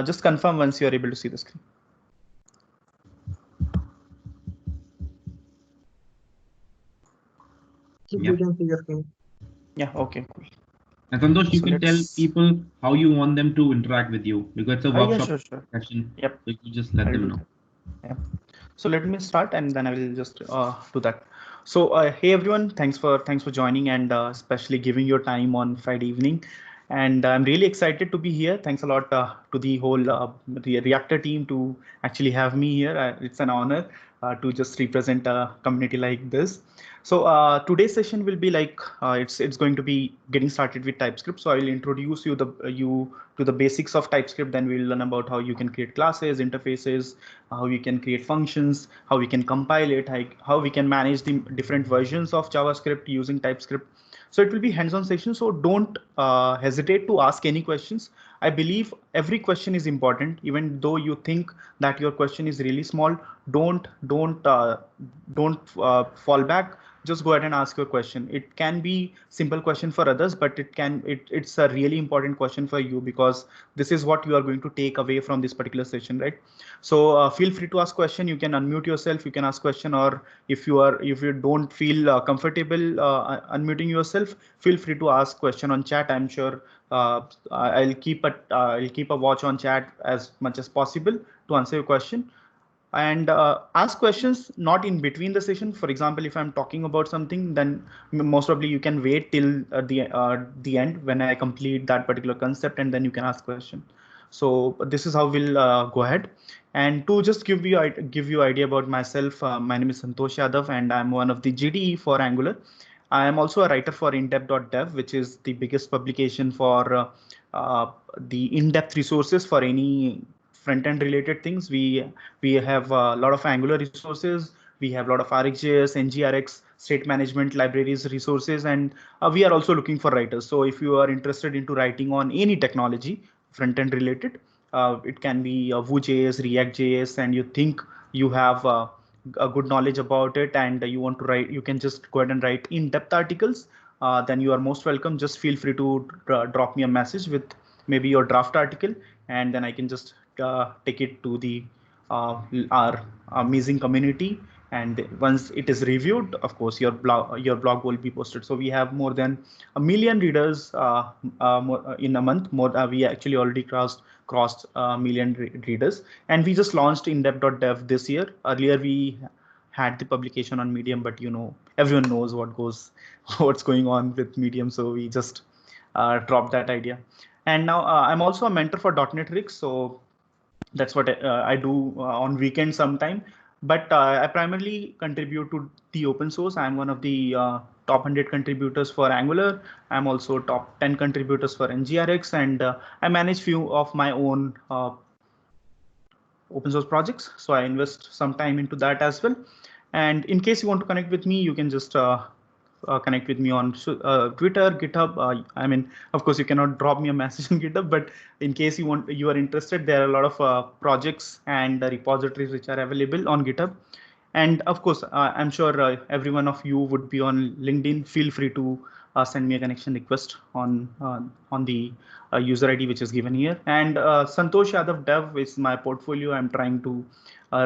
Just confirm once you are able to see the screen. You can see your screen. Yeah, okay, cool. And Santosh, you can tell people how you want them to interact with you, because it's a workshop session. Yep. So you just let them know. Yeah. So let me start and then I will just do that. So hey everyone, thanks for joining and especially giving your time on Friday evening. And I'm really excited to be here. Thanks a lot to the whole Reactor team to actually have me here. It's an honor to just represent a community like this. So today's session will be like it's going to be getting started with TypeScript. So I will introduce you to the basics of TypeScript. Then we'll learn about how you can create classes, interfaces, how you can create functions, how we can compile it, how we can manage the different versions of JavaScript using TypeScript. So it will be hands-on session. So don't hesitate to ask any questions. I believe every question is important, even though you think that your question is really small. Don't fall back. Just go ahead and ask your question. It can be simple question for others, but it's a really important question for you because this is what you are going to take away from this particular session, right? So feel free to ask question. You can unmute yourself. You can ask question, or if you don't feel comfortable unmuting yourself, feel free to ask question on chat. I'm sure I'll keep a watch on chat as much as possible to answer your question. And ask questions not in between the session. For example, if I'm talking about something, then most probably you can wait till the end when I complete that particular concept, and then you can ask question. So this is how we'll go ahead. And to just give you idea about myself, my name is Santosh Yadav, and I'm one of the GDE for Angular. I am also a writer for indepth.dev, which is the biggest publication for the in-depth resources for any front-end related things. We have a lot of Angular resources. We have a lot of RxJS, NgRx, state management libraries resources, and we are also looking for writers. So if you are interested into writing on any technology front-end related, it can be Vue.js, React.js, and you think you have a good knowledge about it and you want to write, you can just go ahead and write in-depth articles. Then you are most welcome. Just feel free to drop me a message with maybe your draft article, and then I can just take it to the our amazing community. And once it is reviewed, of course, your blog will be posted. So we have more than 1 million readers in a month. We actually already crossed 1 million readers, and we just launched indepth.dev this year. Earlier we had the publication on Medium, but everyone knows what's going on with Medium, so we just dropped that idea. And now I'm also a mentor for Dotnettricks, so that's what I do on weekends sometime. But I primarily contribute to the open source. I'm one of the top 100 contributors for Angular. I'm also top 10 contributors for NgRx, and I manage few of my own open source projects. So I invest some time into that as well. And in case you want to connect with me, you can just connect with me on Twitter, GitHub. I mean, of course, you cannot drop me a message on GitHub, but in case you are interested, there are a lot of projects and repositories which are available on GitHub. And of course, I'm sure every one of you would be on LinkedIn. Feel free to send me a connection request on the user ID which is given here. And Santosh Yadav Dev is my portfolio. I'm trying to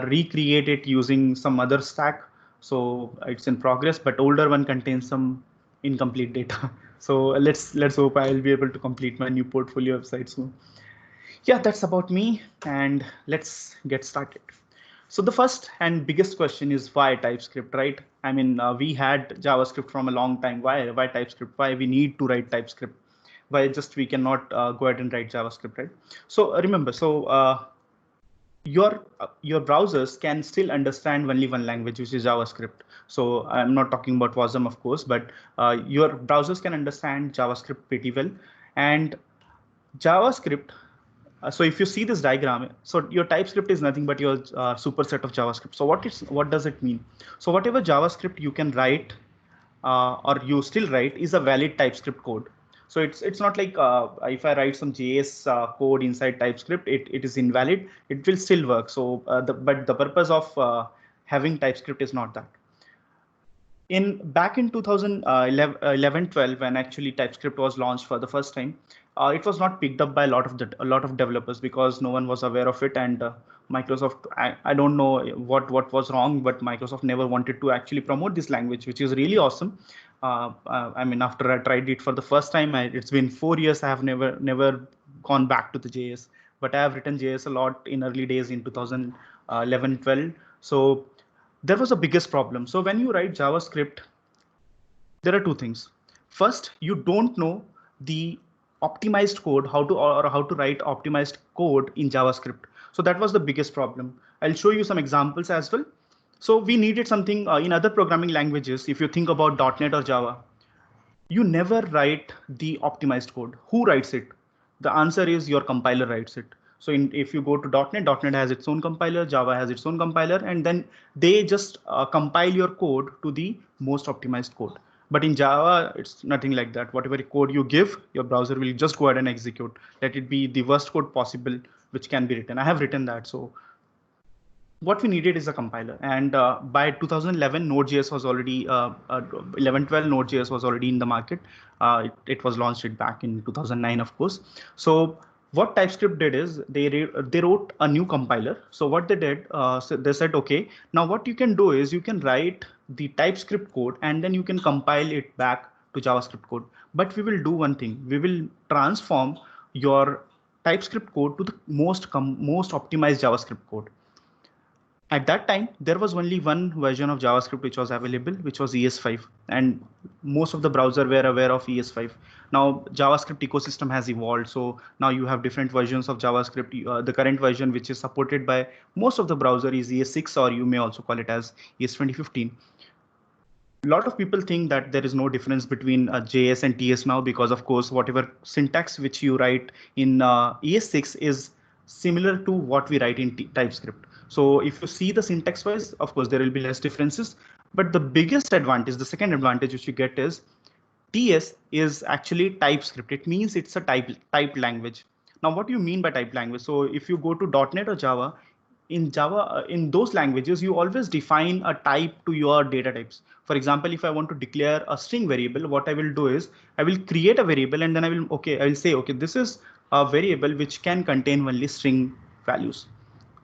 recreate it using some other stack. So it's in progress, but older one contains some incomplete data. So let's hope I'll be able to complete my new portfolio website soon. Yeah, that's about me, and let's get started. So the first and biggest question is why TypeScript, right? I mean, we had JavaScript from a long time. Why TypeScript? Why we need to write TypeScript? Why just we cannot go ahead and write JavaScript, right? So remember, your browsers can still understand only one language, which is JavaScript. So I'm not talking about WASM, of course, but your browsers can understand JavaScript pretty well. And JavaScript, so if you see this diagram, so your TypeScript is nothing but your superset of JavaScript. So what does it mean? So whatever JavaScript you can write or you still write is a valid TypeScript code. So it's not like if I write some JS code inside TypeScript, it is invalid. It will still work. So but the purpose of having TypeScript is not that. Back in 2011-12, when actually TypeScript was launched for the first time, it was not picked up by a lot of developers because no one was aware of it, and Microsoft, I don't know what was wrong, but Microsoft never wanted to actually promote this language, which is really awesome. I mean, after I tried it for the first time, it's been 4 years. I have never gone back to the JS, but I have written JS a lot in early days in 2011-12. So there was a biggest problem. So when you write JavaScript, there are two things. First, you don't know the optimized code, how to write optimized code in JavaScript. So that was the biggest problem. I'll show you some examples as well. So we needed something in other programming languages. If you think about .NET or Java, you never write the optimized code. Who writes it? The answer is your compiler writes it. So if you go to .NET has its own compiler, Java has its own compiler, and then they just compile your code to the most optimized code. But in Java, it's nothing like that. Whatever code you give, your browser will just go ahead and execute. Let it be the worst code possible, which can be written. I have written that. So what we needed is a compiler, and by 2011 Node.js was already 11-12 Node.js was already in the market. It was launched back in 2009, of course. So what TypeScript did is they wrote a new compiler. So what they did, so they said, okay, now what you can do is you can write the TypeScript code and then you can compile it back to JavaScript code. But we will do one thing. We will transform your TypeScript code to the most optimized JavaScript code. At that time, there was only one version of JavaScript which was available, which was ES5, and most of the browser were aware of ES5. Now JavaScript ecosystem has evolved, so now you have different versions of JavaScript. The current version, which is supported by most of the browser, is ES6, or you may also call it as ES 2015. A lot of people think that there is no difference between JS and TS now, because of course whatever syntax which you write in ES6 is similar to what we write in TypeScript. So if you see the syntax wise, of course there will be less differences, but the biggest advantage, the second advantage which you get, is TS is actually TypeScript. It means it's a typed language. Now what do you mean by typed language? So if you go to .NET or Java, in Java, in those languages, you always define a type to your data types. For example, if I want to declare a string variable, what I will do is I will create a variable, and then I will say, okay, this is a variable which can contain only string values.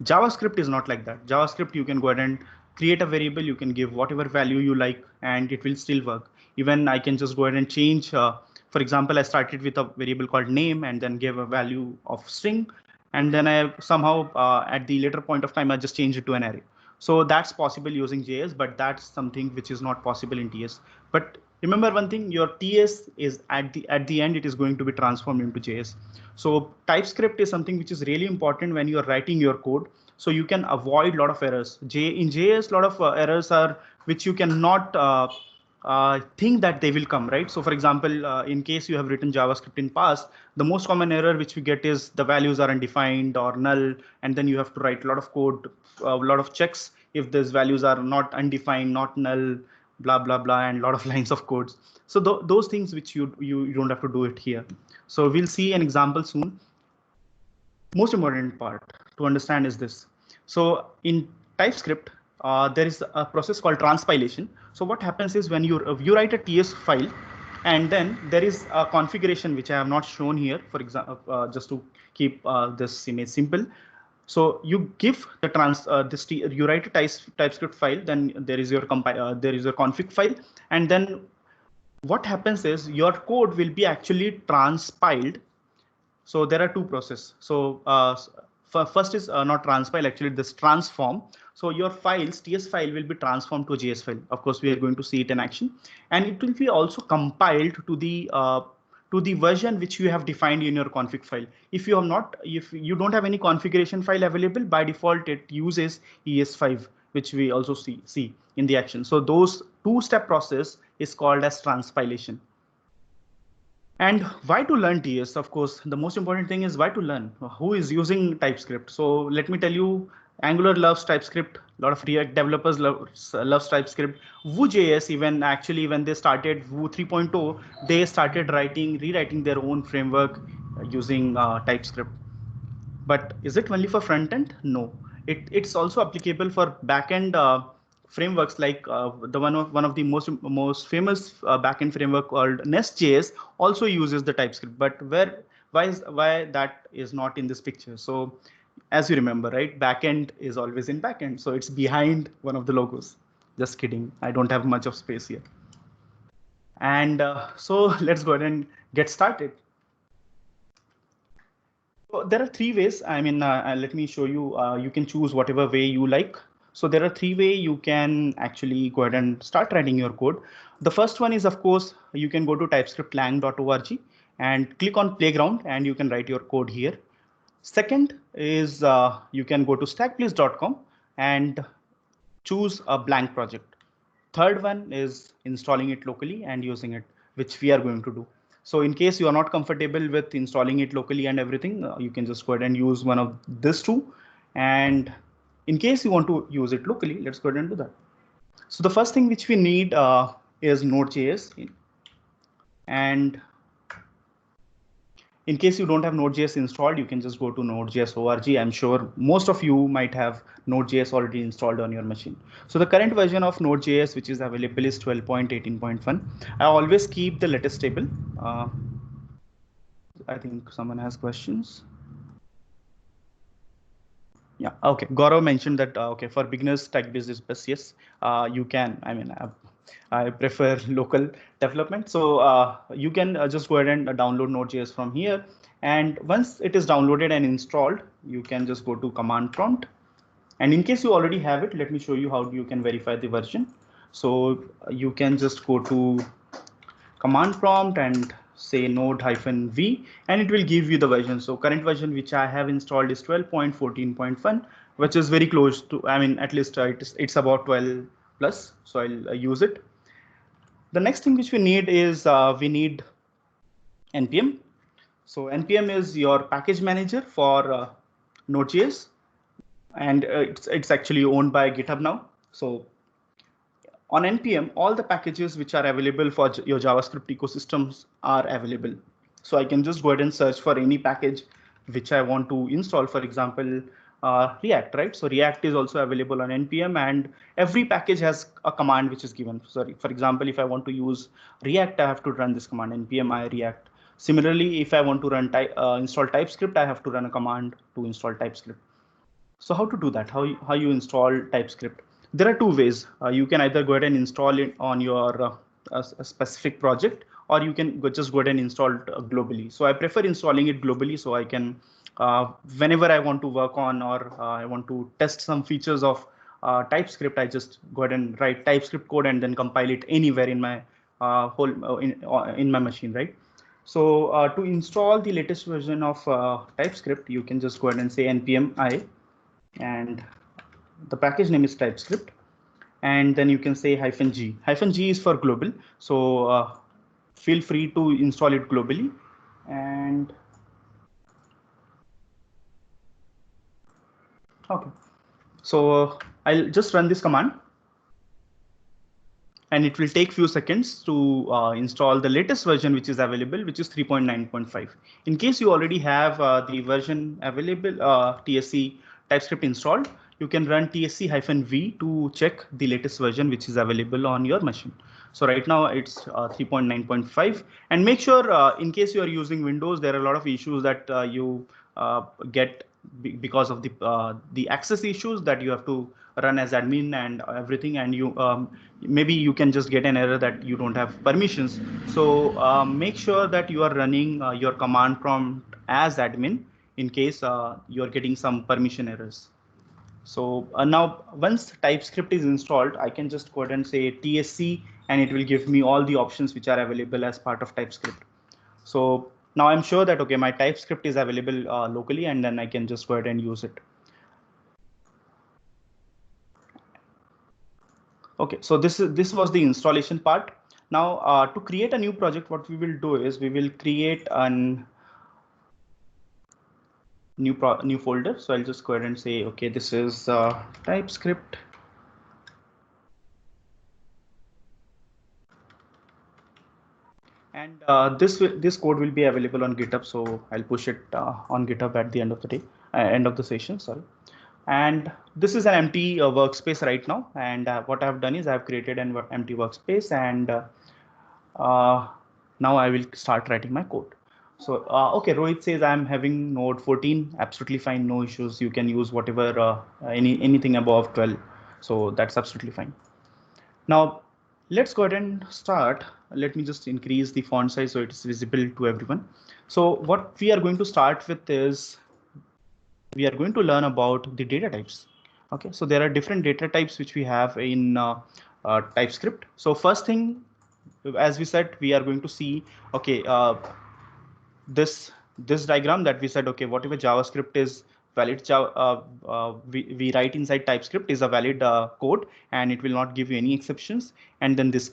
JavaScript is not like that. JavaScript, you can go ahead and create a variable, you can give whatever value you like, and it will still work. Even I can just go ahead and change. For example, I started with a variable called name and then gave a value of string. And then I somehow at the later point of time, I just changed it to an array. So that's possible using JS, but that's something which is not possible in TS. But remember one thing, your TS is at the end, it is going to be transformed into JS. So TypeScript is something which is really important when you're writing your code. So you can avoid a lot of errors. In JS, a lot of errors are which you cannot think that they will come, right? So for example, in case you have written JavaScript in past, the most common error which we get is the values are undefined or null, and then you have to write a lot of code, a lot of checks if these values are not undefined, not null, blah blah blah, and a lot of lines of codes. So those things which you don't have to do it here. So we'll see an example soon. Most important part to understand is this. So in TypeScript, there is a process called transpilation. So what happens is when you write a TS file, and then there is a configuration which I have not shown here, for example, just to keep this image simple. So you give the you write a TypeScript file, then there is your config file, and then what happens is your code will be actually transpiled. So there are two processes. So first is not transpile, actually this transform. So your files, TS file, will be transformed to a JS file. Of course, we are going to see it in action, and it will be also compiled to the version which you have defined in your config file. If you don't have any configuration file available, by default it uses ES5, which we also see in the action. So those two-step process is called as transpilation. And why to learn TS? Of course, the most important thing is why to learn. Who is using TypeScript? So let me tell you, Angular loves TypeScript. A lot of React developers loves TypeScript. Vue.js, even actually when they started Vue 3.0, they started rewriting their own framework using TypeScript. But is it only for front end? No, it's also applicable for backend frameworks, like one of the most famous backend framework called NestJS also uses the TypeScript. But why that is not in this picture? So as you remember, right, backend is always in backend, so it's behind one of the logos. Just kidding, I don't have much of space here. And so let's go ahead and get started. So there are three ways. I mean, let me show you. You can choose whatever way you like. So there are three ways you can actually go ahead and start writing your code. The first one is, of course, you can go to typescriptlang.org and click on playground, and you can write your code here. Second is you can go to stackplace.com and choose a blank project. Third one is installing it locally and using it, which we are going to do. So in case you are not comfortable with installing it locally and everything, you can just go ahead and use one of this two. And in case you want to use it locally, let's go ahead and do that. So the first thing which we need is Node.js. And in case you don't have Node.js installed, you can just go to Node.js.org. I'm sure most of you might have Node.js already installed on your machine. So the current version of Node.js, which is available, is 12.18.1. I always keep the latest stable. I think someone has questions. Yeah, okay. Gaurav mentioned that, okay, for beginners, type-based is best. Yes, you can. I mean, I prefer local development. So you can just go ahead and download Node.js from here. And once it is downloaded and installed, you can just go to command prompt. And in case you already have it, let me show you how you can verify the version. So you can just go to command prompt and say node-v, and it will give you the version. So current version which I have installed is 12.14.1, which is very close to, I mean, at least it's about 12 plus. So I'll use it. The next thing which we need is we need npm. So npm is your package manager for Node.js, and it's actually owned by GitHub now. So on npm, all the packages which are available for your JavaScript ecosystems are available. So I can just go ahead and search for any package which I want to install. For example, React, right? So React is also available on npm, and every package has a command which is given. Sorry, for example, if I want to use React, I have to run this command npm I React. Similarly, if I want to run install TypeScript, I have to run a command to install TypeScript. So how to do that? How you install TypeScript? There are two ways. You can either go ahead and install it on your a specific project, or you can just go ahead and install it globally. So I prefer installing it globally, so I can, whenever I want to work on or I want to test some features of TypeScript, I just go ahead and write TypeScript code and then compile it anywhere in my in my machine, right? So to install the latest version of TypeScript, you can just go ahead and say npm I, and the package name is TypeScript, and then you can say -g. -g is for global, so feel free to install it globally. And okay, so I'll just run this command, and it will take few seconds to install the latest version which is available, which is 3.9.5. In case you already have the version available, TSC TypeScript installed, you can run tsc-v to check the latest version which is available on your machine. So right now it's 3.9.5, and make sure in case you are using Windows, there are a lot of issues that you get because of the access issues that you have to run as admin and everything, and you maybe you can just get an error that you don't have permissions. So make sure that you are running your command prompt as admin in case you're getting some permission errors. So now once TypeScript is installed, I can just go ahead and say TSC, and it will give me all the options which are available as part of TypeScript. So now I'm sure that, okay, my TypeScript is available locally, and then I can just go ahead and use it. Okay, so this was the installation part. Now to create a new project, what we will do is we will create an new folder. So I'll just go ahead and say, okay, this is TypeScript. And this code will be available on GitHub. So I'll push it on GitHub at the end of the day, end of the session, sorry. And this is an empty workspace right now. And what I've done is I've created an empty workspace, and now I will start writing my code. So, okay, Rohit says I'm having node 14, absolutely fine, no issues. You can use whatever, anything above 12. So that's absolutely fine. Now, let's go ahead and start. Let me just increase the font size so it's visible to everyone. So what we are going to start with is we are going to learn about the data types. Okay, so there are different data types which we have in TypeScript. So first thing, as we said, we are going to see, okay, this diagram that we said, okay, whatever JavaScript is valid, we write inside TypeScript is a valid code, and it will not give you any exceptions. And then this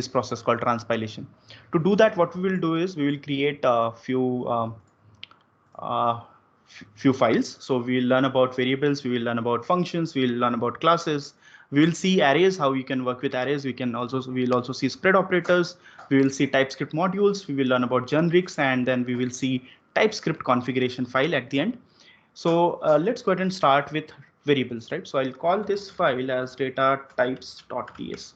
process called transpilation. To do that, what we will do is we will create a few files. So we will learn about variables, we will learn about functions, we will learn about classes, we will see arrays, how you can work with arrays. We will also see spread operators, we will see TypeScript modules, we will learn about generics, and then we will see TypeScript configuration file at the end. So let's go ahead and start with variables, right? So I'll call this file as data types.ts.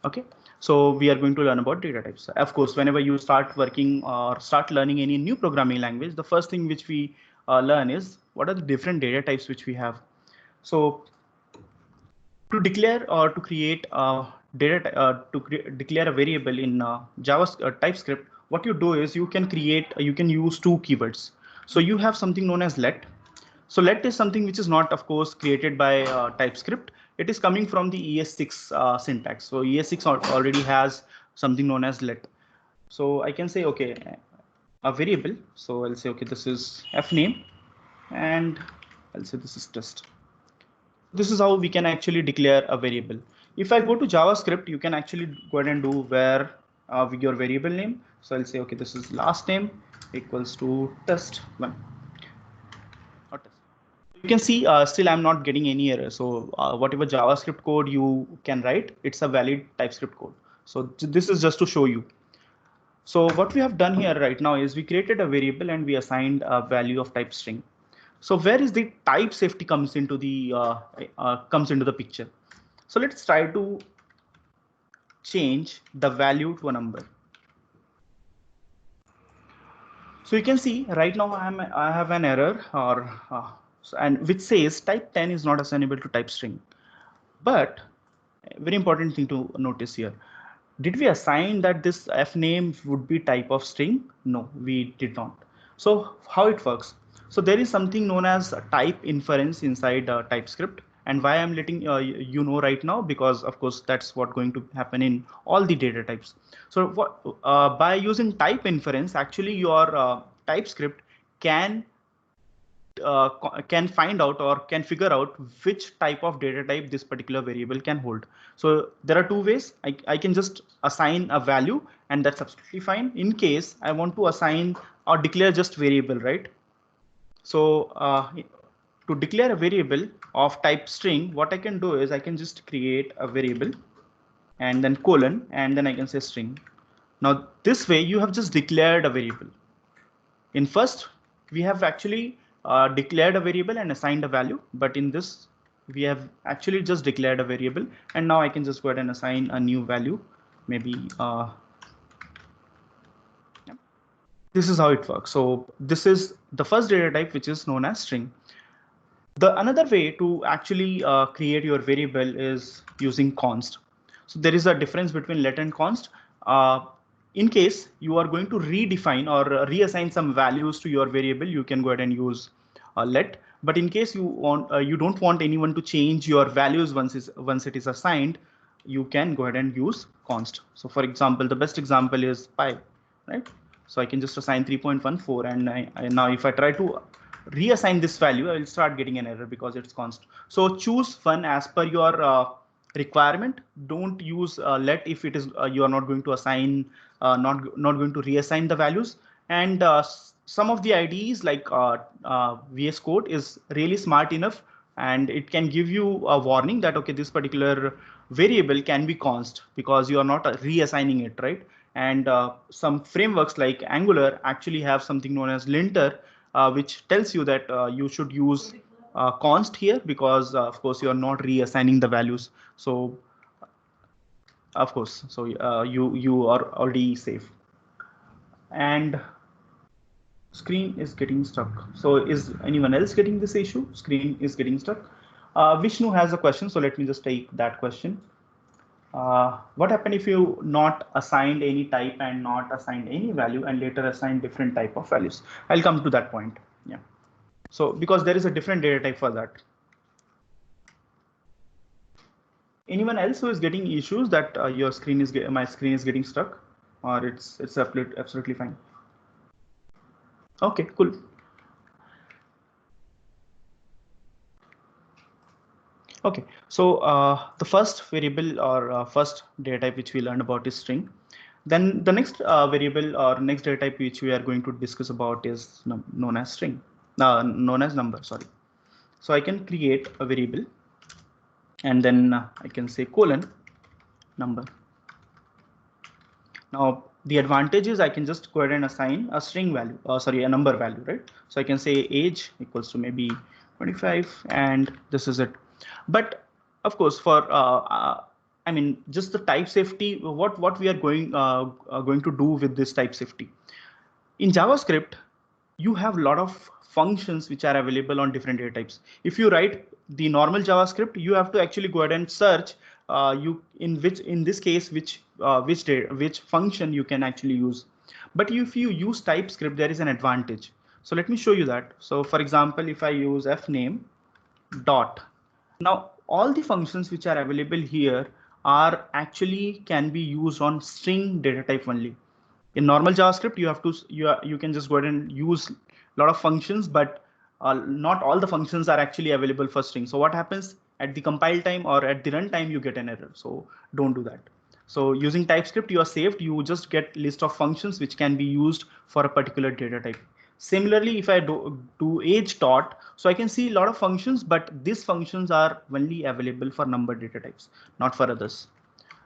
Okay, so we are going to learn about data types. Of course, whenever you start working or start learning any new programming language, the first thing which we learn is what are the different data types which we have. So to declare or to create declare a variable in TypeScript, what you do is you can use two keywords. So you have something known as let. So let is something which is not, of course, created by TypeScript. It is coming from the ES6 syntax. So ES6 already has something known as let. So I can say, okay, a variable. So I'll say, okay, this is fname, and I'll say this is test. This is how we can actually declare a variable. If I go to JavaScript, you can actually go ahead and do where with your variable name. So I'll say, okay, this is last name equals to test1. You can see still I'm not getting any error. So whatever JavaScript code you can write, it's a valid TypeScript code. So this is just to show you. So what we have done here right now is we created a variable and we assigned a value of type string. So where is the type safety comes into the picture? So let's try to change the value to a number. So you can see right now I have an error and which says type 10 is not assignable to type string. But very important thing to notice here. Did we assign that this fname would be type of string? No, we did not. So how it works? So there is something known as type inference inside TypeScript. And why I'm letting you know right now, because of course that's what going to happen in all the data types. So by using type inference, actually your TypeScript can find out or can figure out which type of data type this particular variable can hold. So there are two ways. I can just assign a value, and that's absolutely fine. In case I want to assign or declare just variable, right? So to declare a variable of type string, what I can do is I can just create a variable and then colon, and then I can say string. Now this way you have just declared a variable. In first, we have actually declared a variable and assigned a value, but in this we have actually just declared a variable, and now I can just go ahead and assign a new value. Maybe this is how it works. So this is the first data type, which is known as string. The another way to actually create your variable is using const. So there is a difference between let and const. In case you are going to redefine or reassign some values to your variable, you can go ahead and use let. But in case you don't want anyone to change your values once it is assigned, you can go ahead and use const. So for example, the best example is pi, right? So I can just assign 3.14, and now if I try to reassign this value, I will start getting an error because it's const. So choose one as per your requirement. Don't use let if it is you are not going to assign, not going to reassign the values. And some of the IDEs like VS Code is really smart enough, and it can give you a warning that okay, this particular variable can be const because you are not reassigning it, right? And some frameworks like Angular actually have something known as linter, which tells you that you should use const here because of course you are not reassigning the values. So of course, so you are already safe. And Screen is getting stuck. So is anyone else getting this issue? Screen is getting stuck. Vishnu has a question, so let me just take that question. What happens if you not assigned any type and not assigned any value and later assign different type of values? I'll come to that point. Yeah. So because there is a different data type for that. Anyone else who is getting issues that your screen is my screen is getting stuck, or it's absolutely fine? Okay, cool. Okay, so the first variable or first data type which we learned about is string. Then the next variable or next data type which we are going to discuss about is known as string, known as number. Sorry. So I can create a variable, and then I can say colon number. Now the advantage is I can just go ahead and assign a string value, sorry, a number value, right? So I can say age equals to maybe 25, and this is it. But of course, for I mean, just the type safety, what we are going to do with this type safety in JavaScript, you have a lot of functions which are available on different data types. If you write the normal JavaScript, you have to actually go ahead and search in this case which function you can actually use. But if you use TypeScript, there is an advantage. So let me show you that. So for example, if I use fname dot, now all the functions which are available here are actually can be used on string data type only. In normal JavaScript, you have to you can just go ahead and use a lot of functions, but not all the functions are actually available for string. So what happens at the compile time or at the runtime, you get an error. So don't do that. So using TypeScript, you are saved. You just get list of functions which can be used for a particular data type. Similarly, if I do age dot, so I can see a lot of functions, but these functions are only available for number data types, not for others.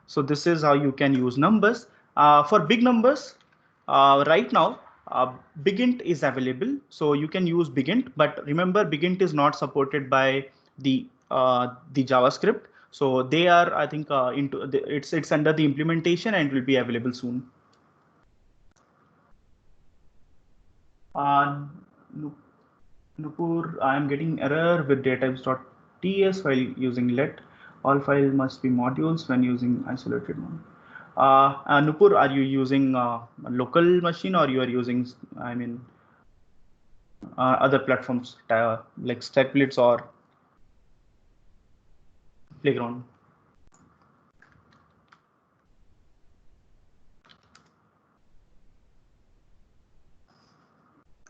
So this is how you can use numbers. For big numbers, right now, BigInt is available, so you can use BigInt. But remember, BigInt is not supported by the JavaScript, so they are, I think, it's under the implementation and will be available soon. Nupur, I am getting error with datatypes.ts while using let. All files must be modules when using isolated one. Nupur, are you using a local machine or you are using, I mean, other platforms like Stackblitz or Playground?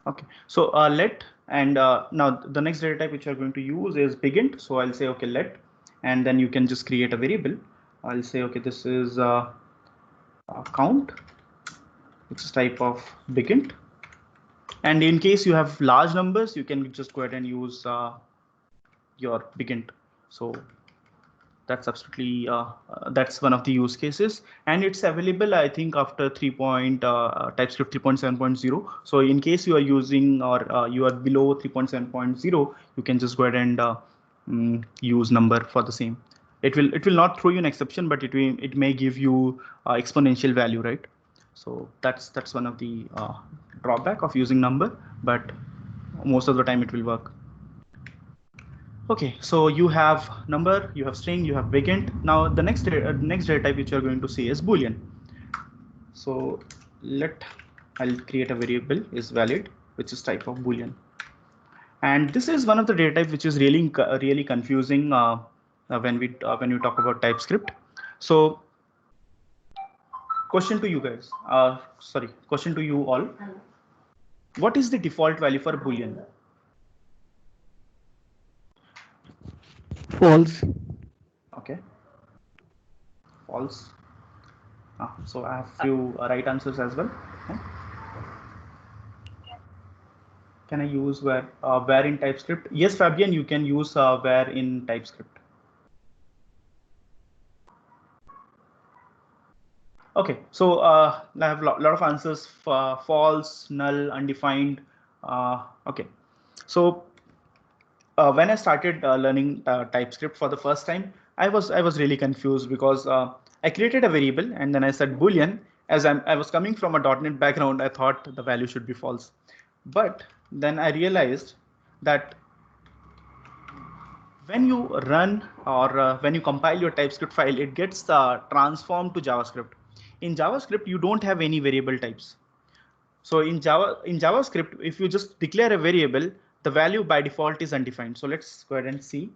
Okay, so let, and now the next data type which we are going to use is BigInt. So I'll say, okay, let, and then you can just create a variable. I'll say, okay, this is count, which is type of BigInt. And in case you have large numbers, you can just go ahead and use your BigInt. So that's absolutely that's one of the use cases, and it's available, I think, after TypeScript 3.7.0. So in case you are using or you are below 3.7.0, you can just go ahead and use number for the same. It will not throw you an exception, but it may give you exponential value, right? So that's one of the drawback of using number, but most of the time it will work. Okay, so you have number, you have string, you have BigInt. Now the next data type which you are going to see is Boolean. So I'll create a variable is valid, which is type of Boolean. And this is one of the data type which is really confusing when you talk about TypeScript. So question to you guys, question to you all. What is the default value for Boolean? False. Okay. False. So I have few right answers as well. Okay. Can I use where in TypeScript? Yes, Fabian, you can use where in TypeScript. Okay, so I have a lot of answers for false, null, undefined. Okay, so when I started learning TypeScript for the first time, I was really confused because I created a variable and then I said Boolean. As I was coming from a .NET background, I thought the value should be false. But then I realized that when you run or when you compile your TypeScript file, it gets transformed to JavaScript. In JavaScript, you don't have any variable types. So in JavaScript, if you just declare a variable, the value by default is undefined. So let's go ahead and see.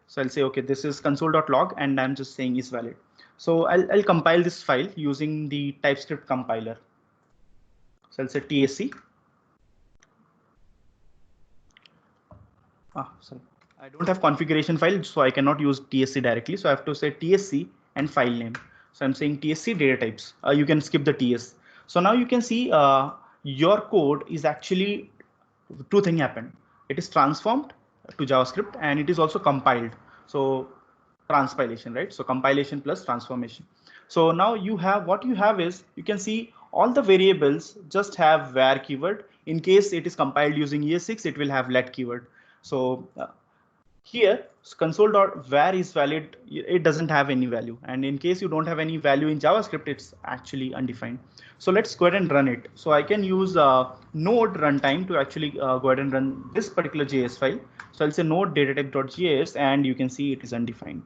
So I'll say, okay, this is console.log, and I'm just saying is valid. So I'll compile this file using the TypeScript compiler. So I'll say TSC. Sorry, I don't have configuration file, so I cannot use TSC directly. So I have to say TSC and file name. So I'm saying TSC data types. You can skip the TS. So now you can see your code is actually two things happened. It is transformed to JavaScript and it is also compiled. So transpilation, right? So compilation plus transformation. So now you have what you have is you can see all the variables just have var keyword. In case it is compiled using ES6, it will have let keyword. So here console.var is valid. It doesn't have any value. And in case you don't have any value in JavaScript, it's actually undefined. So let's go ahead and run it. So I can use node runtime to actually go ahead and run this particular JS file. So I'll say node datatype.js, and you can see it is undefined.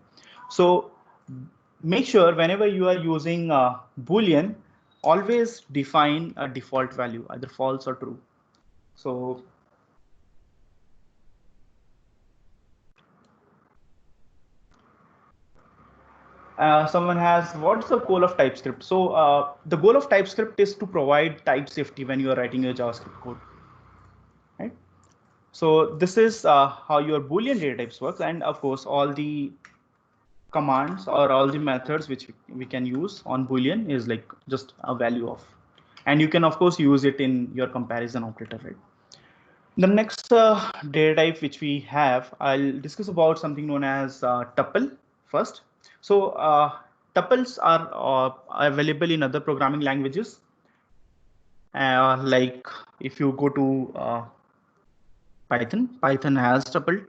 So make sure whenever you are using Boolean, always define a default value, either false or true. So someone has, what's the goal of TypeScript? So the goal of TypeScript is to provide type safety when you are writing your JavaScript code, right? So this is how your Boolean data types works. And of course, all the commands or all the methods which we can use on Boolean is like just a value of, and you can of course use it in your comparison operator, right? The next data type which we have, I'll discuss about something known as tuple first. So tuples are available in other programming languages. Like if you go to Python has tuple.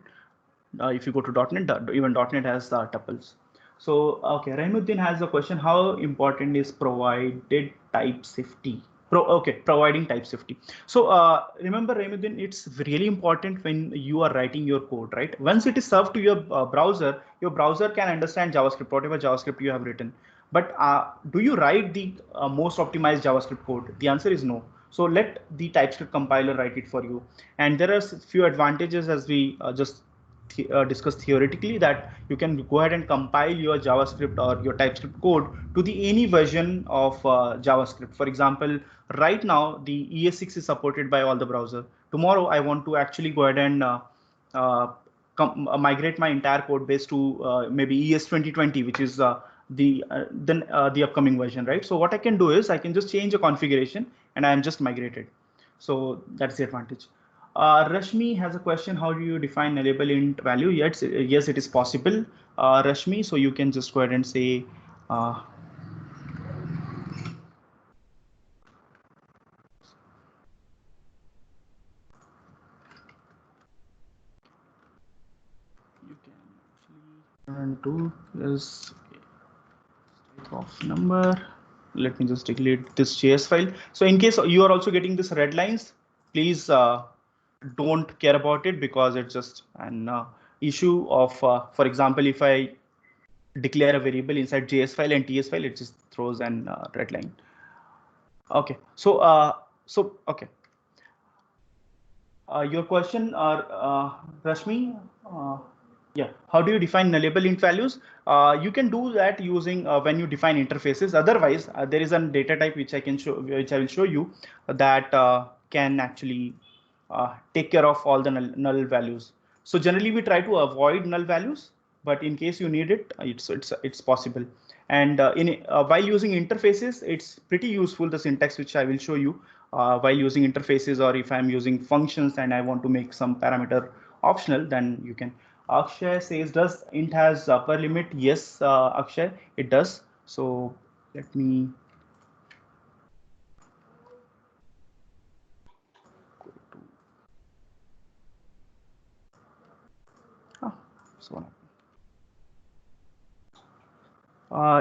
If you go to .NET, even .NET has tuples. So okay, Rahimuddin has a question: how important is provided type safety? Providing type safety. So remember, Rahimuddin, it's really important when you are writing your code, right? Once it is served to your browser can understand JavaScript, whatever JavaScript you have written. But do you write the most optimized JavaScript code? The answer is no. So let the TypeScript compiler write it for you. And there are few advantages, as we just discussed theoretically, that you can go ahead and compile your JavaScript or your TypeScript code to the any version of JavaScript. For example, right now the ES6 is supported by all the browser. Tomorrow I want to actually go ahead and migrate my entire code base to maybe ES 2020, which is the upcoming version, right? So what I can do is I can just change a configuration and I am just migrated. So that's the advantage. Rashmi has a question: how do you define nullable int value? Yes, it is possible, Rashmi. So you can just go ahead and say you can actually run to this of number. Let me just delete this JS file. So in case you are also getting this red lines, please don't care about it, because it's just an issue of, for example, if I declare a variable inside JS file and TS file, it just throws an red line. Okay, so okay. Your question, Rashmi, yeah, how do you define nullable int values? You can do that using when you define interfaces. Otherwise, there is a data type which I will show you that can actually take care of all the null values. So generally, we try to avoid null values, but in case you need it, it's possible. And while using interfaces, it's pretty useful, the syntax which I will show you while using interfaces, or if I'm using functions and I want to make some parameter optional, then you can. Akshay says, does int has upper limit? Yes, Akshay, it does. So let me go to. So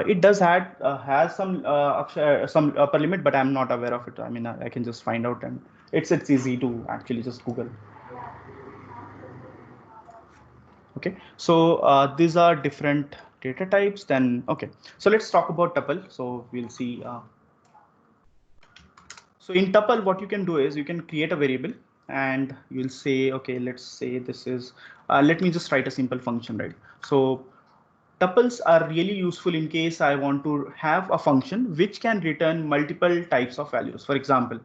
it does has some upper limit, but I'm not aware of it. I mean, I can just find out and It's easy to actually just Google. Okay, so these are different data types. Then okay, so let's talk about tuple. So we'll see. So in tuple, what you can do is you can create a variable and you'll say, okay, let's say this is, let me just write a simple function, right? So tuples are really useful in case I want to have a function which can return multiple types of values. For example,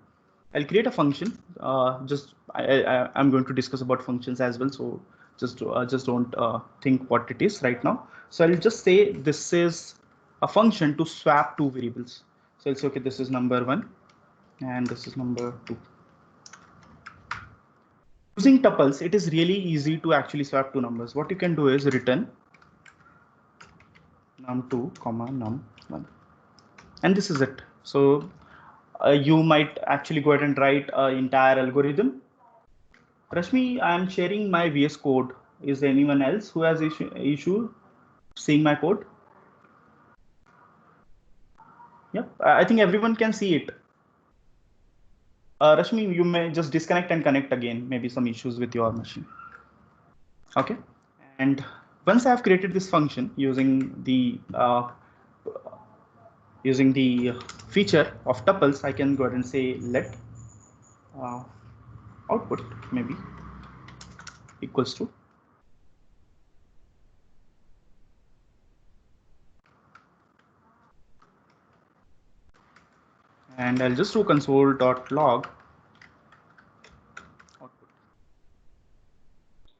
I'll create a function. I'm going to discuss about functions as well. So just don't think what it is right now. So I'll just say this is a function to swap two variables. So I'll say, okay, this is number 1 and this is number 2. Using tuples, it is really easy to actually swap two numbers. What you can do is return num2, num1, and this is it. So you might actually go ahead and write an entire algorithm. Rashmi, I am sharing my VS Code. Is there anyone else who has issue seeing my code? Yep, I think everyone can see it. Rashmi, you may just disconnect and connect again. Maybe some issues with your machine. Okay, and once I have created this function using the feature of tuples, I can go ahead and say let output maybe equals to and I'll just do console.log output.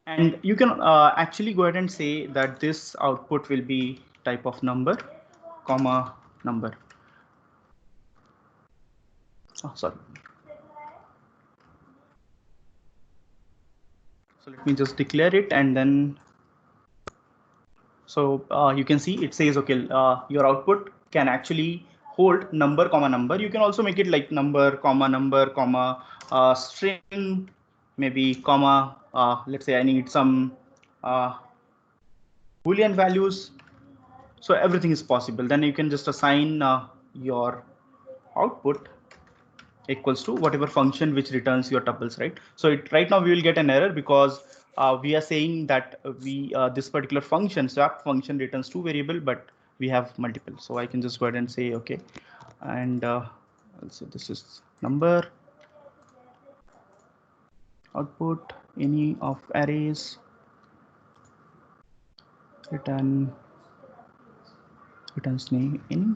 And you can actually go ahead and say that this output will be type of number, comma number. Oh, sorry. So let me just declare it and then. So you can see it says, okay, your output can actually hold number, comma number. You can also make it like number, comma, string, maybe comma. Let's say I need some Boolean values. So everything is possible. Then you can just assign your output equals to whatever function which returns your tuples, right? So right now we will get an error because we are saying that this particular function, swap function, returns two variable, but we have multiple. So I can just go ahead and say okay, and so this is number output any of arrays returns name any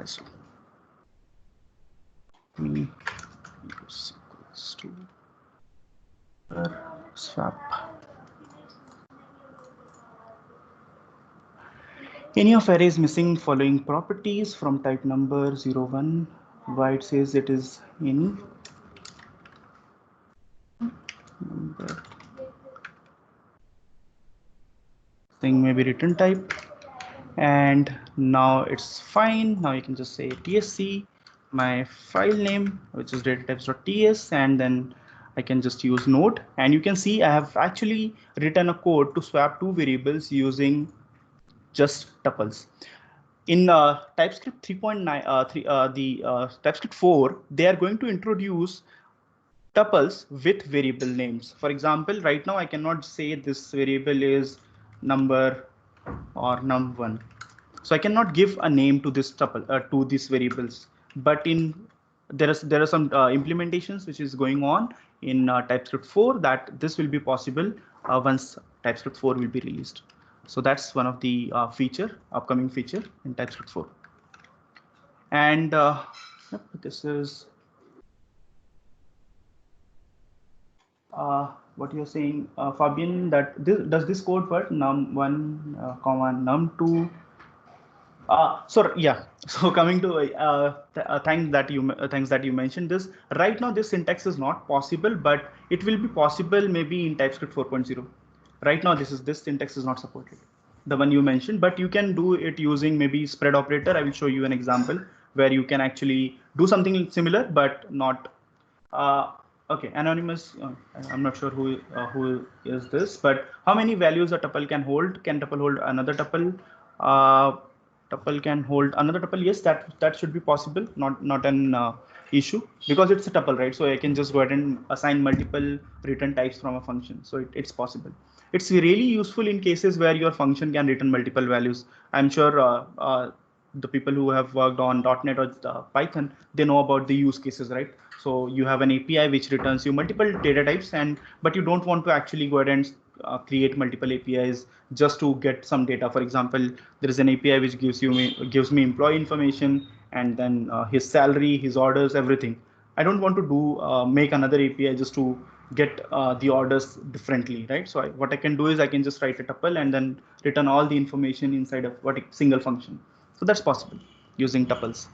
so me equals to swap any of arrays missing following properties from type number 0, 1. Why it says it is any number thing maybe return type, and now it's fine. Now you can just say tsc my file name, which is datatypes.ts, and then I can just use node, and you can see I have actually written a code to swap two variables using just tuples. In TypeScript 3.9, TypeScript 4, they are going to introduce tuples with variable names. For example, right now I cannot say this variable is number or num1. So I cannot give a name to this tuple to these variables. But there are some implementations which is going on in TypeScript 4 that this will be possible once TypeScript 4 will be released. So that's one of the upcoming feature in TypeScript 4. And yep, this is what you're saying, Fabian, that does this code work num1, num2? So yeah, so coming to thanks that you mentioned this. Right now, this syntax is not possible, but it will be possible maybe in TypeScript 4.0. Right now, this syntax is not supported, the one you mentioned, but you can do it using maybe spread operator. I will show you an example where you can actually do something similar, but not. Okay, anonymous. I'm not sure who is this, but how many values a tuple can hold? Can tuple hold another tuple? tuple can hold another tuple. Yes, that should be possible. Not an issue because it's a tuple, right? So I can just go ahead and assign multiple return types from a function. So it's possible. It's really useful in cases where your function can return multiple values. I'm sure the people who have worked on .NET or Python, they know about the use cases, right? So you have an API which returns you multiple data types, but you don't want to actually go ahead and create multiple APIs just to get some data. For example, there is an API which gives me employee information and then his salary, his orders, everything. I don't want to do make another API just to get the orders differently, right? So what I can do is I can just write a tuple and then return all the information inside of what single function. So that's possible using tuples.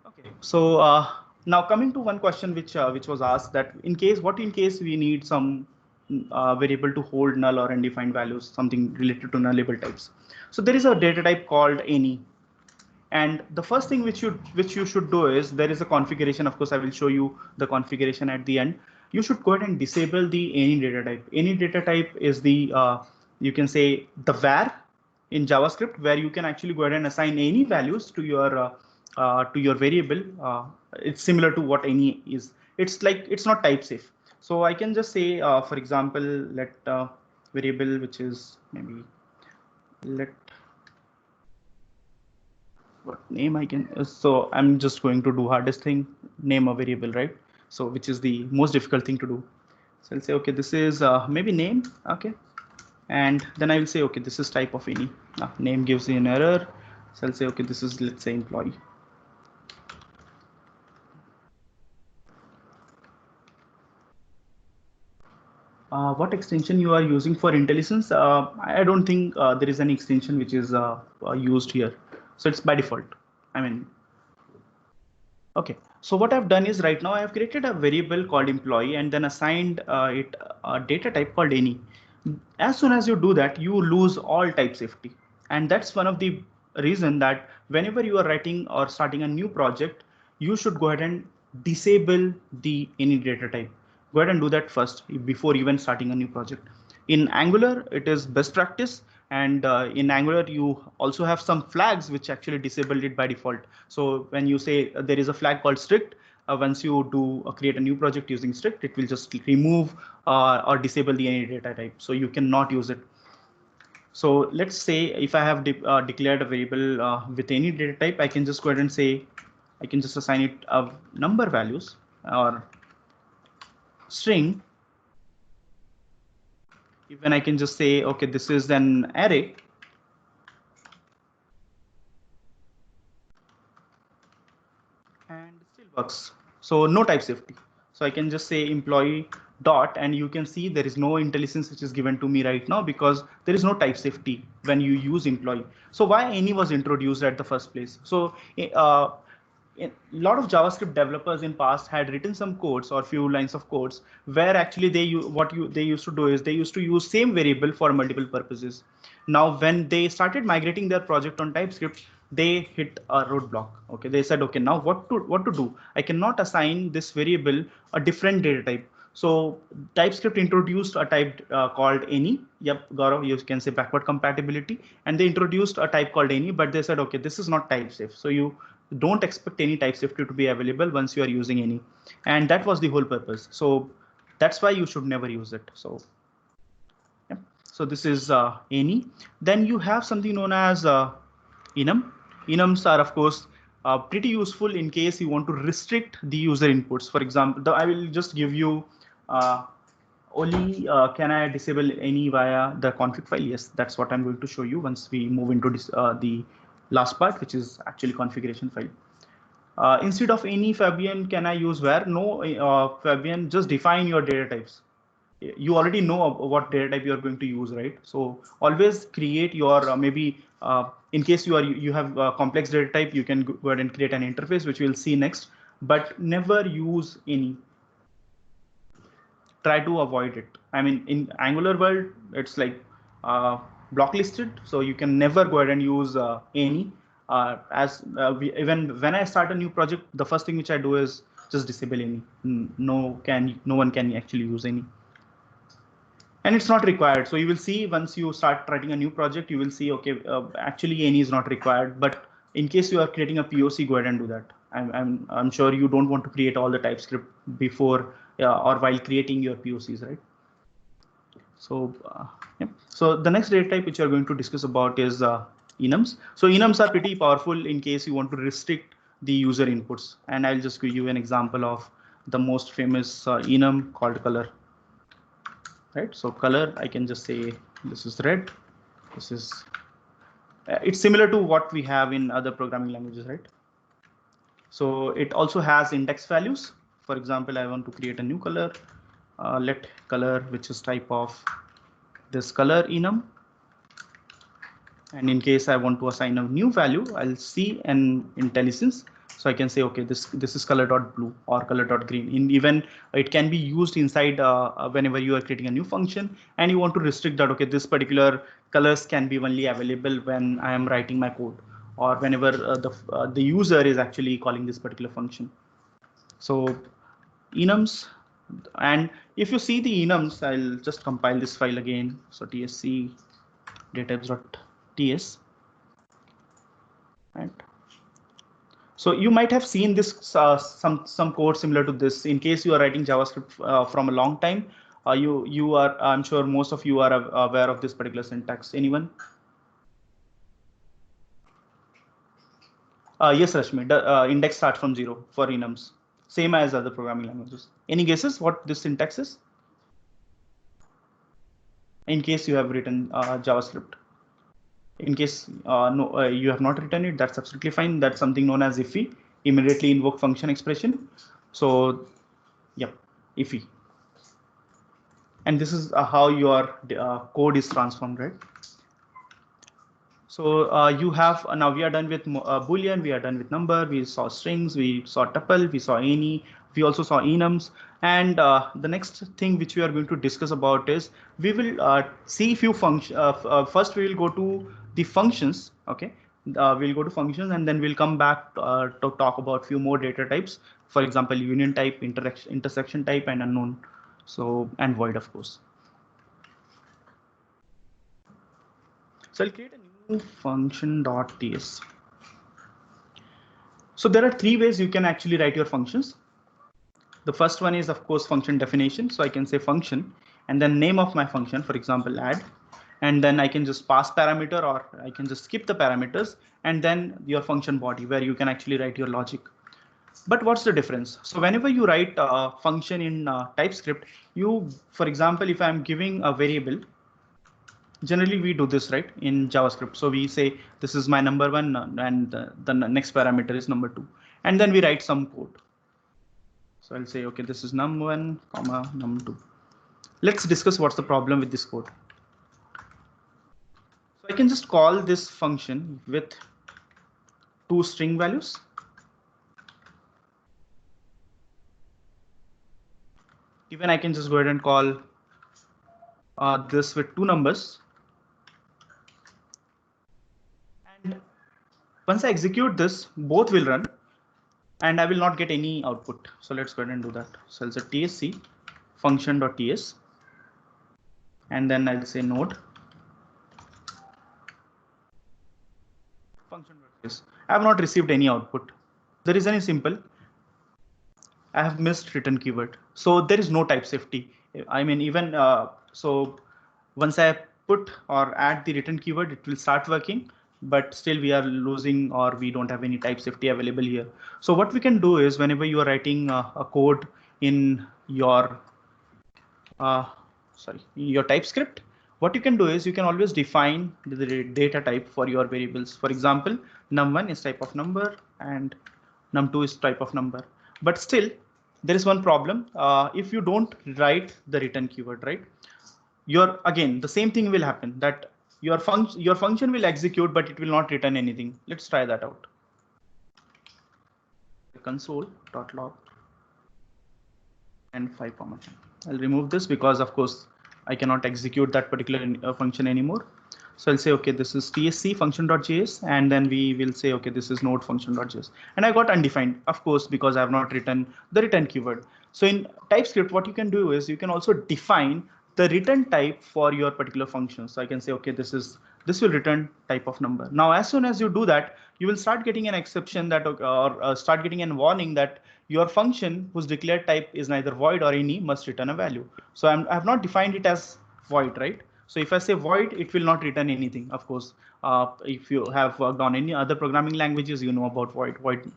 Okay, so now coming to one question which was asked, that in case we need some variable to hold null or undefined values, something related to nullable types. So there is a data type called any. And the first thing which you should do is, there is a configuration. Of course, I will show you the configuration at the end. You should go ahead and disable the any data type. Any data type is the you can say the var in JavaScript, where you can actually go ahead and assign any values to your variable. It's similar to what any is. It's not type safe. So I can just say, for example, let variable which is maybe let what name I can. So I'm just going to do hardest thing, name a variable, right? So which is the most difficult thing to do. So I'll say, okay, this is maybe name. Okay. And then I will say, okay, this is type of any. Name gives you an error. So I'll say, okay, this is, let's say, employee. What extension you are using for IntelliSense? I don't think there is any extension which is used here. So it's by default. I mean, okay. So what I've done is, right now I have created a variable called employee and then assigned it a data type called any. As soon as you do that, you lose all type safety. And that's one of the reason that whenever you are writing or starting a new project, you should go ahead and disable the any data type. Go ahead and do that first before even starting a new project. In Angular, it is best practice. And in Angular, you also have some flags which actually disable it by default. So when you say there is a flag called strict, once you do create a new project using strict, it will just remove or disable the any data type. So you cannot use it. So let's say if I have declared a variable with any data type, I can just go ahead and say, I can just assign it number values or string. Even I can just say, okay, this is an array. And it still works. So no type safety. So I can just say employee dot, and you can see there is no IntelliSense which is given to me right now because there is no type safety when you use employee. So why any was introduced at the first place? So a lot of JavaScript developers in past had written some codes or few lines of codes where actually they used to do is they used to use same variable for multiple purposes. Now, when they started migrating their project on TypeScript, they hit a roadblock. Okay, they said, okay, now what to do? I cannot assign this variable a different data type. So TypeScript introduced a type called any. Yep, Gaurav, you can say backward compatibility. And they introduced a type called any, but they said, okay, this is not type safe. So you don't expect any type safety to be available once you are using any. And that was the whole purpose. So that's why you should never use it. So, yeah. So this is any. Then you have something known as enum. Enums are, of course, pretty useful in case you want to restrict the user inputs. For example, I will just give you only can I disable any via the config file? Yes, that's what I'm going to show you once we move into this, the last part, which is actually configuration file. Instead of any, Fabian, can I use where? No, Fabian, just define your data types. You already know what data type you're going to use, right? So always create your maybe in case you have a complex data type, you can go ahead and create an interface, which we'll see next, but never use any. Try to avoid it. I mean, in Angular world, it's like block listed, so you can never go ahead and use any. Even when I start a new project, the first thing which I do is just disable any. No one can actually use any. And it's not required. So you will see once you start writing a new project, you will see, okay, actually any is not required. But in case you are creating a POC, go ahead and do that. I'm sure you don't want to create all the TypeScript before or while creating your POCs, right? So yeah. So the next data type which we are going to discuss about is enums. So enums are pretty powerful in case you want to restrict the user inputs. And I'll just give you an example of the most famous enum called color. Right, so color, I can just say this is red. This is it's similar to what we have in other programming languages, right? So it also has index values. For example, I want to create a new color. Let color, which is type of this color enum. And in case I want to assign a new value, I'll see an IntelliSense. So I can say, okay, this is color.blue or color.green. And even it can be used inside whenever you are creating a new function and you want to restrict that, okay, this particular colors can be only available when I am writing my code or whenever the user is actually calling this particular function. So enums, and if you see the enums, I'll just compile this file again. So tsc datatypes.ts. Right. So you might have seen this some code similar to this. In case you are writing JavaScript from a long time, you are, I'm sure most of you are aware of this particular syntax. Anyone? Yes, Rashmi. The index starts from 0 for enums, same as other programming languages. Any guesses what this syntax is? In case you have written JavaScript. In case you have not written it, that's absolutely fine. That's something known as ify, immediately invoke function expression. So yep, ify. And this is how your code is transformed, right? So you have now we are done with Boolean, we are done with number, we saw strings, we saw tuple, we saw any, we also saw enums. And the next thing which we are going to discuss about is we will see few functions. First, we will go to the functions. OK, we'll go to functions and then we'll come back to talk about few more data types. For example, union type, intersection type, and unknown. So and void, of course. So I'll create a new function.ts. So there are three ways you can actually write your functions. The first one is, of course, function definition. So I can say function and then name of my function, for example, add, and then I can just pass parameter or I can just skip the parameters and then your function body where you can actually write your logic. But what's the difference? So whenever you write a function in TypeScript, you, for example, if I'm giving a variable, generally we do this right in JavaScript. So we say this is my number one and the next parameter is number two, and then we write some code. So I'll say, okay, this is num1, comma num2. Let's discuss what's the problem with this code. So I can just call this function with two string values. Even I can just go ahead and call this with two numbers. And once I execute this, both will run and I will not get any output. So let's go ahead and do that. So I'll say tsc function.ts and then I'll say node function.ts. I have not received any output. The reason is simple. I have missed return keyword. So there is no type safety. I mean, even so once I put or add the return keyword, it will start working, but still we are losing or we don't have any type safety available here. So what we can do is whenever you are writing a code in your your TypeScript, what you can do is you can always define the data type for your variables. For example, num1 is type of number and num2 is type of number. But still, there is one problem. If you don't write the return keyword, right? Again, the same thing will happen, that your function will execute, but it will not return anything. Let's try that out. Console.log and 5, 10. I'll remove this because, of course, I cannot execute that particular function anymore. So I'll say, okay, this is tsc function.js, and then we will say, okay, this is node function.js. And I got undefined, of course, because I have not written the return keyword. So in TypeScript, what you can do is you can also define the return type for your particular function. So I can say, okay, this will return type of number. Now, as soon as you do that, you will start getting an exception that or start getting a warning that your function whose declared type is neither void or any must return a value. So I have not defined it as void, right? So if I say void, it will not return anything. Of course, if you have worked on any other programming languages, you know about void. Void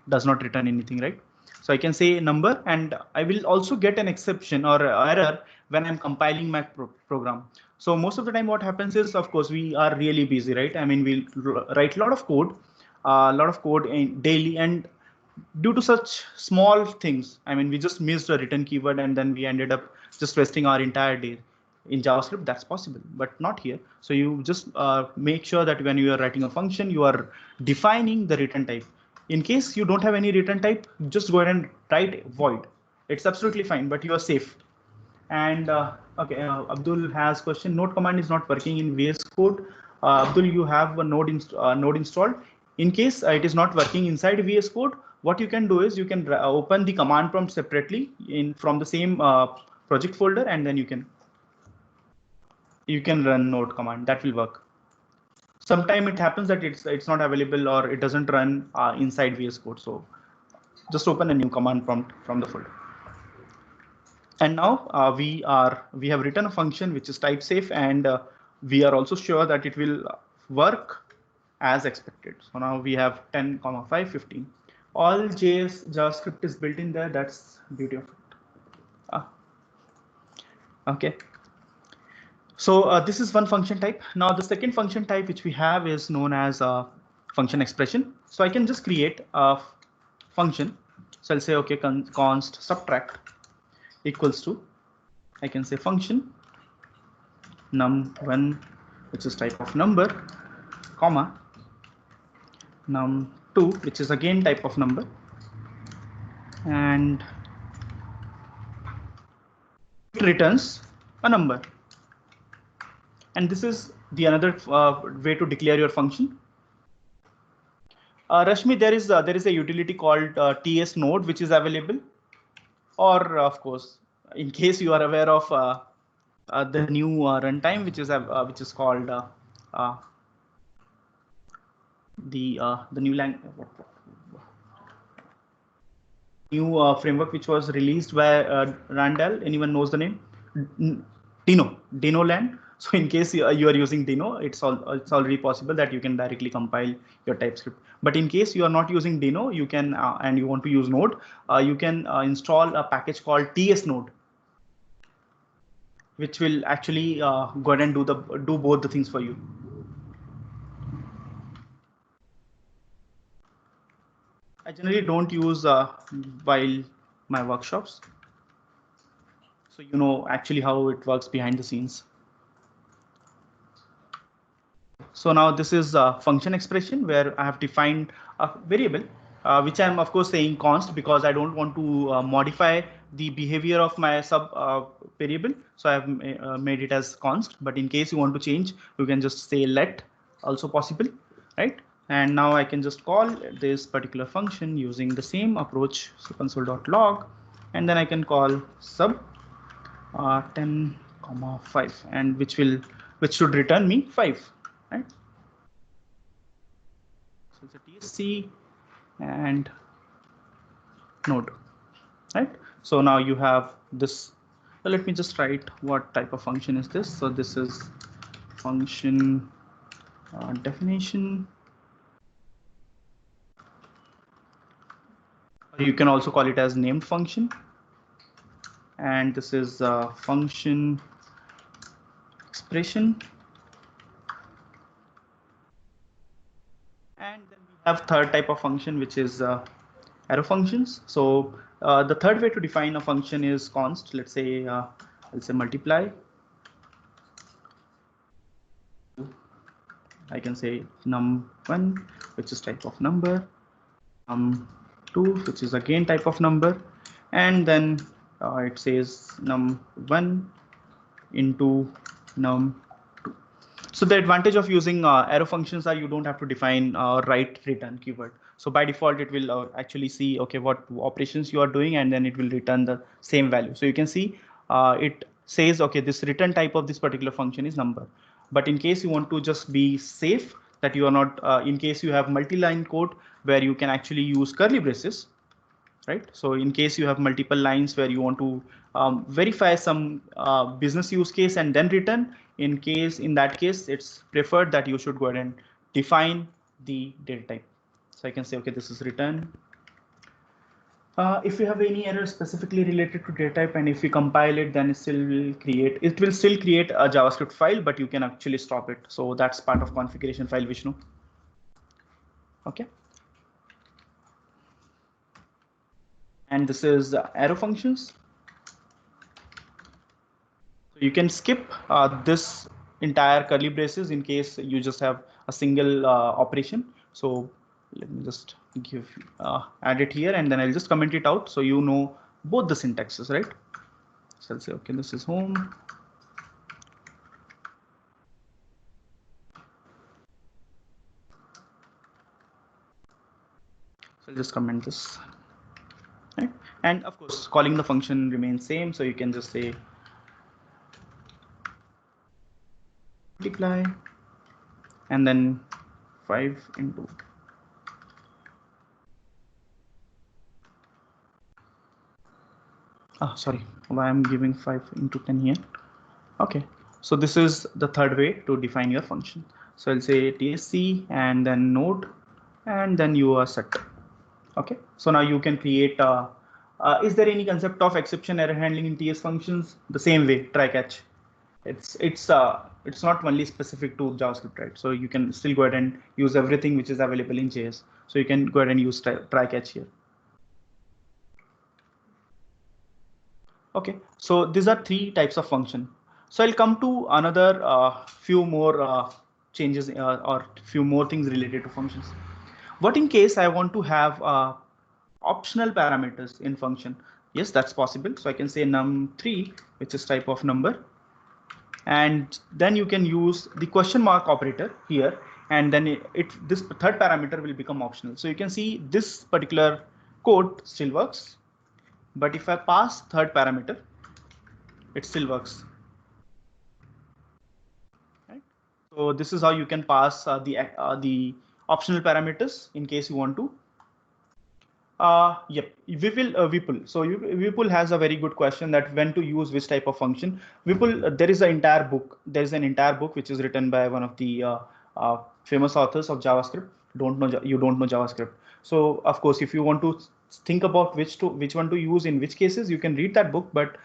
does not return anything, right? So I can say number, and I will also get an exception or error when I'm compiling my program. So most of the time what happens is, of course, we are really busy, right? I mean, we'll write a lot of code daily, and due to such small things, I mean, we just missed a return keyword and then we ended up just wasting our entire day. In JavaScript, that's possible, but not here. So you just make sure that when you are writing a function, you are defining the return type. In case you don't have any return type, just go ahead and write void. It's absolutely fine, but you are safe. And okay, Abdul has question. Node command is not working in VS Code. Abdul, you have a node installed. In case it is not working inside VS Code, what you can do is you can open the command prompt separately from the same project folder, and then you can run node command. That will work. Sometimes it happens that it's not available or it doesn't run inside VS Code. So just open a new command prompt from the folder. And now we have written a function which is type safe, and we are also sure that it will work as expected. So now we have 10, 5, 15. All JavaScript is built in there. That's beauty of it. Okay. So this is one function type. Now the second function type which we have is known as function expression. So I can just create a function. So I'll say, okay, const subtract equals to, I can say function num1, which is type of number, comma num2, which is again type of number, and it returns a number. And this is the another way to declare your function. Rashmi, there is a utility called TS node which is available. Or of course, in case you are aware of the new runtime, which is called the new framework which was released by Randall. Anyone knows the name? Deno land. So in case you are using Deno, it's already possible that you can directly compile your TypeScript. But in case you are not using Deno, you can and you want to use Node, you can install a package called TS Node, which will actually go ahead and do both the things for you. I generally don't use while my workshops, so you know actually how it works behind the scenes. So now this is a function expression where I have defined a variable, which I'm of course saying const because I don't want to modify the behavior of my sub variable. So I have made it as const, but in case you want to change, you can just say let, also possible, right? And now I can just call this particular function using the same approach. So console.log, and then I can call sub 10, 5, and which should return me 5. Right? So it's a TSC and node, right? So now you have this. So let me just write what type of function is this. So this is function definition. You can also call it as named function. And this is function expression. And then we have third type of function, which is arrow functions. So the third way to define a function is const. Let's say I'll say multiply. I can say num1, which is type of number, num2, which is again type of number, and then it says num1 into num2. So the advantage of using arrow functions are you don't have to define write return keyword. So by default, it will actually see, okay, what operations you are doing, and then it will return the same value. So you can see it says, okay, this return type of this particular function is number. But in case you want to just be safe, that you are not, in case you have multi-line code where you can actually use curly braces, right? So in case you have multiple lines where you want to verify some business use case and then return, in that case, it's preferred that you should go ahead and define the data type. So I can say, okay, this is return. If you have any error specifically related to data type, and if you compile it, then it will still create a JavaScript file, but you can actually stop it. So that's part of configuration file, Vishnu. Okay. And this is arrow functions. So you can skip this entire curly braces in case you just have a single operation. So let me just add it here, and then I'll just comment it out so you know both the syntaxes, right? So I'll say, okay, this is home. So I'll just comment this, right? And of course, calling the function remains same. So you can just say multiply and then 5 into. Oh, sorry, why I'm giving 5 into 10 here. Okay, so this is the third way to define your function. So I'll say tsc and then node, and then you are set. Okay, so now you can create. Is there any concept of exception error handling in TS functions? The same way, try catch. It's not only specific to JavaScript, right? So you can still go ahead and use everything which is available in JS. So you can go ahead and use try catch here. Okay, so these are 3 types of function. So I'll come to another few more changes or few more things related to functions. What in case I want to have optional parameters in function? Yes, that's possible. So I can say num3, which is type of number. And then you can use the question mark operator here. And then this third parameter will become optional. So you can see this particular code still works. But if I pass third parameter, it still works. Right? So this is how you can pass the optional parameters in case you want to. Yep, Vipul. So Vipul has a very good question that when to use which type of function. Vipul, there is an entire book. There is an entire book which is written by one of the famous authors of JavaScript. You don't know JavaScript. So of course, if you want to think about which one to use in which cases, you can read that book. But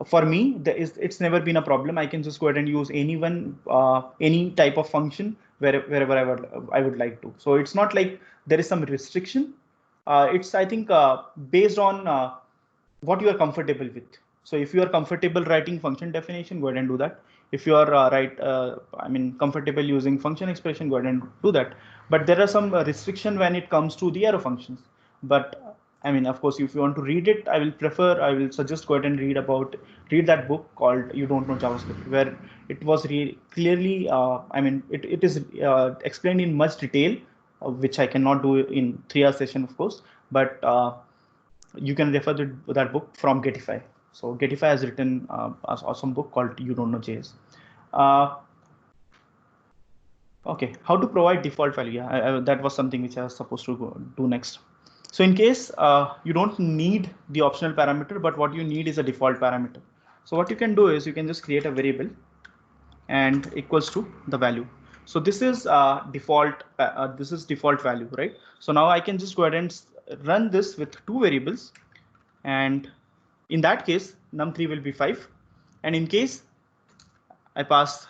for me, it's never been a problem. I can just go ahead and use any type of function wherever I would like to. So it's not like there is some restriction. It's, I think, based on what you are comfortable with. So if you are comfortable writing function definition, go ahead and do that. If you are comfortable using function expression, go ahead and do that. But there are some restriction when it comes to the arrow functions. But I mean, of course, if you want to read it, I will suggest go ahead and read that book called You Don't Know JavaScript, where it was really clearly, it is explained in much detail, which I cannot do in 3-hour session, of course, but you can refer to that book from Getify. So Getify has written an awesome book called You Don't Know JS. Okay, how to provide default value? Yeah, that was something which I was supposed to do next. So in case you don't need the optional parameter, but what you need is a default parameter. So what you can do is you can just create a variable and equals to the value. So this is default. This is default value, right? So now I can just go ahead and run this with 2 variables, and in that case, num3 will be 5. And in case I pass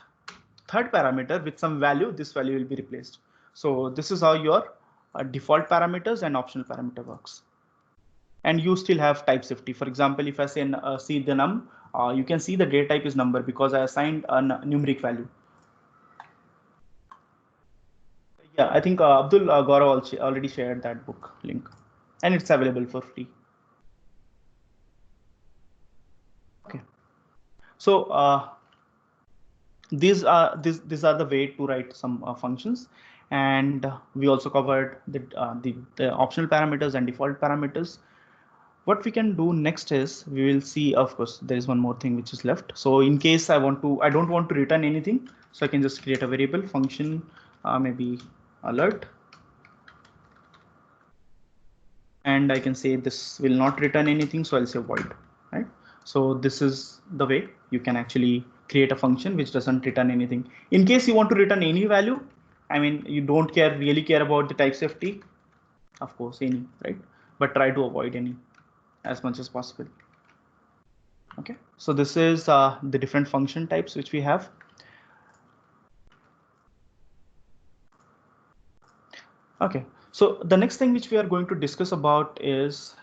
third parameter with some value, this value will be replaced. So this is how your default parameters and optional parameter works. And you still have type safety. For example, if I say see the num, you can see the data type is number because I assigned a numeric value. Yeah, I think Abdul Gaurav already shared that book link, and it's available for free. Okay, so these are the way to write some functions, and we also covered the optional parameters and default parameters. what we can do next is we will see, of course, there is one more thing which is left. So in case I don't want to return anything, so I can just create a variable function, maybe alert. And I can say this will not return anything. So I'll say void, right? So this is the way you can actually create a function which doesn't return anything. In case you want to return any value, I mean, you don't really care about the type safety, of course, any, right? But try to avoid any as much as possible. Okay, so this is the different function types which we have. Okay, so the next thing which we are going to discuss about is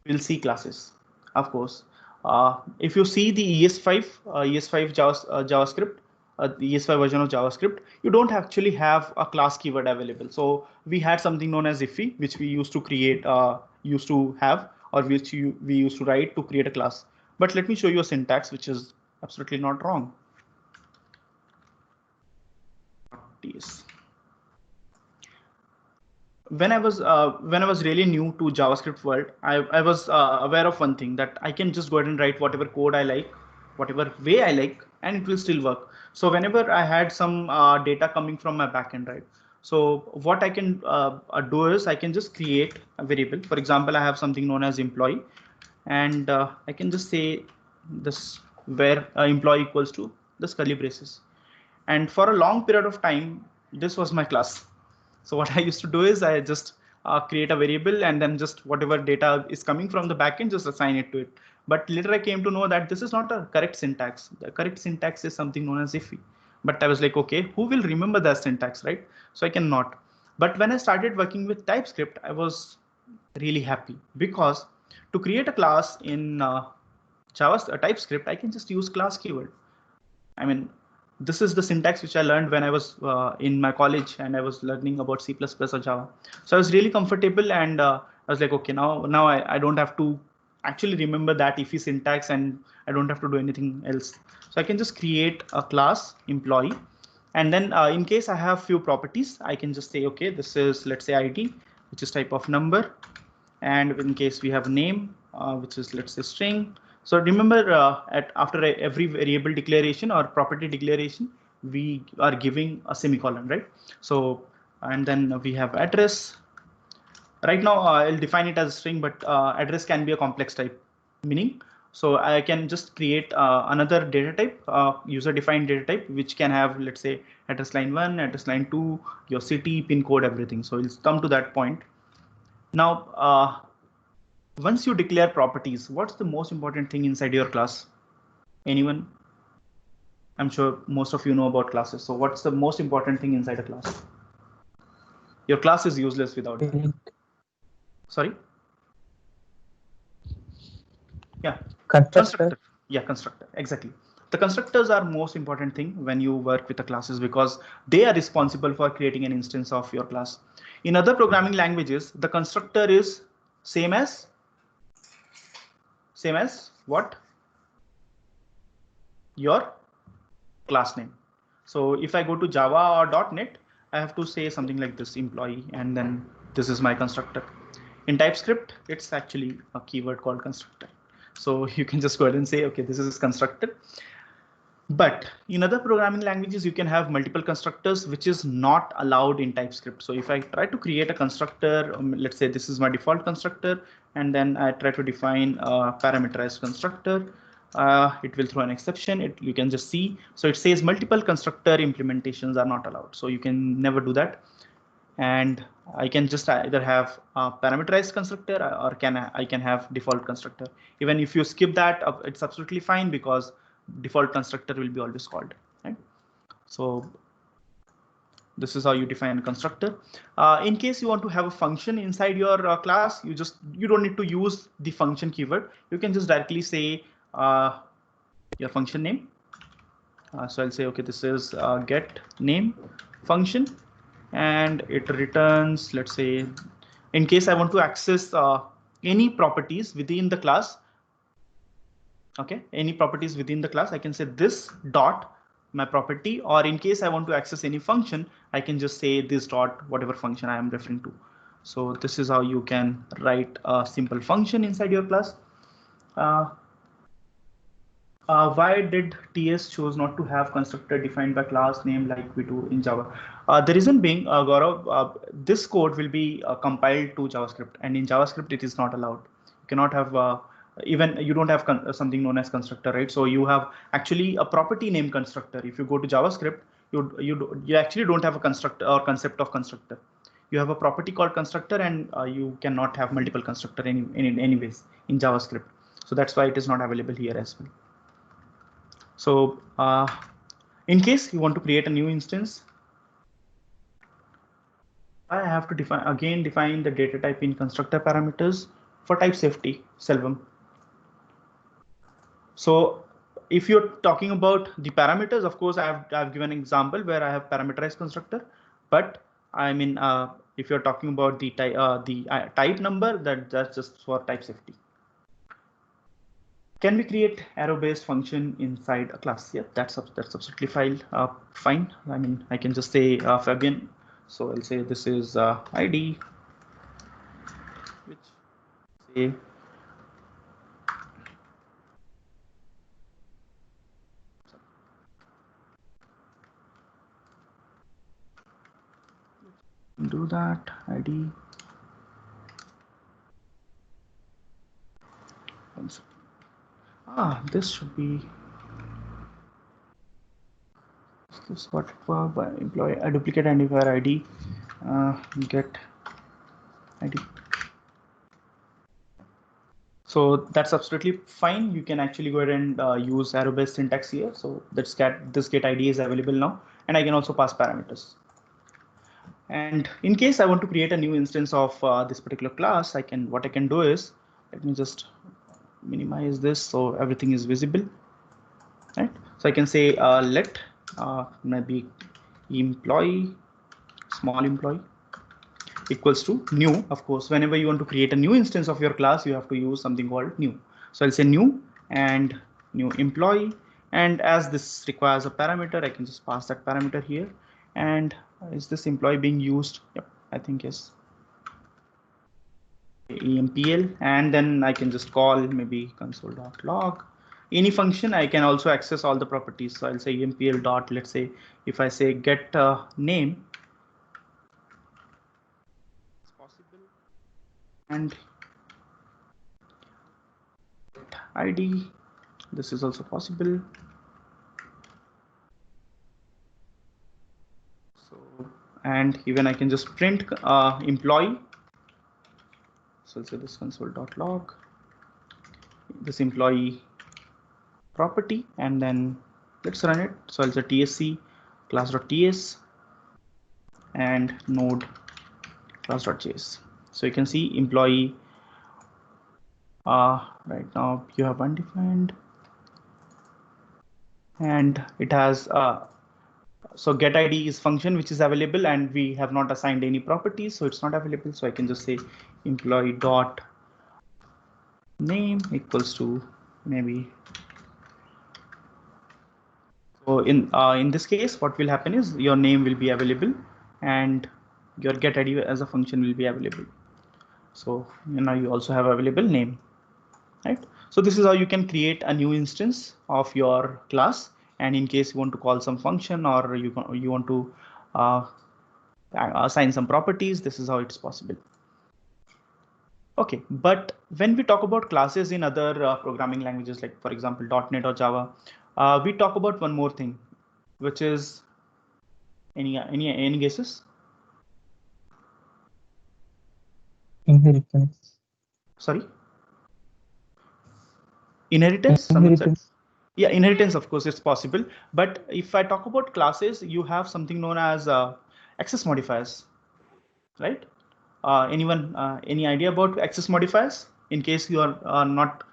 we'll see classes. Of course, if you see the ES5 JavaScript, the ES5 version of JavaScript, you don't actually have a class keyword available. So we had something known as iffy, which we used to create, used to have, or which we used to write to create a class. But let me show you a syntax which is absolutely not wrong. When I was really new to JavaScript world, I was aware of one thing, that I can just go ahead and write whatever code I like, whatever way I like, and it will still work. So whenever I had some data coming from my backend, right? So what I can do is I can just create a variable. For example, I have something known as employee, and I can just say this where employee equals to this curly braces. And for a long period of time, this was my class. So what I used to do is I just create a variable, and then just whatever data is coming from the backend, just assign it to it. But later I came to know that this is not a correct syntax. The correct syntax is something known as iffy. But I was like, okay, who will remember that syntax, right? So I cannot. But when I started working with TypeScript, I was really happy, because to create a class in TypeScript, I can just use class keyword. I mean, this is the syntax which I learned when I was in my college and I was learning about C++ or Java. So I was really comfortable, and I was like, okay, now I don't have to actually remember that iffy syntax, and I don't have to do anything else. So I can just create a class employee. And then in case I have few properties, I can just say, okay, this is, let's say, ID, which is type of number. And in case we have name, which is, let's say, string. So remember, after every variable declaration or property declaration, we are giving a semicolon, right? So, and then we have address. Right now, I'll define it as a string, but address can be a complex type, meaning. So I can just create another data type, user-defined data type, which can have, let's say, address line 1, address line 2, your city, pin code, everything. So we'll come to that point. Now, once you declare properties, what's the most important thing inside your class? Anyone? I'm sure most of you know about classes. So what's the most important thing inside a class? Your class is useless without it. Sorry? Yeah. Constructor. Yeah, constructor. Exactly. The constructors are most important thing when you work with the classes, because they are responsible for creating an instance of your class. In other programming languages, the constructor is same as what? Your class name. So if I go to Java or .NET, I have to say something like this, employee, and then this is my constructor. In TypeScript, it's actually a keyword called constructor. So you can just go ahead and say, okay, this is constructor. But in other programming languages, you can have multiple constructors, which is not allowed in TypeScript. So if I try to create a constructor, let's say this is my default constructor, and then I try to define a parameterized constructor, it will throw an exception. You can just see. So it says multiple constructor implementations are not allowed. So you can never do that. And I can just either have a parameterized constructor, or I can have default constructor. Even if you skip that, it's absolutely fine, because default constructor will be always called, right? So this is how you define a constructor. In case you want to have a function inside your class, you don't need to use the function keyword. You can just directly say your function name. So I'll say, okay, this is get name function, and it returns, let's say, in case I want to access any properties within the class. Okay, any properties within the class, I can say this dot my property, or in case I want to access any function, I can just say this dot whatever function I am referring to. So this is how you can write a simple function inside your class. Why did TS choose not to have constructor defined by class name like we do in Java? The reason being, Gaurav, this code will be compiled to JavaScript, and in JavaScript it is not allowed. You cannot have even you don't have something known as constructor, right? So you have actually a property name constructor. If you go to JavaScript, you actually don't have a constructor or concept of constructor. You have a property called constructor, and you cannot have multiple constructor in any ways in JavaScript. So that's why it is not available here as well. So in case you want to create a new instance, I have to define the data type in constructor parameters for type safety, Selvam. So if you're talking about the parameters, of course, I've given an example where I have parameterized constructor, but I mean, if you're talking about the type number, that's just for type safety. Can we create arrow-based function inside a class? Yeah, that's absolutely fine. I mean, I can just say Fabian. So I'll say this is ID, which say do that ID. This should be this what by employee a duplicate identifier ID get ID. So that's absolutely fine. You can actually go ahead and use arrow-based syntax here. So this get ID is available now, and I can also pass parameters. And in case I want to create a new instance of this particular class, what I can do is, let me just minimize this so everything is visible, right? So I can say let maybe employee, small employee equals to new. Of course, whenever you want to create a new instance of your class, you have to use something called new. So I'll say new and new employee. And as this requires a parameter, I can just pass that parameter here. And is this employee being used? Yep, I think yes. EMPL, and then I can just call maybe console.log. Any function, I can also access all the properties. So I'll say EMPL dot, let's say if I say get name, it's possible, and ID, this is also possible. So, and even I can just print employee. So I'll say this console.log, this employee property, and then let's run it. So I'll say tsc class.ts and node class.js. So you can see employee right now you have undefined, and it has so get ID is function which is available, and we have not assigned any properties, so it's not available. So I can just say employee dot name equals to maybe. So in this case, what will happen is your name will be available, and your get ID as a function will be available. So now you also have available name, right? So this is how you can create a new instance of your class. And in case you want to call some function, or you want to assign some properties, this is how it's possible. Okay, but when we talk about classes in other programming languages, like for example .NET or Java, we talk about one more thing, which is any guesses? Inheritance. Sorry. Inheritance. Someone said. Yeah, inheritance, of course, it's possible. But if I talk about classes, you have something known as access modifiers, right? Anyone, any idea about access modifiers? In case you are not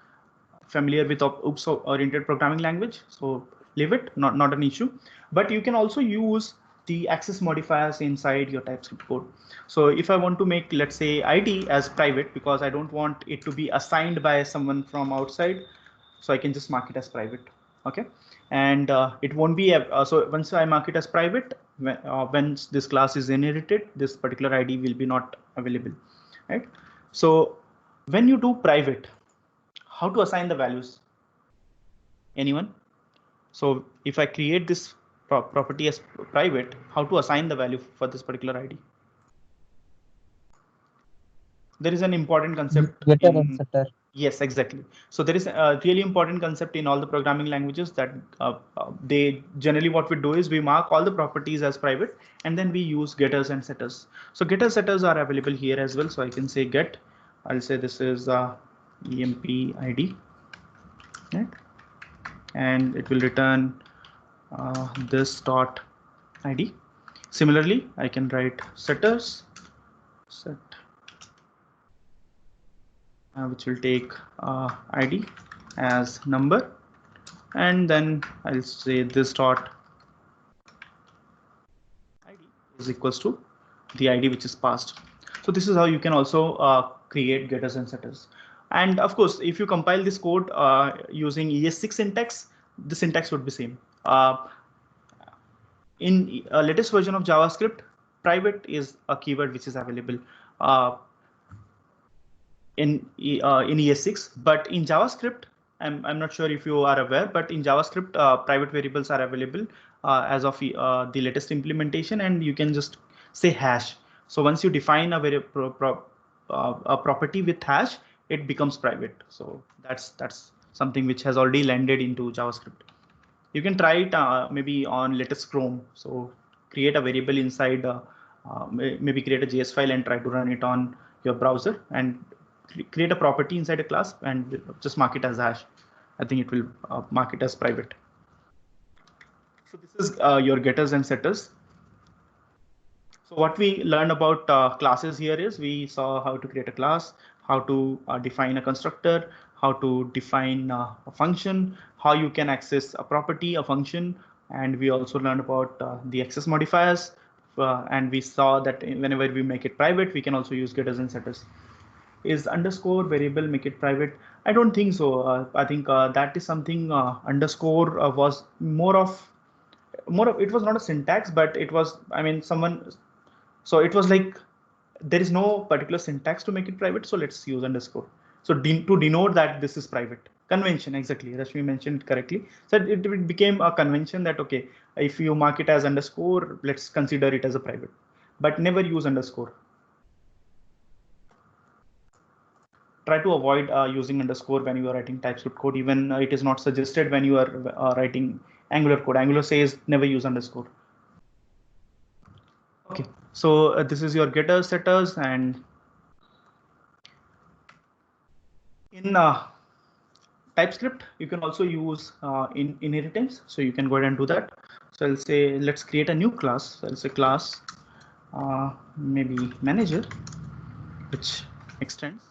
familiar with OOPS-oriented programming language, so leave it, not an issue. But you can also use the access modifiers inside your TypeScript code. So if I want to make, let's say, ID as private, because I don't want it to be assigned by someone from outside, so I can just mark it as private. Okay, and it won't be so once I mark it as private, when this class is inherited, this particular ID will be not available, right? So when you do private, how to assign the values? Anyone? So if I create this property as private, how to assign the value for this particular ID? There is an important concept. Getter and setter. Yes, exactly. So there is a really important concept in all the programming languages that they generally what we do is we mark all the properties as private and then we use getters and setters. So getter setters are available here as well. So I can say get, I'll say this is emp ID, right? And it will return this dot ID. Similarly, I can write setters set, which will take ID as number, and then I'll say this dot ID is equals to the ID which is passed. So this is how you can also create getters and setters. And of course, if you compile this code using ES6 syntax, the syntax would be same. In a latest version of JavaScript, private is a keyword which is available in ES6, but in JavaScript, I'm not sure if you are aware, but in JavaScript, private variables are available as of the latest implementation, and you can just say hash. So once you define a a property with hash, it becomes private. So that's something which has already landed into JavaScript. You can try it maybe on latest Chrome. So create a variable inside, maybe create a JS file and try to run it on your browser and create a property inside a class and just mark it as hash. I think it will mark it as private. So this is your getters and setters. So what we learned about classes here is we saw how to create a class, how to define a constructor, how to define a function, how you can access a property, a function, and we also learned about the access modifiers. And we saw that whenever we make it private, we can also use getters and setters. Is underscore variable make it private? I don't think so. I think that is something underscore was more of it was not a syntax, but it was, I mean, someone, so it was like there is no particular syntax to make it private, so let's use underscore. So to denote that this is private. Convention, exactly, Rashmi mentioned it correctly. So it became a convention that, okay, if you mark it as underscore, let's consider it as a private, but never use underscore. Try to avoid using underscore when you are writing TypeScript code. Even it is not suggested when you are writing Angular code. Angular says never use underscore. Okay, so this is your getters, setters, and in TypeScript you can also use inheritance. So you can go ahead and do that. So I'll say let's create a new class. So I'll say class maybe manager, which extends.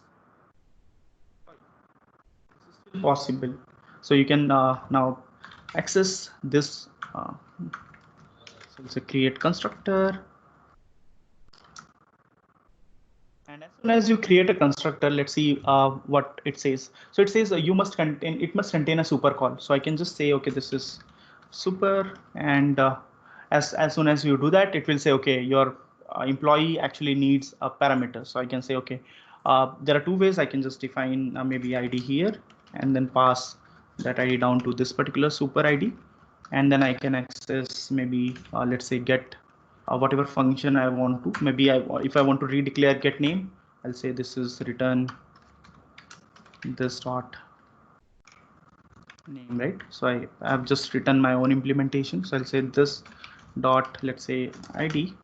This is still possible. So you can now access this. So let's say create constructor. And as soon as you create a constructor, let's see what it says. So it says it must contain a super call. So I can just say, okay, this is super, and as soon as you do that, it will say, okay, your employee actually needs a parameter. So I can say, okay, there are two ways. I can just define maybe ID here and then pass that ID down to this particular super ID, and then I can access maybe let's say get whatever function I want to. Maybe if I want to redeclare get name, I'll say this is return this dot name, right? So I have just written my own implementation. So I'll say this dot, let's say ID,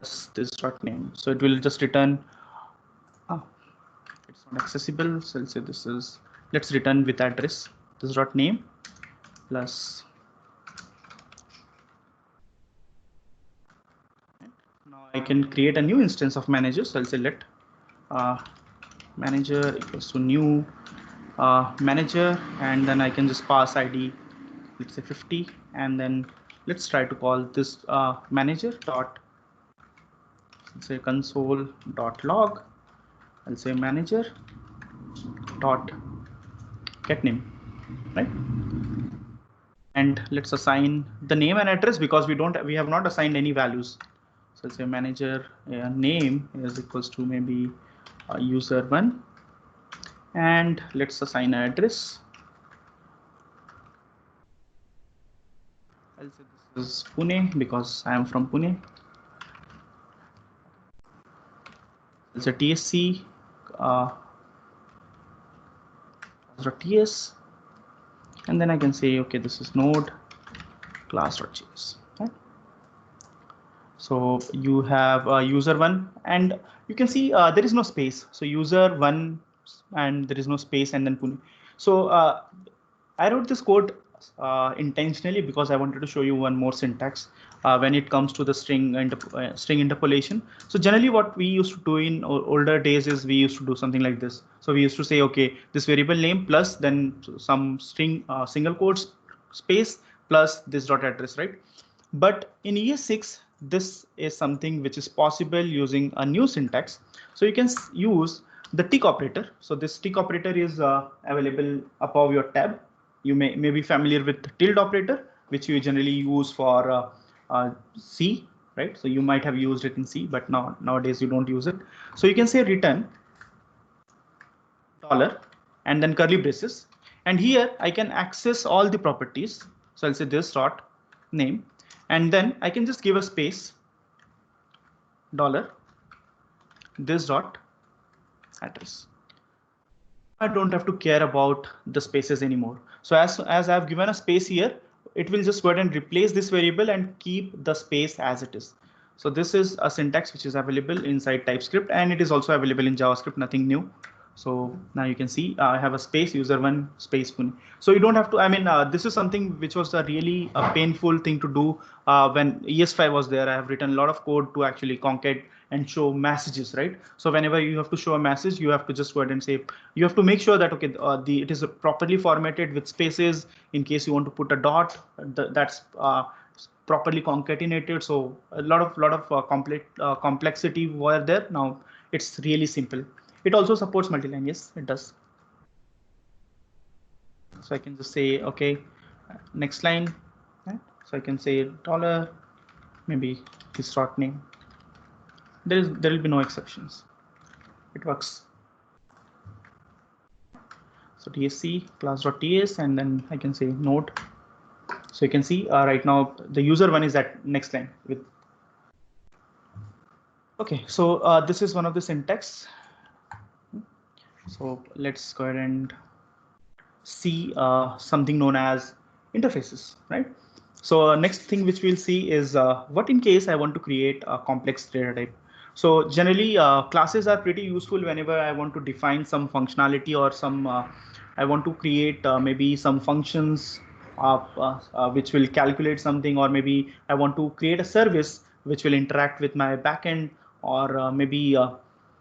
this dot name. So it will just return. It's not accessible. So I'll say this is, let's return with address, this dot name plus. Now I can create a new instance of manager. So I'll say let manager equals to new manager, and then I can just pass ID, let's say 50, and then let's try to call this manager dot, let's say console dot log. I'll say manager dot get name, right? And let's assign the name and address because we have not assigned any values. So let's say manager name is equals to maybe user1, and let's assign an address. I'll say this is Pune because I am from Pune. It's a TSC .ts, and then I can say, okay, this is node class.js. Right? So you have user1, and you can see there is no space. So user1, and there is no space, and then Pune. So I wrote this code intentionally because I wanted to show you one more syntax when it comes to the string interpolation. So generally what we used to do in older days is we used to do something like this. So we used to say, okay, this variable name plus then some string single quotes space plus this dot address, right? But in ES6, this is something which is possible using a new syntax. So you can use the tick operator. So this tick operator is available above your tab. You may be familiar with the tilde operator, which you generally use for C, right? So you might have used it in C, but nowadays you don't use it. So you can say return dollar and then curly braces. And here I can access all the properties. So I'll say this dot name, and then I can just give a space dollar this dot address. I don't have to care about the spaces anymore. So as I've given a space here, it will just go ahead and replace this variable and keep the space as it is. So this is a syntax which is available inside TypeScript, and it is also available in JavaScript, nothing new. So now you can see I have a space user1 space Pune. So you don't have to, I mean, this is something which was a really painful thing to do when ES5 was there. I have written a lot of code to actually concat and show messages, right? So whenever you have to show a message, you have to just go ahead and say, you have to make sure that, okay, it is properly formatted with spaces. In case you want to put a dot, that's properly concatenated. So a lot of complexity were there. Now it's really simple. It also supports multiline. Yes, it does. So I can just say, okay, next line. Right? So I can say dollar, maybe this dot name. There will be no exceptions. It works. So tsc class.ts, and then I can say node. So you can see right now the user1 is at next line with. Okay, so this is one of the syntax. So let's go ahead and see something known as interfaces, right? So next thing which we'll see is what in case I want to create a complex data type. So generally classes are pretty useful whenever I want to define some functionality or some I want to create maybe some functions which will calculate something, or maybe I want to create a service which will interact with my backend, or maybe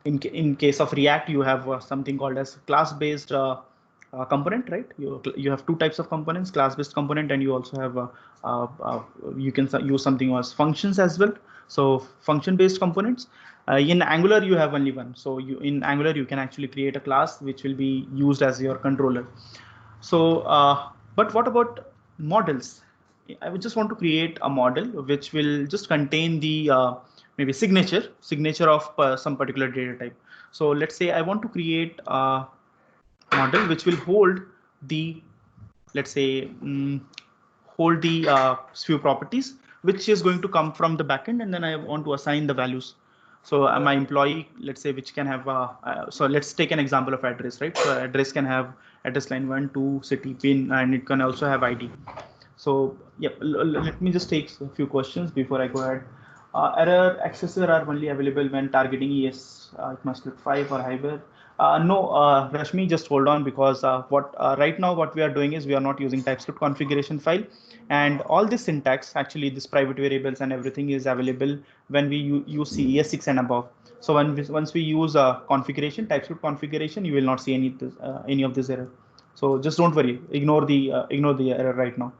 in case of React, you have something called as class-based component, right? You have two types of components, class-based component, and you also have you can use something as functions as well. So function-based components. In Angular, you have only one. So in Angular, you can actually create a class which will be used as your controller. So, but what about models? I would just want to create a model which will just contain the maybe signature of some particular data type. So let's say I want to create a model which will hold the, let's say, hold the few properties which is going to come from the backend, and then I want to assign the values. So my employee, let's say, which can have so let's take an example of address, right? So address can have address line 1, 2, city, pin, and it can also have ID. So yeah, let me just take a few questions before I go ahead. Error accessor are only available when targeting ES ECMAScript 5 or higher. No, Rashmi, just hold on, because right now what we are doing is we are not using TypeScript configuration file, and all this syntax, actually this private variables and everything, is available when we use ES6 and above. So once we use configuration, TypeScript configuration, you will not see any of this error. So just don't worry, ignore the error right now.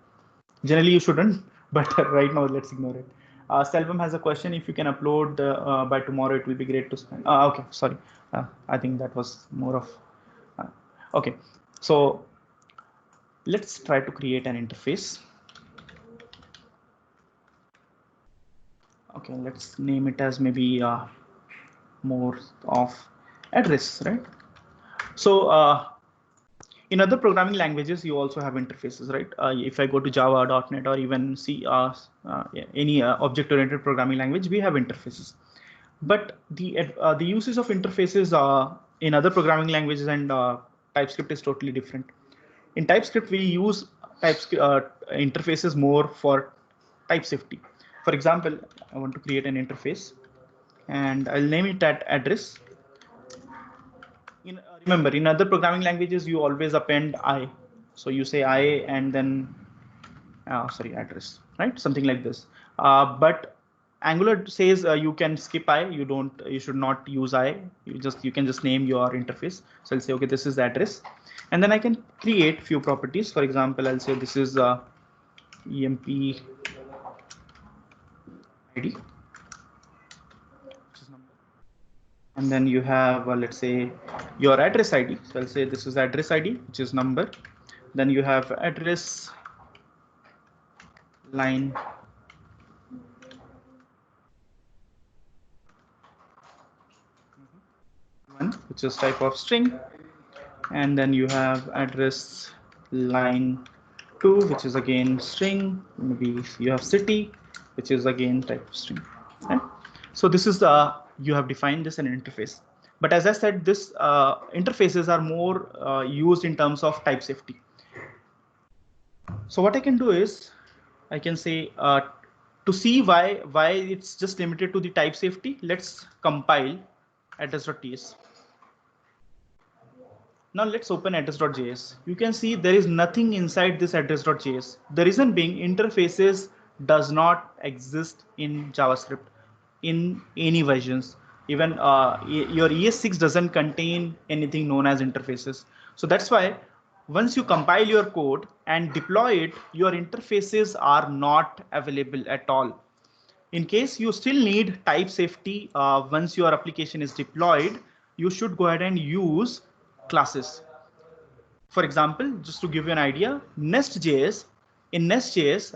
Generally you shouldn't, but right now let's ignore it. Selvam has a question. If you can upload by tomorrow, it will be great to spend. Okay, sorry. I think that was more of. Okay, so let's try to create an interface. Okay, let's name it as maybe more of address, right? So in other programming languages, you also have interfaces, right? If I go to Java, .NET, or even C, any object-oriented programming language, we have interfaces. But the uses of interfaces in other programming languages and TypeScript is totally different. In TypeScript, we use interfaces more for type safety. For example, I want to create an interface, and I'll name it at address. Remember, in other programming languages, you always append I. So you say I and then, address, right? Something like this. But Angular says you can skip I. You should not use I. You can just name your interface. So I'll say, okay, this is the address, and then I can create few properties. For example, I'll say this is EMP ID. And then you have, let's say, your address ID. So I'll say this is address ID, which is number. Then you have address line one, which is type of string. And then you have address line 2, which is again string. Maybe you have city, which is again type of string. Right? So this is you have defined this in an interface. But as I said, this interfaces are more used in terms of type safety. So what I can do is I can say to see why it's just limited to the type safety, let's compile address.ts. Now let's open address.js. You can see there is nothing inside this address.js. The reason being interfaces does not exist in JavaScript in any versions. Even your ES6 doesn't contain anything known as interfaces. So that's why once you compile your code and deploy it, your interfaces are not available at all. In case you still need type safety, once your application is deployed, you should go ahead and use classes. For example, just to give you an idea, NestJS, in NestJS,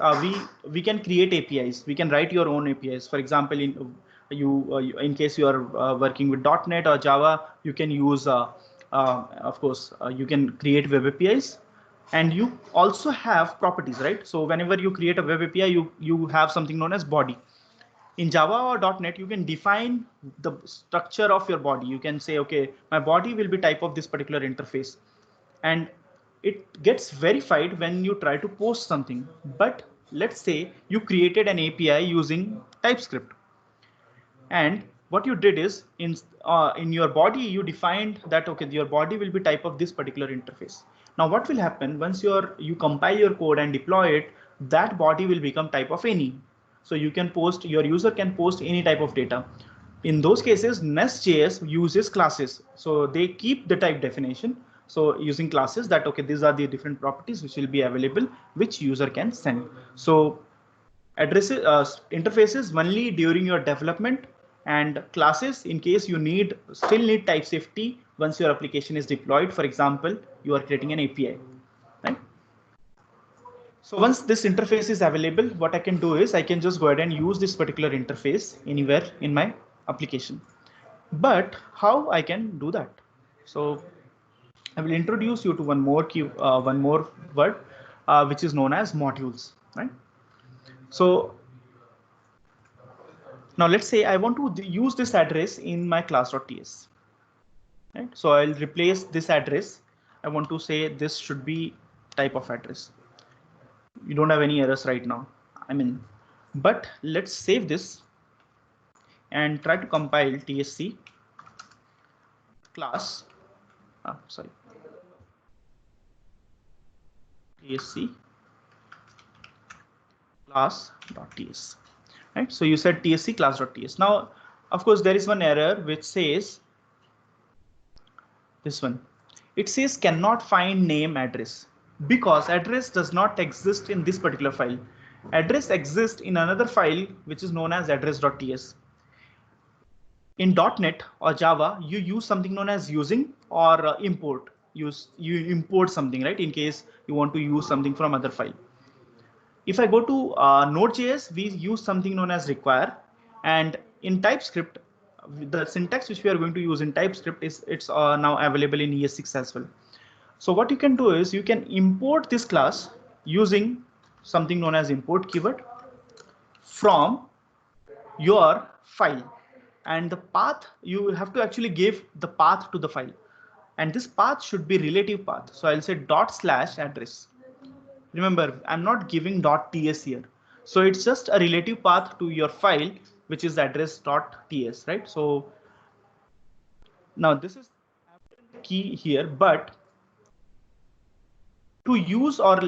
we can create APIs. We can write your own APIs. For example, in case you are working with .NET or Java, you can use, of course, you can create web APIs. And you also have properties, right? So whenever you create a web API, you have something known as body. In Java or .NET, you can define the structure of your body. You can say, okay, my body will be type of this particular interface. And it gets verified when you try to post something. But let's say you created an API using TypeScript. And what you did is in your body, you defined that, okay, your body will be type of this particular interface. Now, what will happen once you compile your code and deploy it, that body will become type of any. So you can post, your user can post any type of data. In those cases, NestJS uses classes. So they keep the type definition. So using classes that, okay, these are the different properties which will be available, which user can send. So addresses, interfaces only during your development, and classes in case you still need type safety once your application is deployed. For example, you are creating an API, right? So once this interface is available, what I can do is I can just go ahead and use this particular interface anywhere in my application. But how I can do that? So I will introduce you to one more word, which is known as modules, right? So now let's say I want to use this address in my class.ts. Right? So I'll replace this address. I want to say this should be type of address. You don't have any errors right now. But let's save this and try to compile tsc class. tsc class.ts. Right? So you said tsc class.ts. Now, of course, there is one error which says this one. It says cannot find name address, because address does not exist in this particular file. Address exists in another file which is known as address.ts. In .NET or Java, you use something known as using or import. You import something, right? In case you want to use something from other file. If I go to Node.js, we use something known as require. And in TypeScript, the syntax which we are going to use in TypeScript is it's now available in ES6 as well. So what you can do is you can import this class using something known as import keyword from your file, and the path you have to actually give the path to the file, and this path should be relative path. So I'll say /address. Remember, I'm not giving .ts here, so it's just a relative path to your file, which is address.ts, right? So now this is key here, but to use or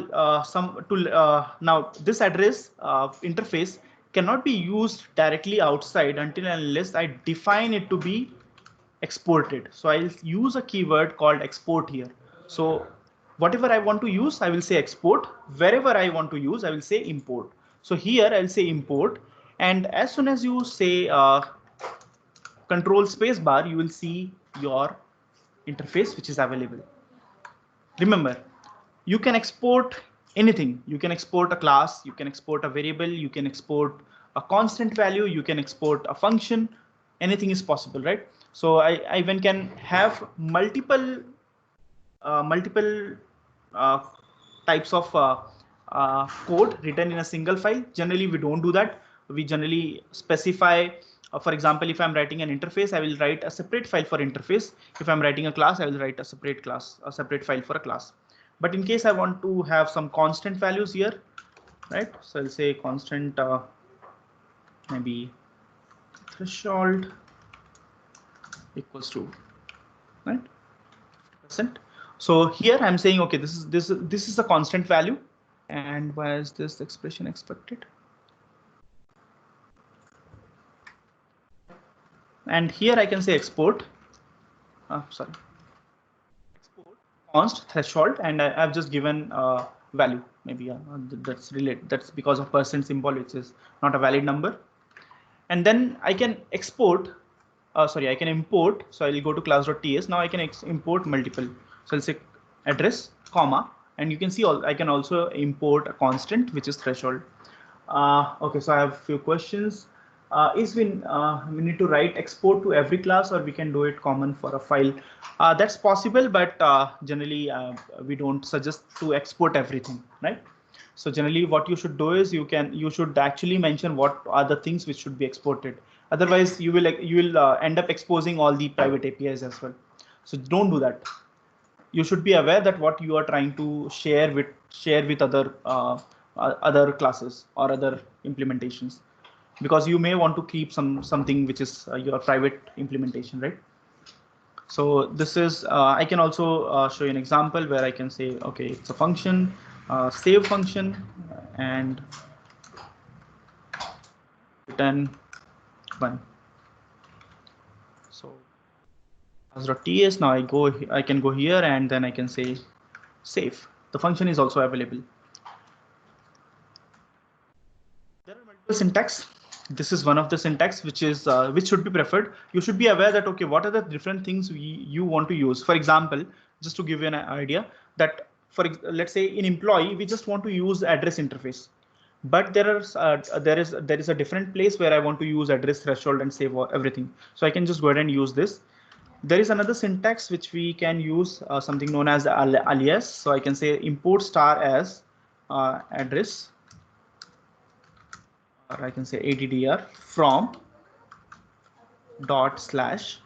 now this address interface cannot be used directly outside until and unless I define it to be exported. So I'll use a keyword called export here. So whatever I want to use, I will say export. Wherever I want to use, I will say import. So here I'll say import, and as soon as you say control space bar, you will see your interface which is available. Remember, you can export anything. You can export a class, you can export a variable, you can export a constant value, you can export a function. Anything is possible, right? So I even can have multiple types of code written in a single file. Generally, we don't do that. We generally specify, for example, if I'm writing an interface, I will write a separate file for interface. If I'm writing a class, I will write a separate file for a class. But in case I want to have some constant values here, right? So I'll say constant, maybe threshold equals to, right, %. So here I'm saying, okay, this is a constant value, and why is this expression expected? And here I can say export. Sorry. Export const threshold, and I've just given value. Maybe that's related. That's because of % symbol, which is not a valid number. And then I can export. I can import. So I'll go to class.ts. Now I can import multiple. So I'll say address, comma, and you can see I can also import a constant, which is threshold. Okay, so I have a few questions. We need to write export to every class, or we can do it common for a file? That's possible, but generally we don't suggest to export everything, right? So generally what you should do is you should actually mention what are the things which should be exported. Otherwise you will end up exposing all the private APIs as well. So don't do that. You should be aware that what you are trying to share with other classes or other implementations, because you may want to keep something which is your private implementation, right? So this is I can also show you an example where I can say, okay, it's a function, save function, and return 1. So as.ts, now I can go here, and then I can say save. The function is also available. There are multiple syntax. This is one of the syntax which should be preferred. You should be aware that, okay, what are the different things you want to use. For example, just to give you an idea, that let's say in employee, we just want to use address interface, but there is a different place where I want to use address threshold and save everything. So I can just go ahead and use this. There is another syntax which we can use, something known as alias. So I can say import star as address, or I can say addr from /address.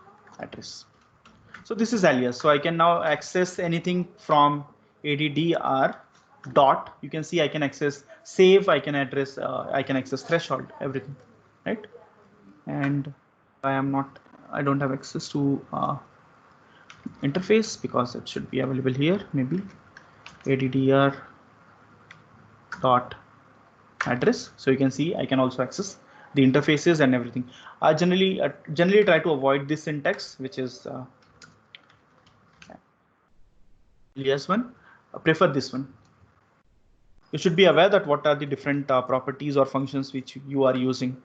So this is alias. So I can now access anything from addr dot. You can see I can access save, I can access threshold, everything, right? And I don't have access to interface, because it should be available here. Maybe addr dot address. So you can see I can also access the interfaces and everything. I generally try to avoid this syntax, which is alias one. I prefer this one. You should be aware that what are the different properties or functions which you are using.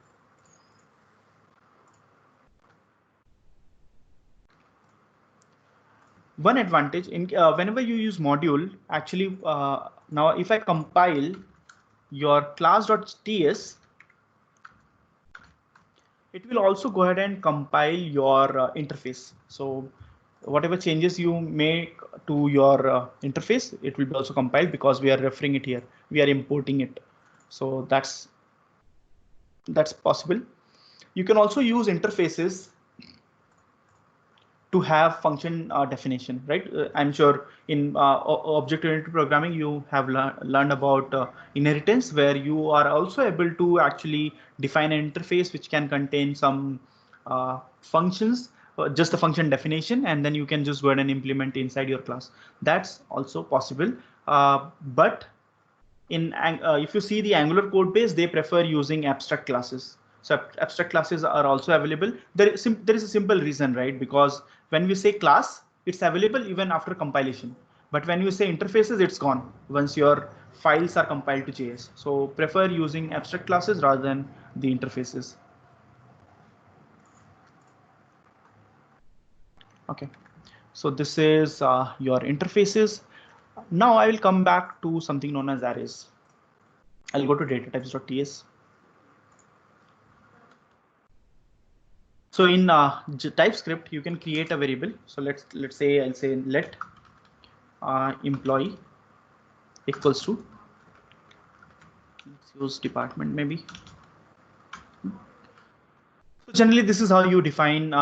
One advantage in whenever you use module, actually now if I compile your class.ts, it will also go ahead and compile your interface. So whatever changes you make to your interface, it will be also compiled because we are referring it here. We are importing it. So that's possible. You can also use interfaces to have function definition, right? I'm sure in object-oriented programming, you have learned about inheritance, where you are also able to actually define an interface which can contain some functions, just the function definition, and then you can just go ahead and implement inside your class. That's also possible. But in if you see the Angular code base, they prefer using abstract classes. So abstract classes are also available. There is a simple reason, right? Because when we say class, it's available even after compilation. But when you say interfaces, it's gone once your files are compiled to JS. So prefer using abstract classes rather than the interfaces. Okay, so this is your interfaces. Now I will come back to something known as arrays. I'll go to datatypes.ts. So in TypeScript, you can create a variable. So let's say I'll say let employee equals to, let's use department maybe. So generally, this is how you define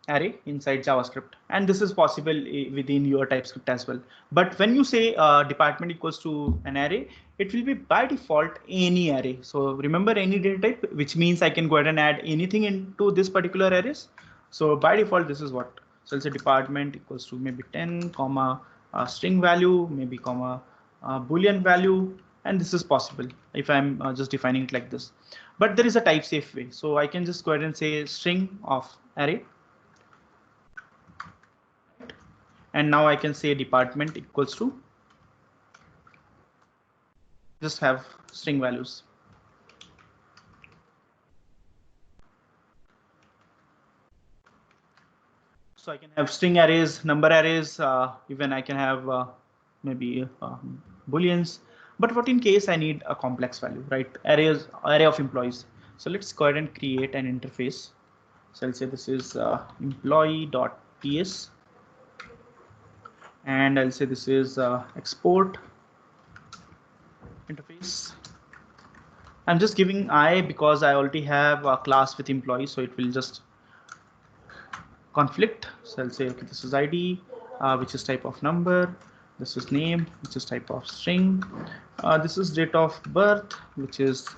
array inside JavaScript, and this is possible within your TypeScript as well. But when you say department equals to an array, it will be by default any array. So remember, any data type, which means I can go ahead and add anything into this particular arrays. So by default, this is what. So let's say department equals to maybe 10, comma string value, maybe comma Boolean value, and this is possible if I'm just defining it like this. But there is a type safe way. So I can just go ahead and say string of array. And now I can say department equals to, just have string values. So I can have string arrays, number arrays, even I can have maybe booleans. But what in case I need a complex value, right? Array of employees. So let's go ahead and create an interface. So I'll say this is employee.ts. And I'll say this is export interface. I'm just giving I because I already have a class with employee, so it will just conflict. So I'll say, okay, this is ID, which is type of number. This is name, which is type of string. This is date of birth, which is,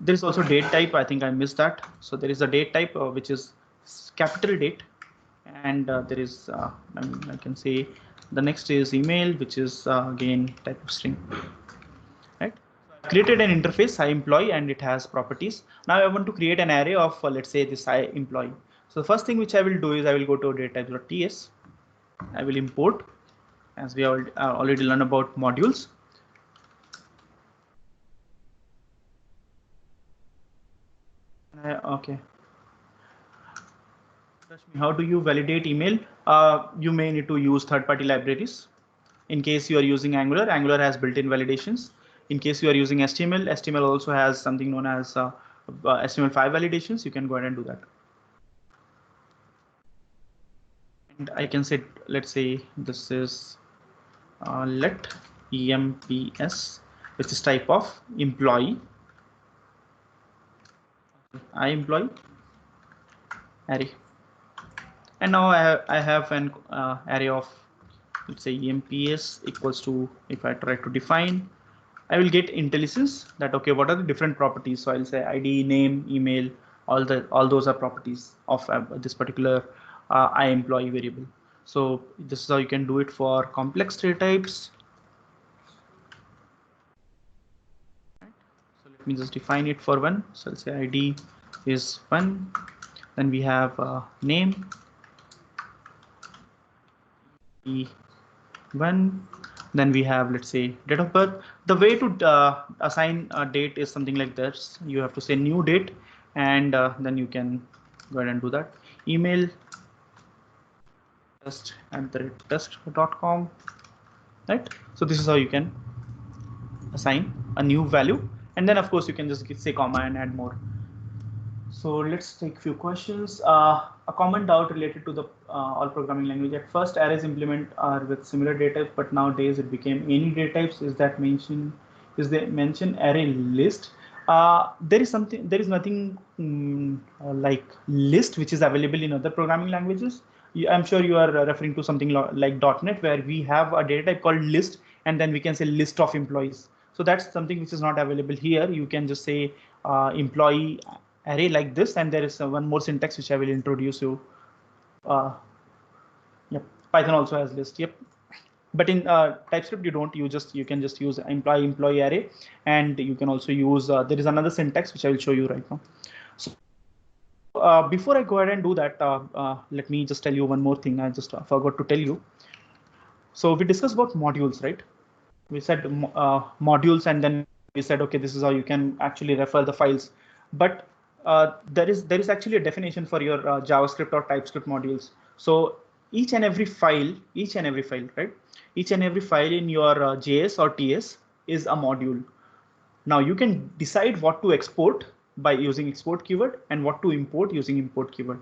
there is also date type. I think I missed that. So there is a date type, which is capital date. And there is, I can say the next is email, which is again type of string, right? So I've created an interface, I employee, and it has properties. Now I want to create an array of, let's say this I employee. So the first thing which I will do is I will go to datatypes.ts. I will import, as we already learned about modules. Okay. How do you validate email? You may need to use third-party libraries. In case you are using Angular, Angular has built-in validations. In case you are using HTML, HTML also has something known as HTML5 validations. You can go ahead and do that. And I can say, let's say this is let emps, which is type of employee. I employee array. And now I have an array of, let's say emps equals to, if I try to define, I will get IntelliSense that, okay, what are the different properties? So I'll say ID, name, email, all those are properties of this particular I employee variable. So this is how you can do it for complex data types. So let me just define it for one. So I'll say ID is 1. Then we have name, 1. Then we have, let's say, date of birth. The way to assign a date is something like this. You have to say new date, and then you can go ahead and do that. Email, test@test.com, right? So this is how you can assign a new value, and then of course you can just say comma and add more. So let's take a few questions. A common doubt related to the all programming language. At first, arrays implement are with similar data types, but nowadays it became any data types. Is that mention? Is they mention array list? There is something. There is nothing like list which is available in other programming languages. I'm sure you are referring to something like .NET, where we have a data type called list, and then we can say list of employees. So that's something which is not available here. You can just say employee array like this, and there is one more syntax which I will introduce you. Yep, Python also has list. Yep, but in TypeScript you don't. You can just use employee array, and you can also use there is another syntax which I will show you right now. So before I go ahead and do that, let me just tell you one more thing. I just forgot to tell you. So we discussed about modules, right? We said modules, and then we said, okay, this is how you can actually refer the files. But there is actually a definition for your JavaScript or TypeScript modules. So each and every file, right? Each and every file in your JS or TS is a module. Now you can decide what to export by using export keyword and what to import using import keyword.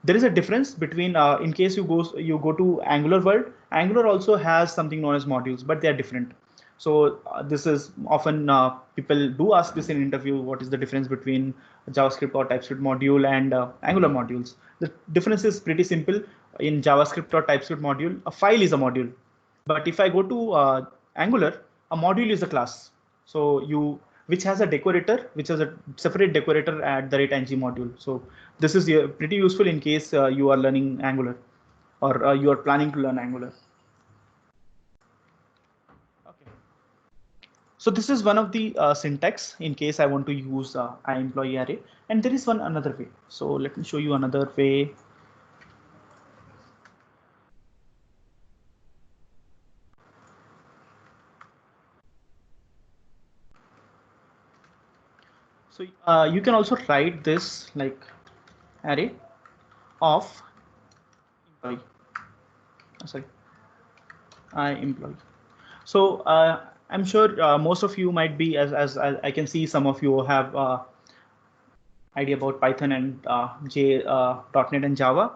There is a difference between in case you go to Angular world. Angular also has something known as modules, but they are different. So this is often people do ask this in interview, what is the difference between JavaScript or TypeScript module and Angular modules. The difference is pretty simple. In JavaScript or TypeScript module, a file is a module, but if I go to Angular, a module is a class. So which has a decorator, which has a separate decorator at the @ng module. So this is pretty useful in case you are learning Angular, or you are planning to learn Angular. Okay. So this is one of the syntax in case I want to use employee array, and there is another way. So let me show you another way. So you can also write this like array of employee. Sorry, employee. So I'm sure most of you might be, as I can see, some of you have idea about Python and .NET and Java.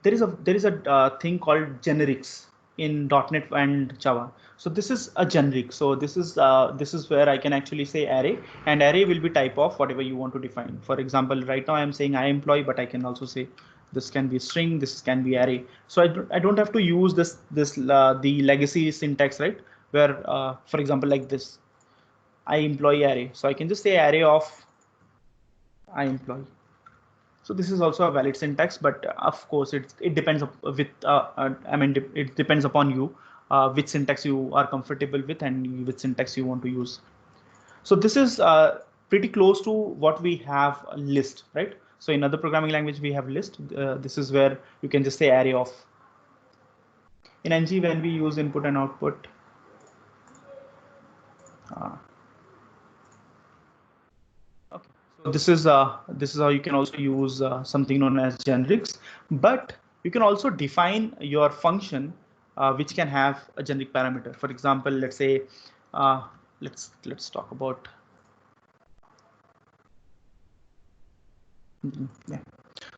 There is a thing called generics in .NET and Java. So this is a generic. So this is where I can actually say array, and array will be type of whatever you want to define. For example, right now I'm saying employee, but I can also say this can be string, this can be array. So I don't have to use the legacy syntax, right? Where for example, like this, employee array. So I can just say array of employee. So this is also a valid syntax, but of course it depends it depends upon you which syntax you are comfortable with and which syntax you want to use. So this is pretty close to what we have a list, right? So in other programming language we have list. This is where you can just say array of. In Ng, when we use input and output, okay. So this is how you can also use something known as generics, but you can also define your function which can have a generic parameter. For example, let's say let's talk about yeah.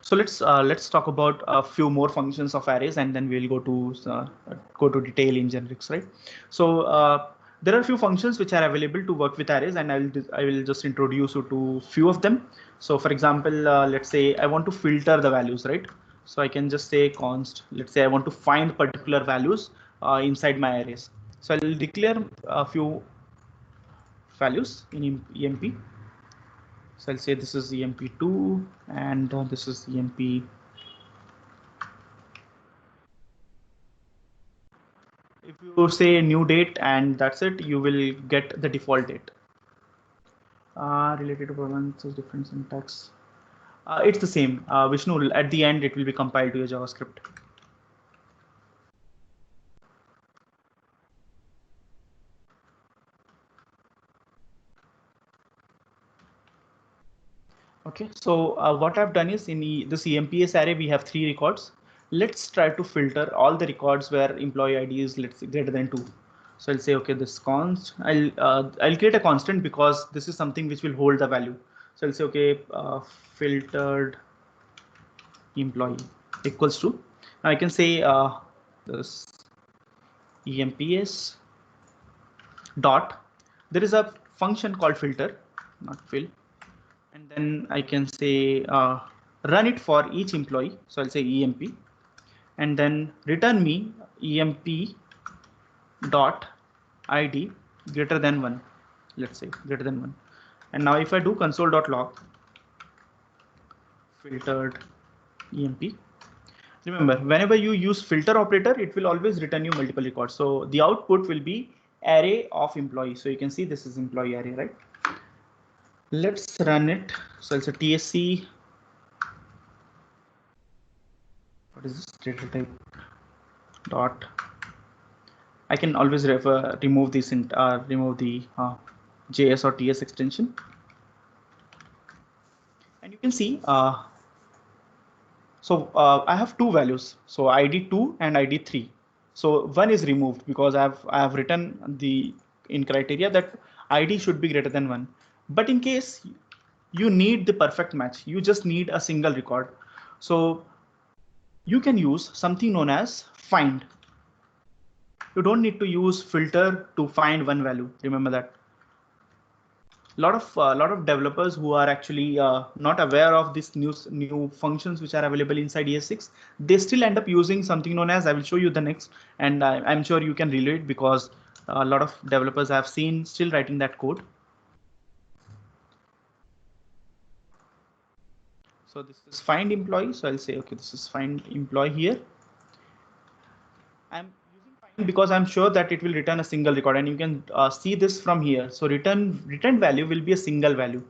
So let's talk about a few more functions of arrays, and then we'll go to detail in generics, right? So there are a few functions which are available to work with arrays, and I will just introduce you to few of them. So for example, let's say I want to filter the values, right? So I can just say const. Let's say I want to find particular values inside my arrays. So I'll declare a few values in EMP. So I'll say this is EMP2 and this is EMP. If you say new date and that's it, you will get the default date. Related to performance is different syntax. It's the same. Vishnu, at the end, it will be compiled to your JavaScript. Okay, so what I've done is in this EMPS array, we have 3 records. Let's try to filter all the records where employee ID is greater than 2. So I'll say, okay, this const, I'll create a constant because this is something which will hold the value. So I'll say, okay, filtered employee equals to, now I can say this emps dot, there is a function called filter, not fill, and then I can say run it for each employee. So I'll say emp, and then return me emp dot id greater than 1, let's say greater than 1. And now if I do console.log filtered emp, remember whenever you use filter operator, it will always return you multiple records. So the output will be array of employee. So you can see this is employee array, right? Let's run it. So it's a tsc, what is this, data type dot, I can always remove this remove the JS or TS extension, and you can see I have two values, so ID 2 and ID 3. So one is removed because I have written the in criteria that ID should be greater than 1. But in case you need the perfect match, you just need a single record. So you can use something known as find. You don't need to use filter to find one value. Remember that. A lot of developers who are actually not aware of these new functions which are available inside ES6, they still end up using something known as, I will show you the next, and I'm sure you can relate because a lot of developers I've seen still writing that code. So this is find employee. So I'll say, okay, this is find employee here. I'm using find because I'm sure that it will return a single record, and you can see this from here. So return value will be a single value.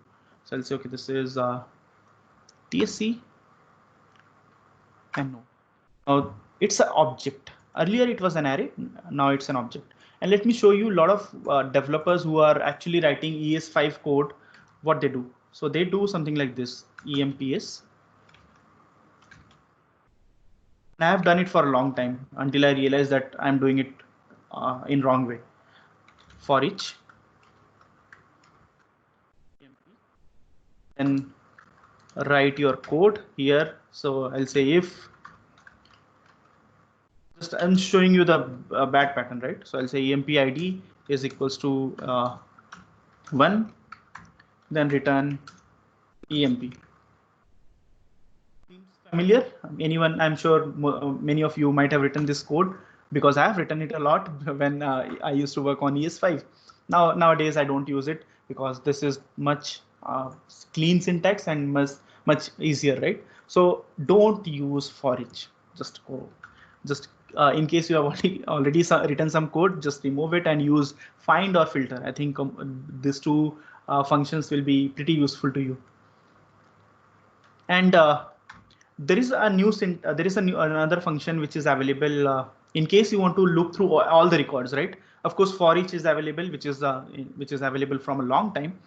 So I'll say, okay, this is TSC, and no, now it's an object. Earlier it was an array, now it's an object. And let me show you a lot of developers who are actually writing ES5 code, what they do. So they do something like this, EMPS. And I have done it for a long time until I realized that I'm doing it in wrong way. For each, and write your code here. So I'll say if, just I'm showing you the bad pattern, right? So I'll say emp id is equals to 1, then return emp. Seems familiar? Anyone? I'm sure many of you might have written this code because I have written it a lot when I used to work on ES5. Nowadays I don't use it because this is much clean syntax and much easier, right? So don't use for each. Just in case you have already written some code, just remove it and use find or filter. I think these two functions will be pretty useful to you. And there is another function which is available in case you want to look through all the records, right? Of course, for each is available, which is available from a long time.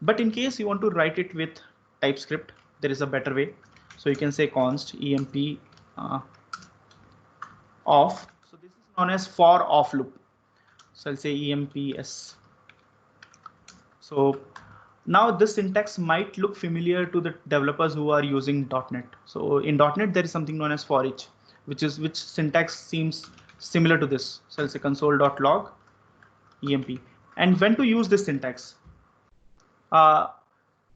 But in case you want to write it with TypeScript, there is a better way. So you can say const emp off. So this is known as for off loop. So I'll say emps. So now this syntax might look familiar to the developers who are using .NET. So in .NET there is something known as for each, which syntax seems similar to this. So I'll say console.log emp. And when to use this syntax?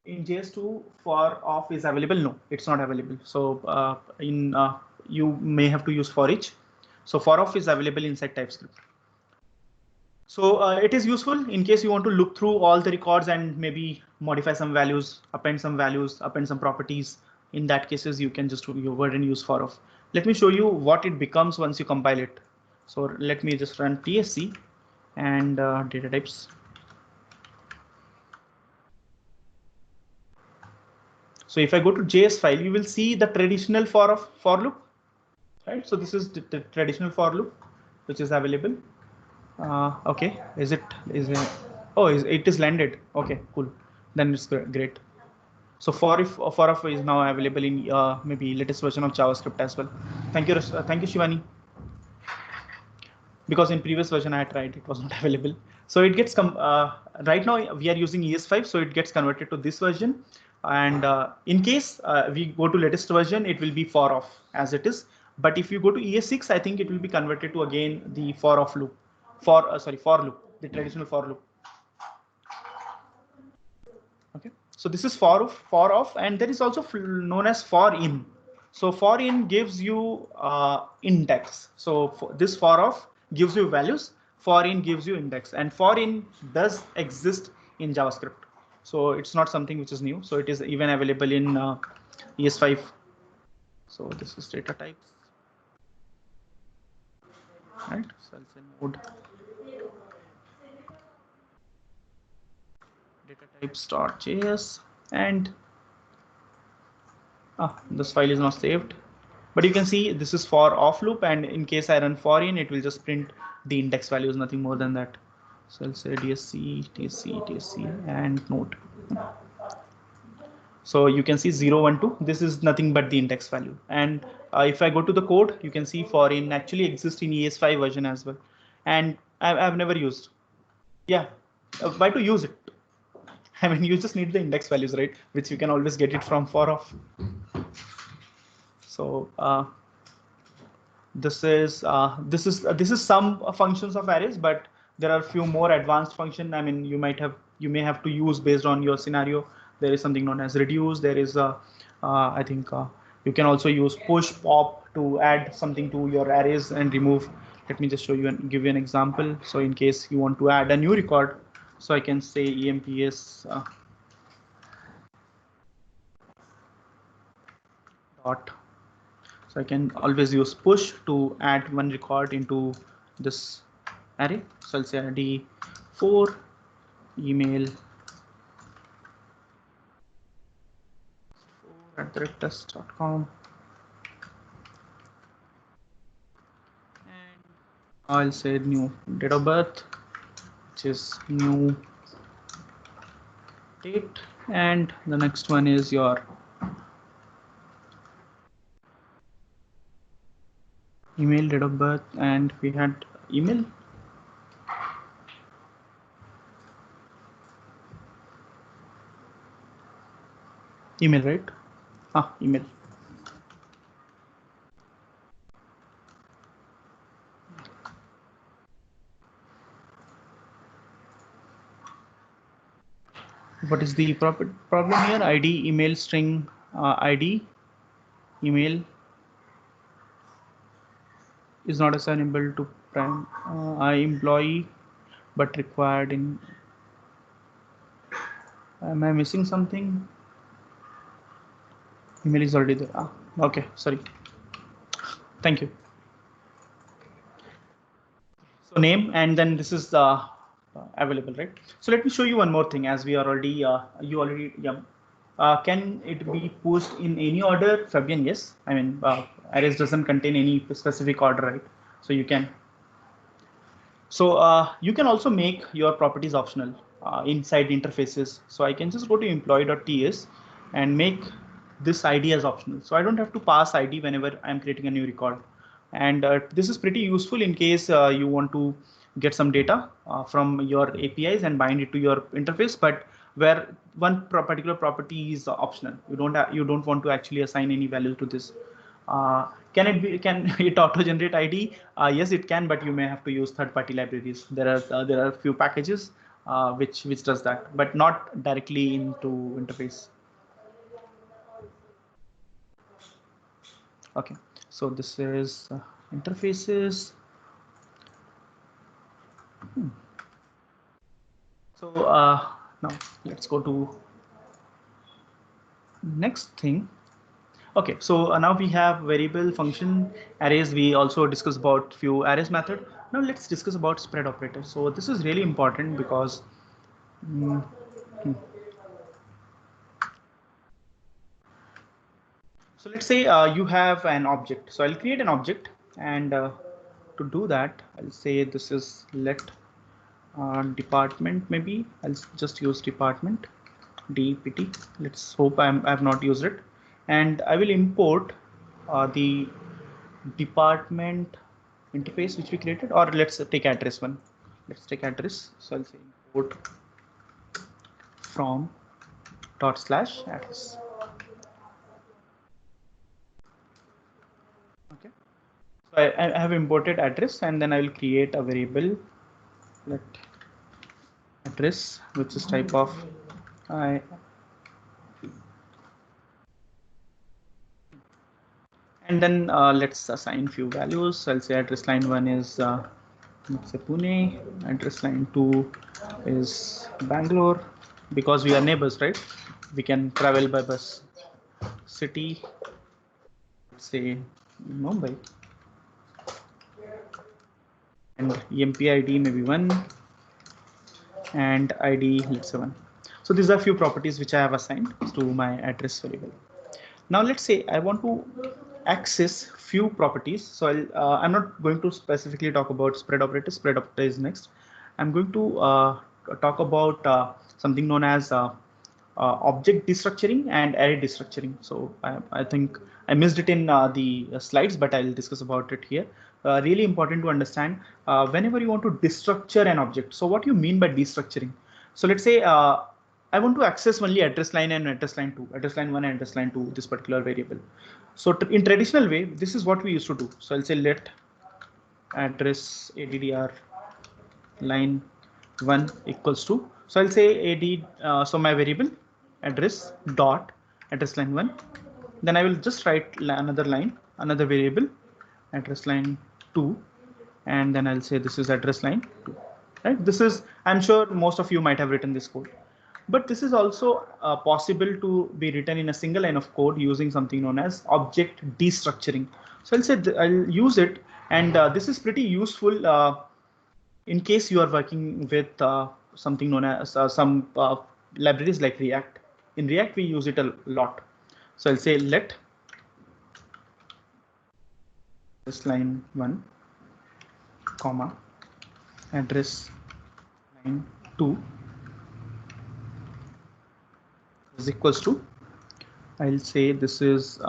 In JS2 for off is available? No, it's not available. So you may have to use for each. So for off is available inside TypeScript. So it is useful in case you want to look through all the records and maybe modify some values, append some properties. In that cases, you can just go ahead and use for off. Let me show you what it becomes once you compile it. So let me just run TSC and data types. So if I go to JS file, you will see the traditional for loop, right? So this is the traditional for loop, which is available. Okay, it is landed. Okay, cool. Then it's great. So for off is now available in maybe latest version of JavaScript as well. Thank you, Shivani. because in previous version I tried, it was not available. So it gets right now we are using ES5, so it gets converted to this version. And in case we go to latest version, it will be for off as it is. But if you go to ES6, I think it will be converted to again the for off loop, for loop, the traditional for loop. Okay, so this is for off, and there is also known as for in. So for in gives you index. So this for off gives you values, for in gives you index, and for in does exist in JavaScript. So it's not something which is new. So it is even available in ES5. So this is data types, right? So I'll say node data types.js, and this file is not saved. But you can see this is for off loop, and in case I run for in, it will just print the index values, nothing more than that. So I'll say dsc, tsc, tsc, and node. So you can see 0, 1, 2. This is nothing but the index value. And if I go to the code, you can see for in actually exists in ES5 version as well. And I've never used. Yeah, why to use it? I mean, you just need the index values, right? Which you can always get it from for off. So this is some functions of arrays, but there are a few more advanced functions. I mean, you may have to use based on your scenario. There is something known as reduce. There is I think you can also use push, pop to add something to your arrays and remove. Let me just show you and give you an example. So in case you want to add a new record, so I can say emps dot. So I can always use push to add one record into this array. So I'll say id 4 email 4@test.com, and I'll say new date of birth, which is new date, and the next one is your email, date of birth, and we had email. Email, right? Email. What is the problem here? ID email string ID email is not assignable to prime employee, but required in. Am I missing something? Email is already there. Okay, sorry. Thank you. So name, and then this is available, right? So let me show you one more thing. As we are already, can it be pushed in any order? Fabian, yes. I mean, arrays doesn't contain any specific order, right? So you can. So you can also make your properties optional inside interfaces. So I can just go to employee.ts and make this ID as optional. So I don't have to pass ID whenever I'm creating a new record. And this is pretty useful in case you want to get some data from your APIs and bind it to your interface, but where one particular property is optional. You don't want to actually assign any value to this. Can it auto generate ID? Yes, it can, but you may have to use third-party libraries. There are a few packages which does that, but not directly into interface. Okay, so this is interfaces. So now let's go to next thing. Okay, so now we have variable, function, arrays. We also discuss about few arrays method. Now let's discuss about spread operator. So this is really important because so let's say you have an object. So I'll create an object, and to do that, I'll say this is let department. Maybe I'll just use department dpt. Let's hope I've not used it, and I will import the department interface which we created, or let's take address one. Let's take address. So I'll say import from /address. Okay. So I have imported address, and then I will create a variable. Let address, which is type of and then let's assign few values. So I'll say address line 1 is let's say Pune, address line 2 is Bangalore, because we are neighbors, right? We can travel by bus. City, let's say Mumbai, and EMP ID maybe 1, and ID let's say 1. So these are few properties which I have assigned to my address variable. Now let's say I want to access few properties. So I'm not going to specifically talk about spread operator. Spread operator is next. I'm going to talk about something known as object destructuring and array destructuring. So I think I missed it in the slides, but I'll discuss about it here. Really important to understand whenever you want to destructure an object. So what you mean by destructuring? So let's say I want to access only address line and address line 2, address line 1 and address line 2, this particular variable. So in traditional way, this is what we used to do. So I'll say let address addr line 1 equals to. So I'll say so my variable address dot address line 1. Then I will just write another line, another variable address line 2, and then I'll say this is address line 2. Right? This is, I'm sure most of you might have written this code. But this is also possible to be written in a single line of code using something known as object destructuring. So I'll say I'll use it, and this is pretty useful in case you are working with something known as some libraries like React. In React, we use it a lot. So I'll say let address line 1, comma, address line 2 is equals to, I'll say this is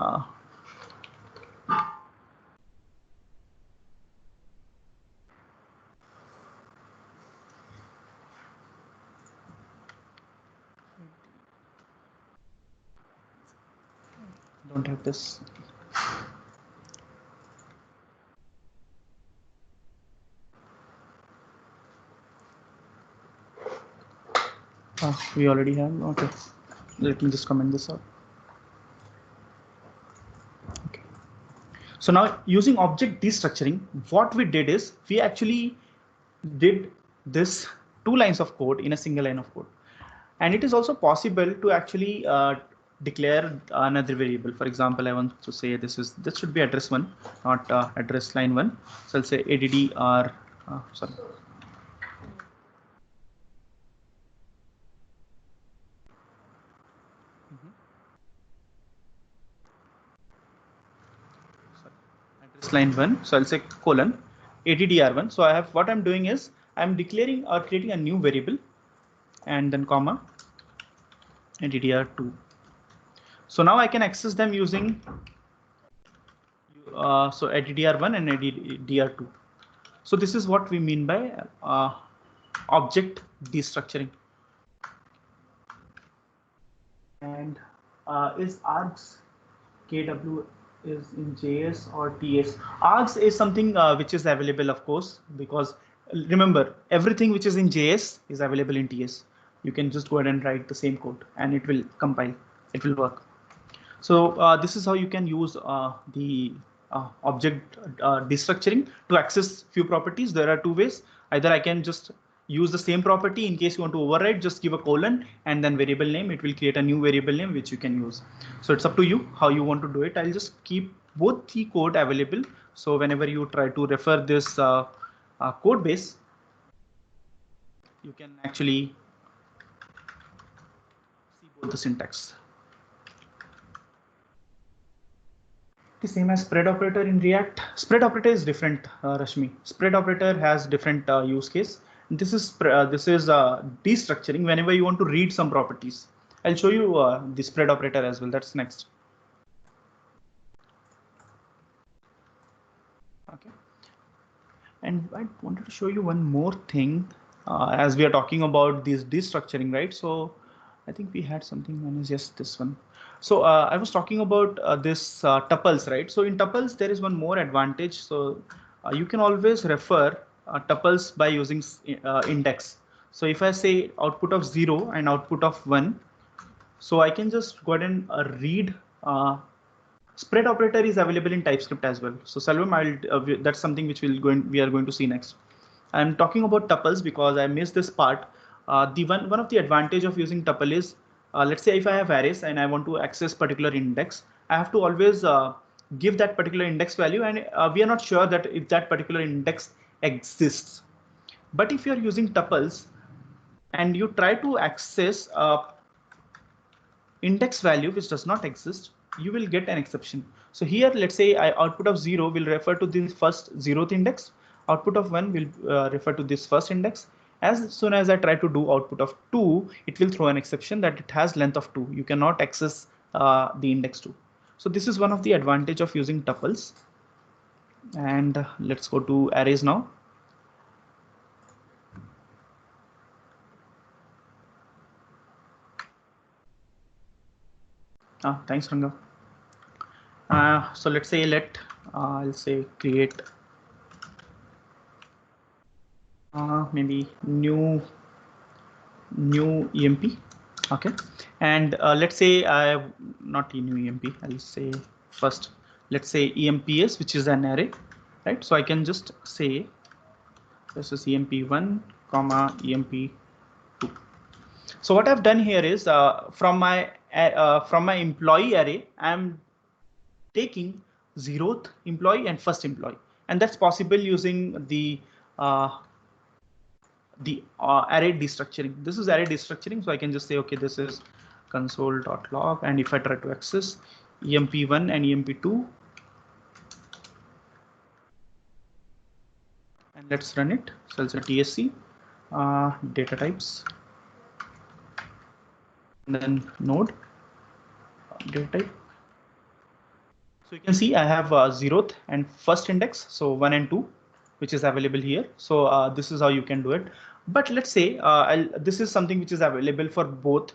don't have this. We already have. Okay, let me just comment this out. Okay. So now using object destructuring, what we did is we actually did this 2 lines of code in a single line of code, and it is also possible to actually declare another variable. For example, I want to say this should be address 1, not address line 1. So I'll say addr sorry. Address line 1. So I'll say colon addr1. So I have, what I'm doing is I'm declaring or creating a new variable, and then comma addr2. So now I can access them using so addr1 and addr2. So this is what we mean by object destructuring. And is args kw is in JS or TS? Args is something which is available, of course, because remember, everything which is in JS is available in TS. You can just go ahead and write the same code and it will compile, it will work. So this is how you can use the object destructuring to access few properties. There are 2 ways. Either I can just use the same property. In case you want to override, just give a colon and then variable name. It will create a new variable name which you can use. So it's up to you how you want to do it. I'll just keep both the code available. So whenever you try to refer this code base, you can actually see both the syntax. The same as spread operator in React. Spread operator is different, Rashmi. Spread operator has different use case. This is destructuring whenever you want to read some properties. I'll show you the spread operator as well. That's next. Okay. And I wanted to show you one more thing as we are talking about this destructuring, right? So I think we had something known as, yes, this one. So I was talking about this tuples, right? So in tuples, there is one more advantage. So you can always refer tuples by using index. So if I say output of 0 and output of 1, so I can just go ahead and read. Spread operator is available in TypeScript as well. So Salvam, that's something which we are going to see next. I'm talking about tuples because I missed this part. The one of the advantage of using tuple is, let's say if I have arrays and I want to access particular index, I have to always give that particular index value, and we are not sure that if that particular index exists. But if you are using tuples and you try to access index value which does not exist, you will get an exception. So here, let's say output of 0 will refer to the first 0th index. Output of 1 will refer to this first index. As soon as I try to do output of 2, it will throw an exception that it has length of 2. You cannot access the index 2. So this is one of the advantage of using tuples. And let's go to arrays now. Thanks, Ranga. So let's say I'll say create maybe new EMP. Okay, and let's say I have not new EMP. I'll say first, let's say EMPS, which is an array, right? So I can just say this is EMP1 comma EMP2. So what I've done here is from my employee array, I'm taking 0th employee and first employee, and that's possible using the array destructuring. This is array destructuring, so I can just say, okay, this is console.log, and if I try to access EMP1 and EMP2, and let's run it. So I'll say TSC data types, and then node data type. So you can see I have 0th and first index, so 1 and 2, which is available here. So this is how you can do it. But let's say this is something which is available for both,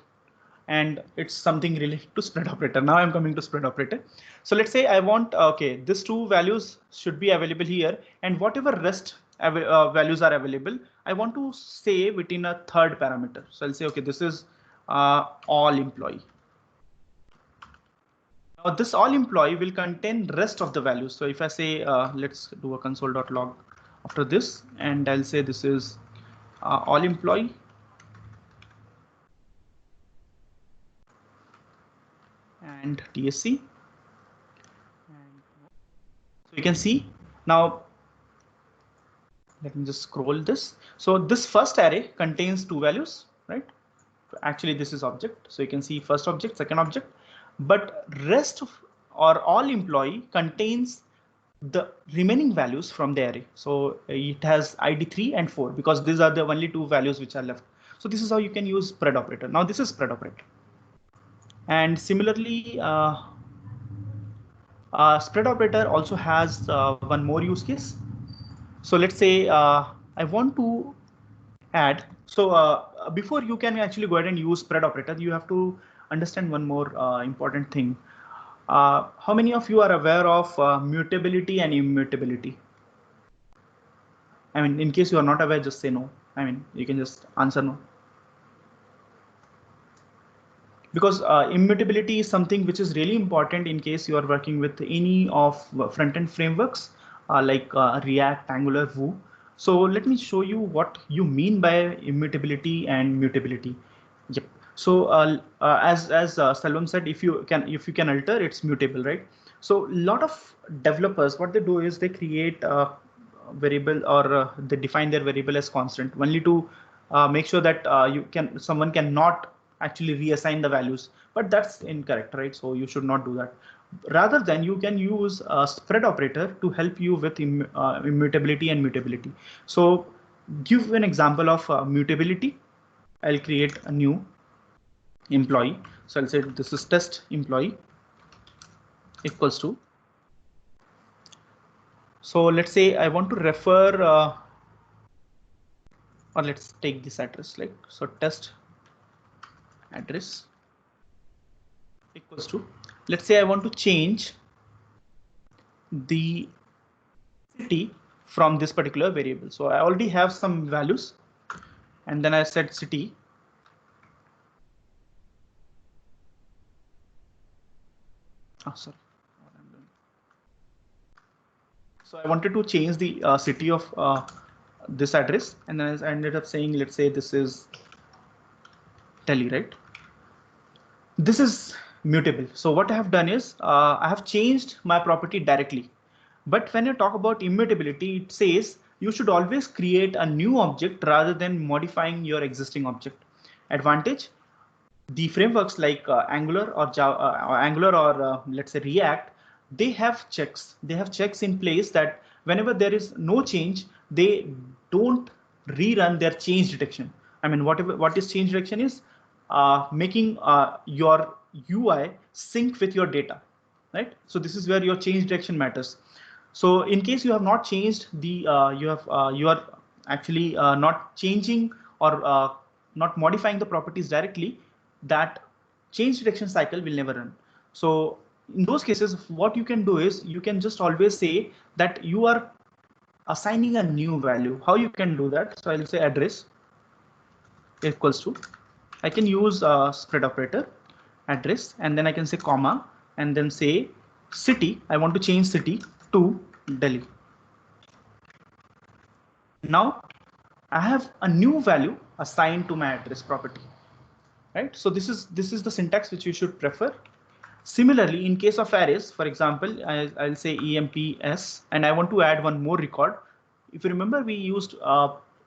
and it's something related to spread operator. Now I'm coming to spread operator. So let's say I want, okay, these two values should be available here, and whatever rest values are available, I want to say within a third parameter. So I'll say, okay, this is all employee. Now this all employee will contain rest of the values. So if I say, let's do a console.log after this, and I'll say this is all employee. And TSC. So you can see now, let me just scroll this. So this first array contains two values, right? Actually, this is object. So you can see first object, second object, but rest of or all employee contains the remaining values from the array. So it has ID 3 and 4 because these are the only two values which are left. So this is how you can use spread operator. Now this is spread operator. And similarly, spread operator also has one more use case. So let's say I want to add. So before you can actually go ahead and use spread operator, you have to understand one more important thing. How many of you are aware of mutability and immutability? I mean, in case you are not aware, just say no. I mean, you can just answer no. Because immutability is something which is really important in case you are working with any of front-end frameworks like React, Angular, Vue. So let me show you what you mean by immutability and mutability. Yep. So as Salvam said, if you can alter, it's mutable, right? So a lot of developers, what they do is they create a variable, or they define their variable as constant, only to make sure that someone cannot actually reassign the values, but that's incorrect, right? So you should not do that. Rather than, you can use a spread operator to help you with immutability and mutability. So give an example of mutability. I'll create a new employee. So I'll say this is test employee equals to. So let's say I want to refer, or let's take this address, like, so test address equals to, let's say I want to change the city from this particular variable. So I already have some values, and then I said city. Oh, sorry. So I wanted to change the city of this address, and then I ended up saying, let's say this is Delhi, right? This is mutable. So what I have done is I have changed my property directly. But when you talk about immutability, it says you should always create a new object rather than modifying your existing object. Advantage: the frameworks like Angular or Java, Angular or let's say React, they have checks. They have checks in place that whenever there is no change, they don't rerun their change detection. I mean, what is change detection is making your UI sync with your data, right? So this is where your change detection matters. So in case you have not changed the, you are actually not changing or not modifying the properties directly, that change detection cycle will never run. So in those cases, what you can do is you can just always say that you are assigning a new value. How you can do that? So I'll say address equals to, I can use a spread operator, address, and then I can say comma, and then say city. I want to change city to Delhi. Now I have a new value assigned to my address property, right? So this is the syntax which you should prefer. Similarly, in case of arrays, for example, I'll say emps, and I want to add one more record. If you remember, we used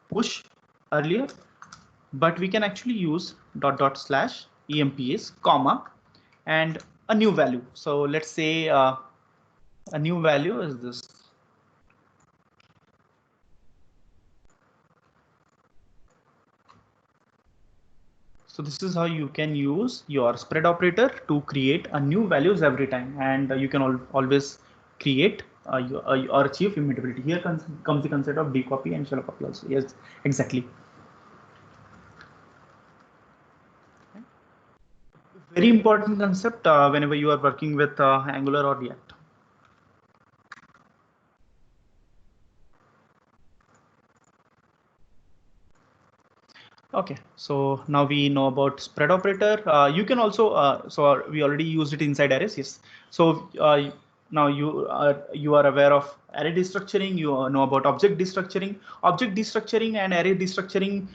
push earlier, but we can actually use /emps comma and a new value. So let's say a new value is this. So this is how you can use your spread operator to create a new values every time, and you can always create or achieve immutability. Here comes the concept of decopy and shell copy also. Yes, exactly. Very important concept whenever you are working with Angular or React. Okay, so now we know about spread operator. You can also, so we already used it inside arrays, yes. So now you are aware of array destructuring, you know about object destructuring. Object destructuring and array destructuring,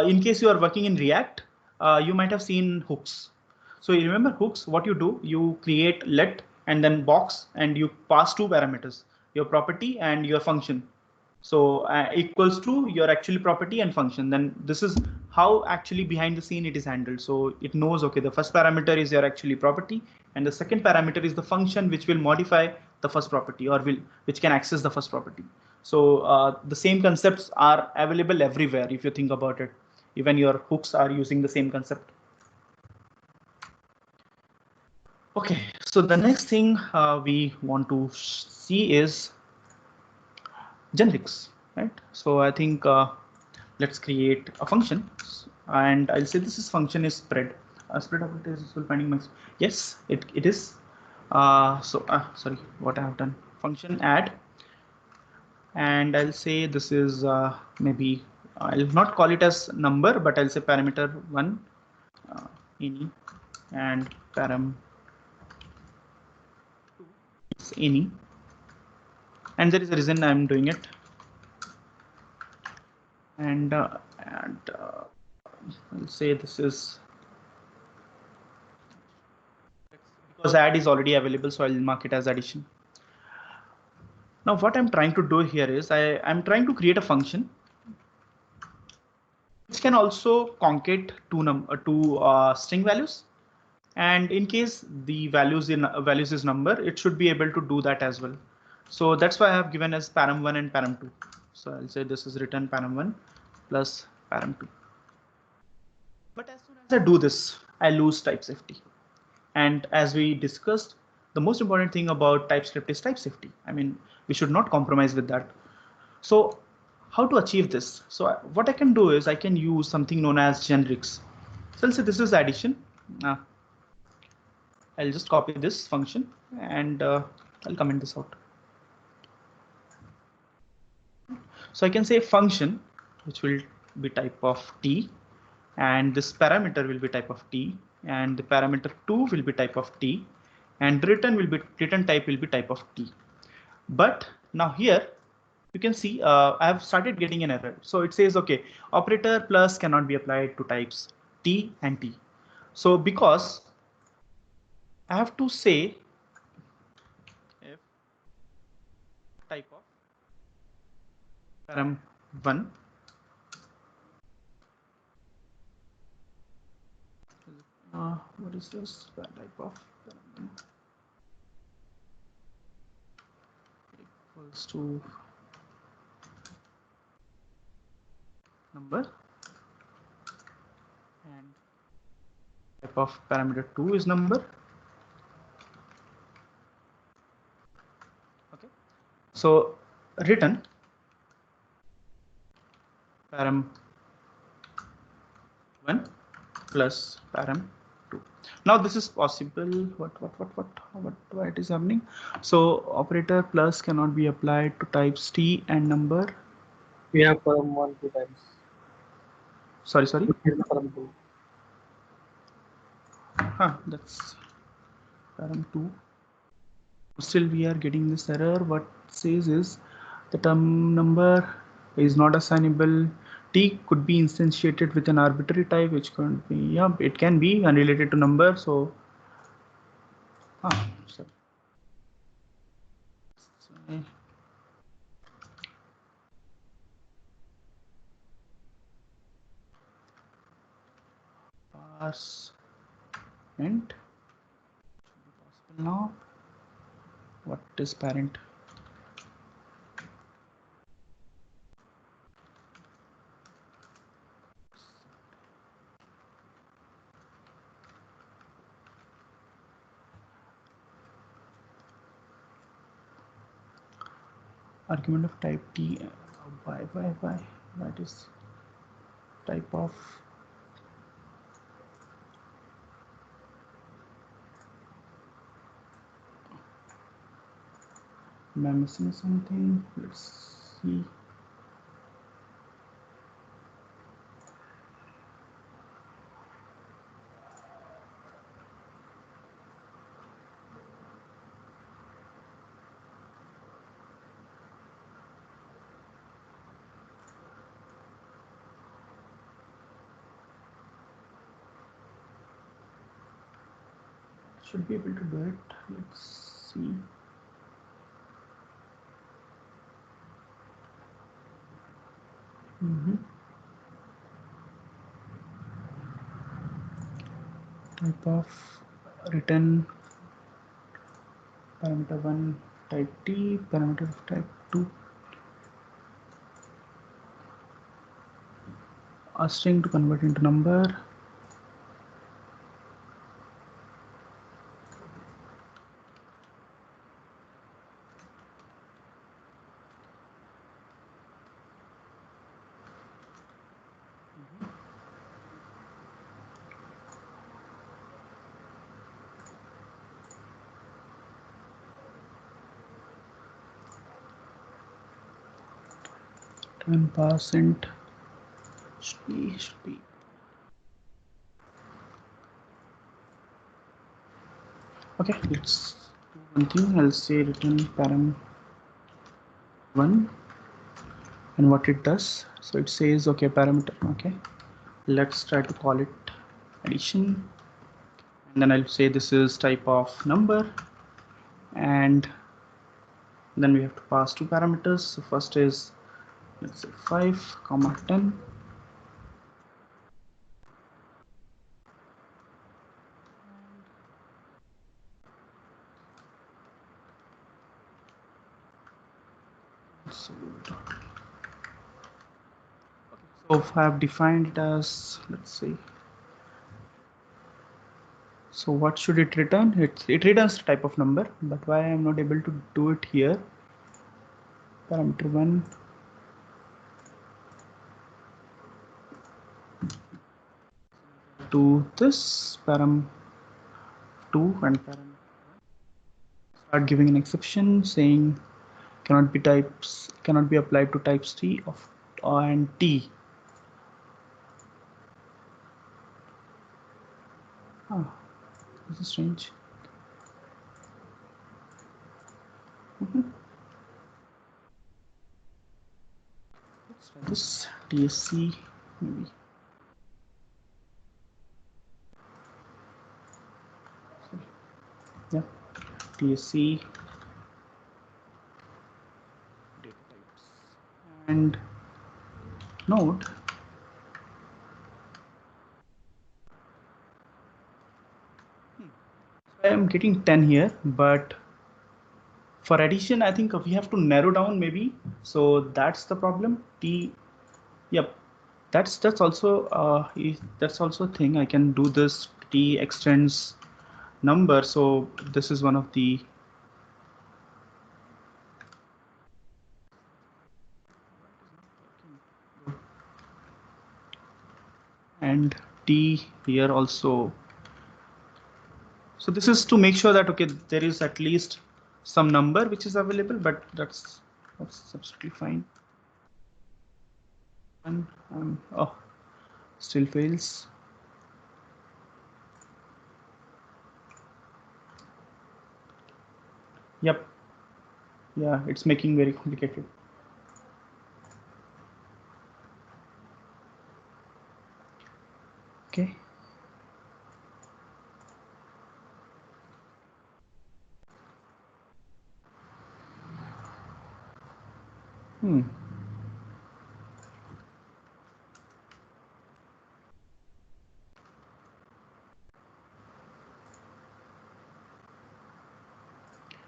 in case you are working in React, you might have seen hooks. So you remember hooks, what you do, you create let and then box, and you pass two parameters, your property and your function. So equals to your actual property and function. Then this is how actually behind the scene it is handled. So it knows, okay, the first parameter is your actually property, and the second parameter is the function which will modify the first property, or which can access the first property. So the same concepts are available everywhere if you think about it. Even your hooks are using the same concept. Okay, so the next thing we want to see is generics, right? So I think let's create a function, and I'll say this is function is spread. Spread operator is useful finding max. Yes, it is. Sorry, what I have done. Function add, and I'll say this is maybe I'll not call it as number, but I'll say parameter one, any, and param is any, and there is a reason I'm doing it. And I'll say this is because add is already available, so I'll mark it as addition. Now what I'm trying to do here is I'm trying to create a function which can also concate two string values, and in case the values is number, it should be able to do that as well. So that's why I have given as param1 and param2. So I'll say this is return param1 plus param2. But as soon as I do this, I lose type safety. And as we discussed, the most important thing about TypeScript is type safety. I mean, we should not compromise with that. So how to achieve this? So what I can do is I can use something known as generics. So let's say this is addition. I'll just copy this function and I'll comment this out. So I can say function, which will be type of T, and this parameter will be type of T, and the parameter 2 will be type of T, and return type will be type of T. But now here you can see I have started getting an error. So it says, okay, operator plus cannot be applied to types T and T. So because I have to say if type of param1 what is this type of param1 equals to number and type of parameter 2 is number. Okay, so return param1 plus param2. Now this is possible. Why it is happening? So operator plus cannot be applied to types T and number. We have param1 2 times. Sorry. Param2. That's param2. Still we are getting this error. What says is the term number is not assignable. T could be instantiated with an arbitrary type, which could be, yeah, it can be unrelated to number. So sorry. Parse int possible now. What is parent? Argument of type T. Why? That is type of am I missing something? Let's see. Should be able to do it. Let's see. Type of return parameter 1 type T, parameter of type 2, a string to convert into number. And pass int should be. Okay, let's do one thing. I'll say return param1 and what it does. So it says, okay, parameter. Okay, let's try to call it addition, and then I'll say this is type of number, and then we have to pass two parameters. So first is, let's say 5, 10. So I have defined it as, let's see. So what should it return? It returns type of number, but why I'm not able to do it here? Parameter 1. To this param 2 and param start giving an exception saying cannot be applied to types t of and t. Oh, this is strange. Let's try this tsc maybe. Yeah, tsc data types and node. I am getting 10 here, but for addition, I think we have to narrow down maybe. So that's the problem. T, yep, that's also that's also a thing. I can do this. T extends number. So this is one of the and T here also. So this is to make sure that okay, there is at least some number which is available, but that's absolutely fine. And oh, still fails. Yep. Yeah, it's making very complicated. Okay.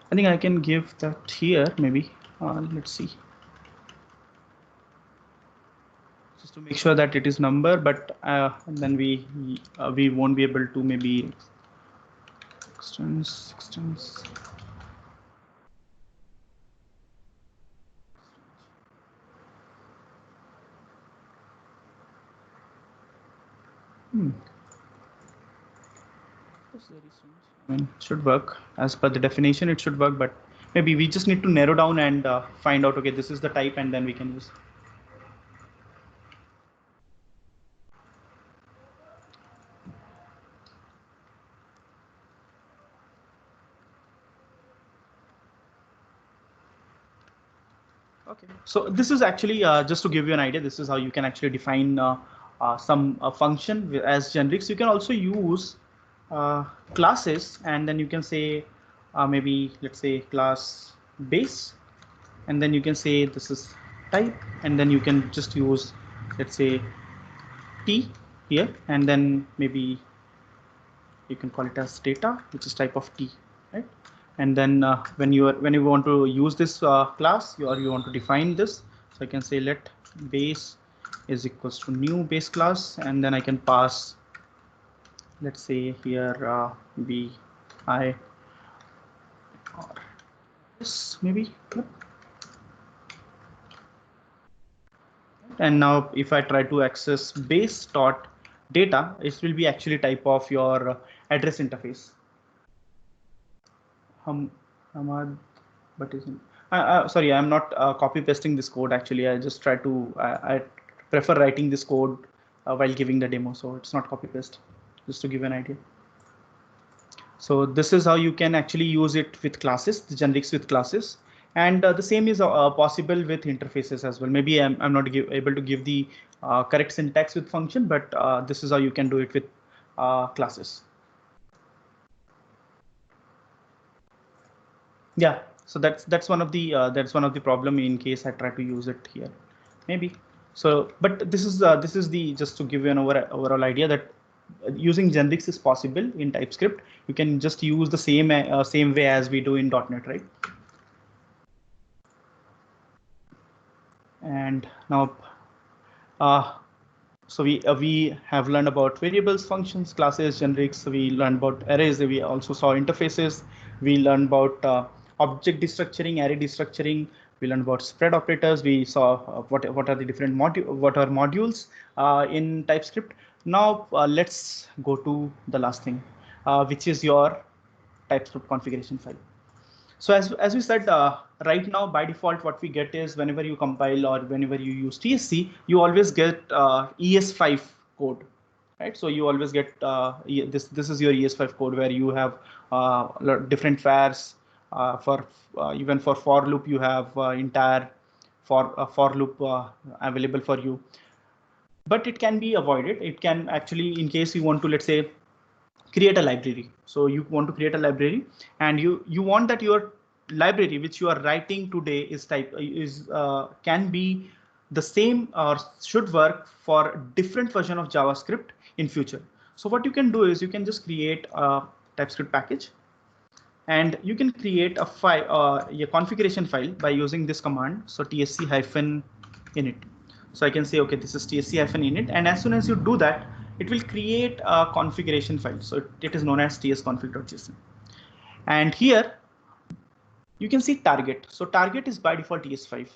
I think I can give that here maybe. Let's see. Just to make sure that it is number, but then we won't be able to maybe extends. That's very strange. I mean, it should work as per the definition. It should work, but maybe we just need to narrow down and find out. Okay, this is the type, and then we can use. Okay, so this is actually just to give you an idea. This is how you can actually define some function as generics. You can also use classes, and then you can say maybe let's say class base, and then you can say this is type, and then you can just use let's say t here, and then maybe you can call it as data, which is type of t, right? And then when you want to use this class, you want to define this, so I can say let base is equals to new base class, and then I can pass, let's say here b I or this maybe. Yep. And now if I try to access base dot data, it will be actually type of your address interface. Hamad, but isn't. Sorry, I'm not copy pasting this code. Actually, I just try to. I prefer writing this code while giving the demo, so it's not copy paste. Just to give an idea. So this is how you can actually use it with classes, the generics with classes, and the same is possible with interfaces as well. Maybe I'm not able to give the correct syntax with function, but this is how you can do it with classes. Yeah, so that's one of the problem in case I try to use it here, maybe. So, but this is the just to give you an overall idea that using generics is possible in TypeScript. You can just use the same way as we do in .NET, right? And now So we have learned about variables, functions, classes, generics. We learned about arrays. We also saw interfaces. We learned about object destructuring, array destructuring. We learned about spread operators. We saw what are the different modules in TypeScript. Now let's go to the last thing, which is your TypeScript configuration file. So as we said, right now by default, what we get is whenever you compile or whenever you use TSC, you always get ES5 code, right? So you always get this is your ES5 code where you have different vars for even for loop you have entire for loop available for you. But it can be avoided. It can actually, in case you want to, let's say, create a library. So you want to create a library and you want that your library which you are writing today can be the same or should work for different version of JavaScript in future. So what you can do is you can just create a TypeScript package and you can create a file, a configuration file by using this command. So tsc-init. So I can say, okay, this is tsc-init, and as soon as you do that, it will create a configuration file. So it is known as tsconfig.json. And here you can see target. So target is by default ES5.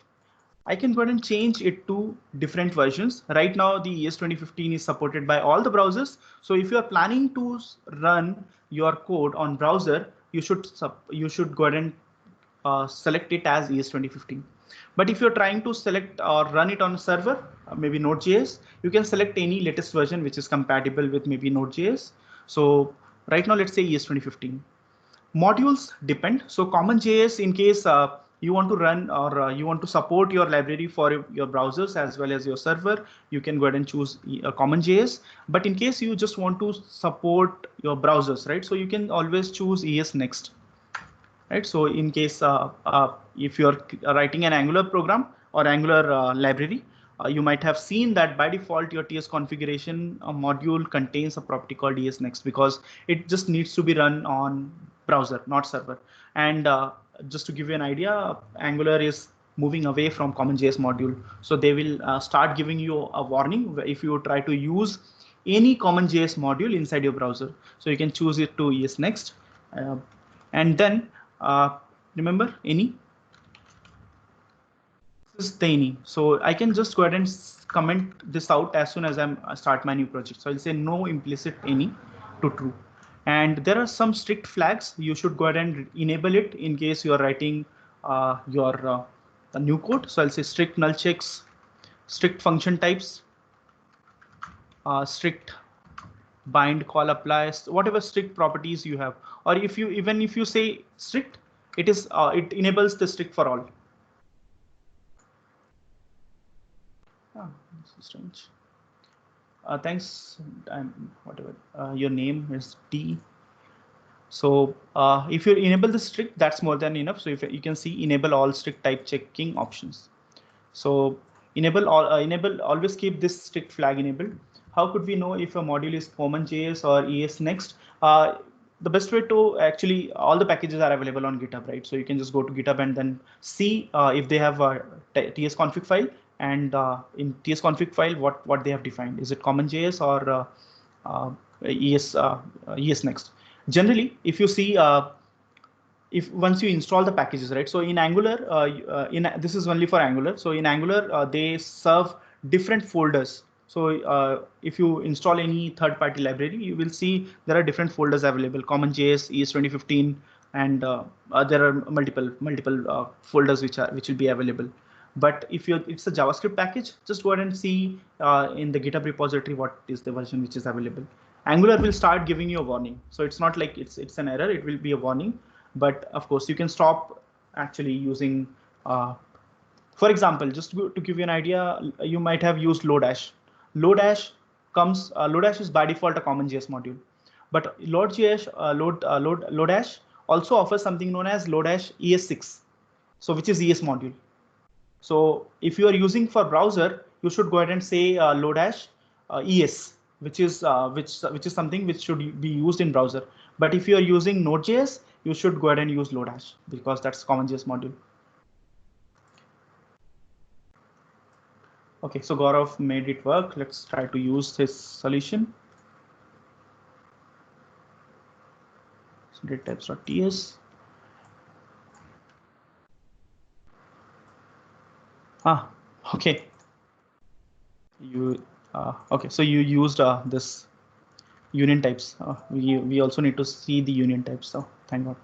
I can go ahead and change it to different versions. Right now, the ES 2015 is supported by all the browsers. So if you are planning to run your code on browser, you should go ahead and select it as ES 2015. But if you're trying to select or run it on a server, maybe Node.js, you can select any latest version which is compatible with maybe Node.js. So right now, let's say ES 2015. Modules depend. So CommonJS, in case you want to run or you want to support your library for your browsers as well as your server, you can go ahead and choose CommonJS. But in case you just want to support your browsers, right? So you can always choose ES Next. Right. So in case if you're writing an Angular program or Angular library, you might have seen that by default your TS configuration module contains a property called ES Next because it just needs to be run on browser, not server. And just to give you an idea, Angular is moving away from CommonJS module. So they will start giving you a warning if you try to use any CommonJS module inside your browser. So you can choose it to ES Next. And then remember any. This is the any. So I can just go ahead and comment this out as soon as I start my new project. So I'll say no implicit any to true. And there are some strict flags. You should go ahead and enable it in case you are writing your new code. So I'll say strict null checks, strict function types, strict bind, call, applies, whatever strict properties you have. Or if you even if you say strict, it is it enables the strict for all. This is strange. Thanks. Whatever your name is D. So if you enable the strict, that's more than enough. So if you can see enable all strict type checking options. So enable always keep this strict flag enabled. How could we know if a module is CommonJS or ES Next? The best way to actually, all the packages are available on GitHub, right? So you can just go to GitHub and then see if they have a tsconfig file, and in tsconfig file what they have defined. Is it CommonJS or ES Next? Generally, if you see if once you install the packages, right? So in Angular, this is only for Angular. So in Angular, they serve different folders. So if you install any third-party library, you will see there are different folders available: CommonJS, ES 2015, and there are multiple folders which will be available. But if it's a JavaScript package, just go ahead and see in the GitHub repository what is the version which is available. Angular will start giving you a warning. So it's not like it's an error. It will be a warning. But of course, you can stop actually using. For example, just to give you an idea, you might have used Lodash. Lodash is by default a CommonJS module, but Lodash also offers something known as Lodash ES6, so which is ES module. So if you are using for browser, you should go ahead and say Lodash ES, which is something which should be used in browser. But if you are using Node.js, you should go ahead and use Lodash because that's CommonJS module. Okay, so Gaurav made it work. Let's try to use his solution. So datatypes.ts. Okay. You okay? So you used this union types. We also need to see the union types. So thank God.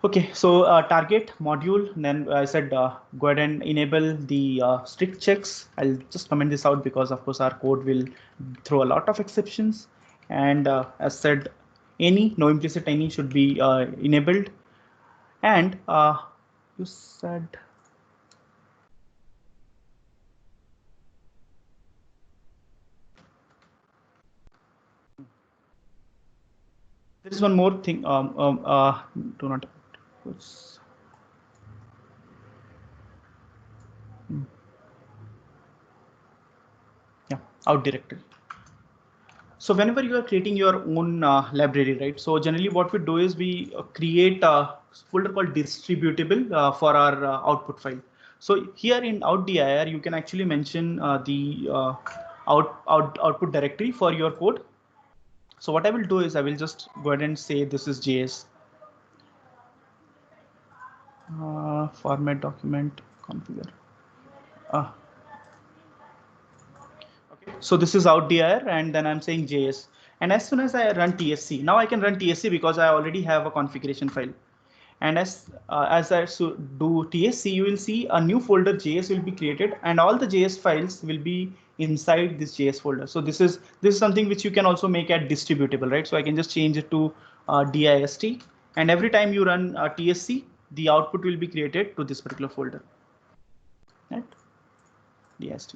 Okay, so target module. Then I said go ahead and enable the strict checks. I'll just comment this out because of course our code will throw a lot of exceptions. And as said, any no implicit any should be enabled. And you said. There is one more thing. Do not. Yeah, out directory. So whenever you are creating your own library, right? So generally what we do is we create a folder called distributable for our output file. So here in out.dir, you can actually mention the output directory for your code. So what I will do is I will just go ahead and say this is JS. Format document configure. Okay, so this is out.dir and then I'm saying JS. And as soon as I run TSC, now I can run TSC because I already have a configuration file. And as I do TSC, you will see a new folder JS will be created and all the JS files will be inside this JS folder. So this is something which you can also make at distributable, right? So I can just change it to dist, and every time you run TSC, the output will be created to this particular folder, right? dist.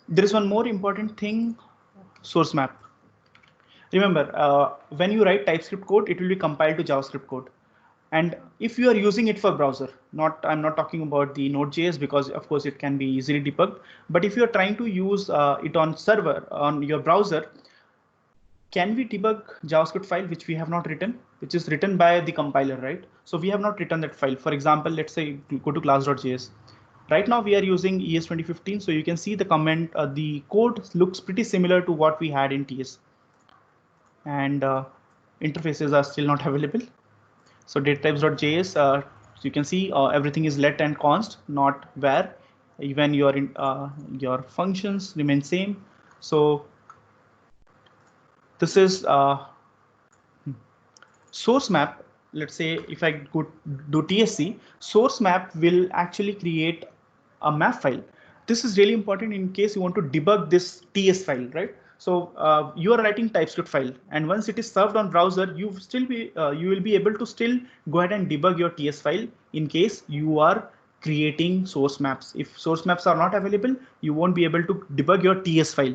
There is one more important thing, source map. Remember, when you write TypeScript code, it will be compiled to JavaScript code. And if you are using it for browser, I'm not talking about the Node.js because of course it can be easily debugged. But if you are trying to use it on server on your browser, can we debug JavaScript file which we have not written, which is written by the compiler, right? So we have not written that file. For example, let's say go to class.js. Right now we are using ES 2015, so you can see the comment, the code looks pretty similar to what we had in TS. And interfaces are still not available. So datatypes.js, you can see everything is let and const, not where. Even your functions remain same. So this is source map. Let's say if I go do TSC, source map will actually create a map file. This is really important in case you want to debug this TS file, right? So you are writing TypeScript file, and once it is served on browser, you will be able to still go ahead and debug your TS file in case you are creating source maps. If source maps are not available, you won't be able to debug your TS file.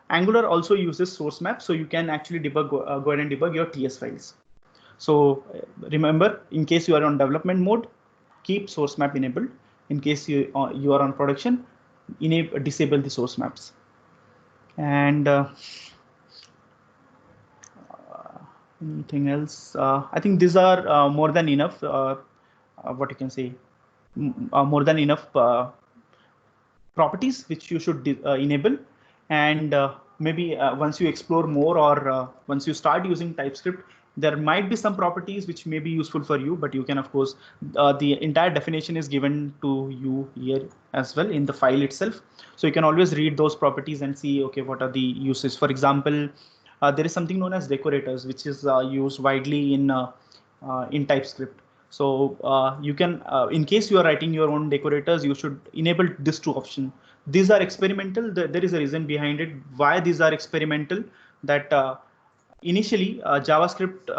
Angular also uses source map, so you can actually go ahead and debug your TS files. So remember, in case you are on development mode, keep source map enabled. In case you are on production, disable the source maps. And anything else? I think these are more than enough. What you can say, more than enough properties which you should enable. And maybe once you explore more or once you start using TypeScript, there might be some properties which may be useful for you, but you can, of course, the entire definition is given to you here as well in the file itself. So you can always read those properties and see, okay, what are the uses. For example, there is something known as decorators, which is used widely in TypeScript. So you can, in case you are writing your own decorators, you should enable this two option. These are experimental. There is a reason behind it. Why these are experimental? That initially JavaScript,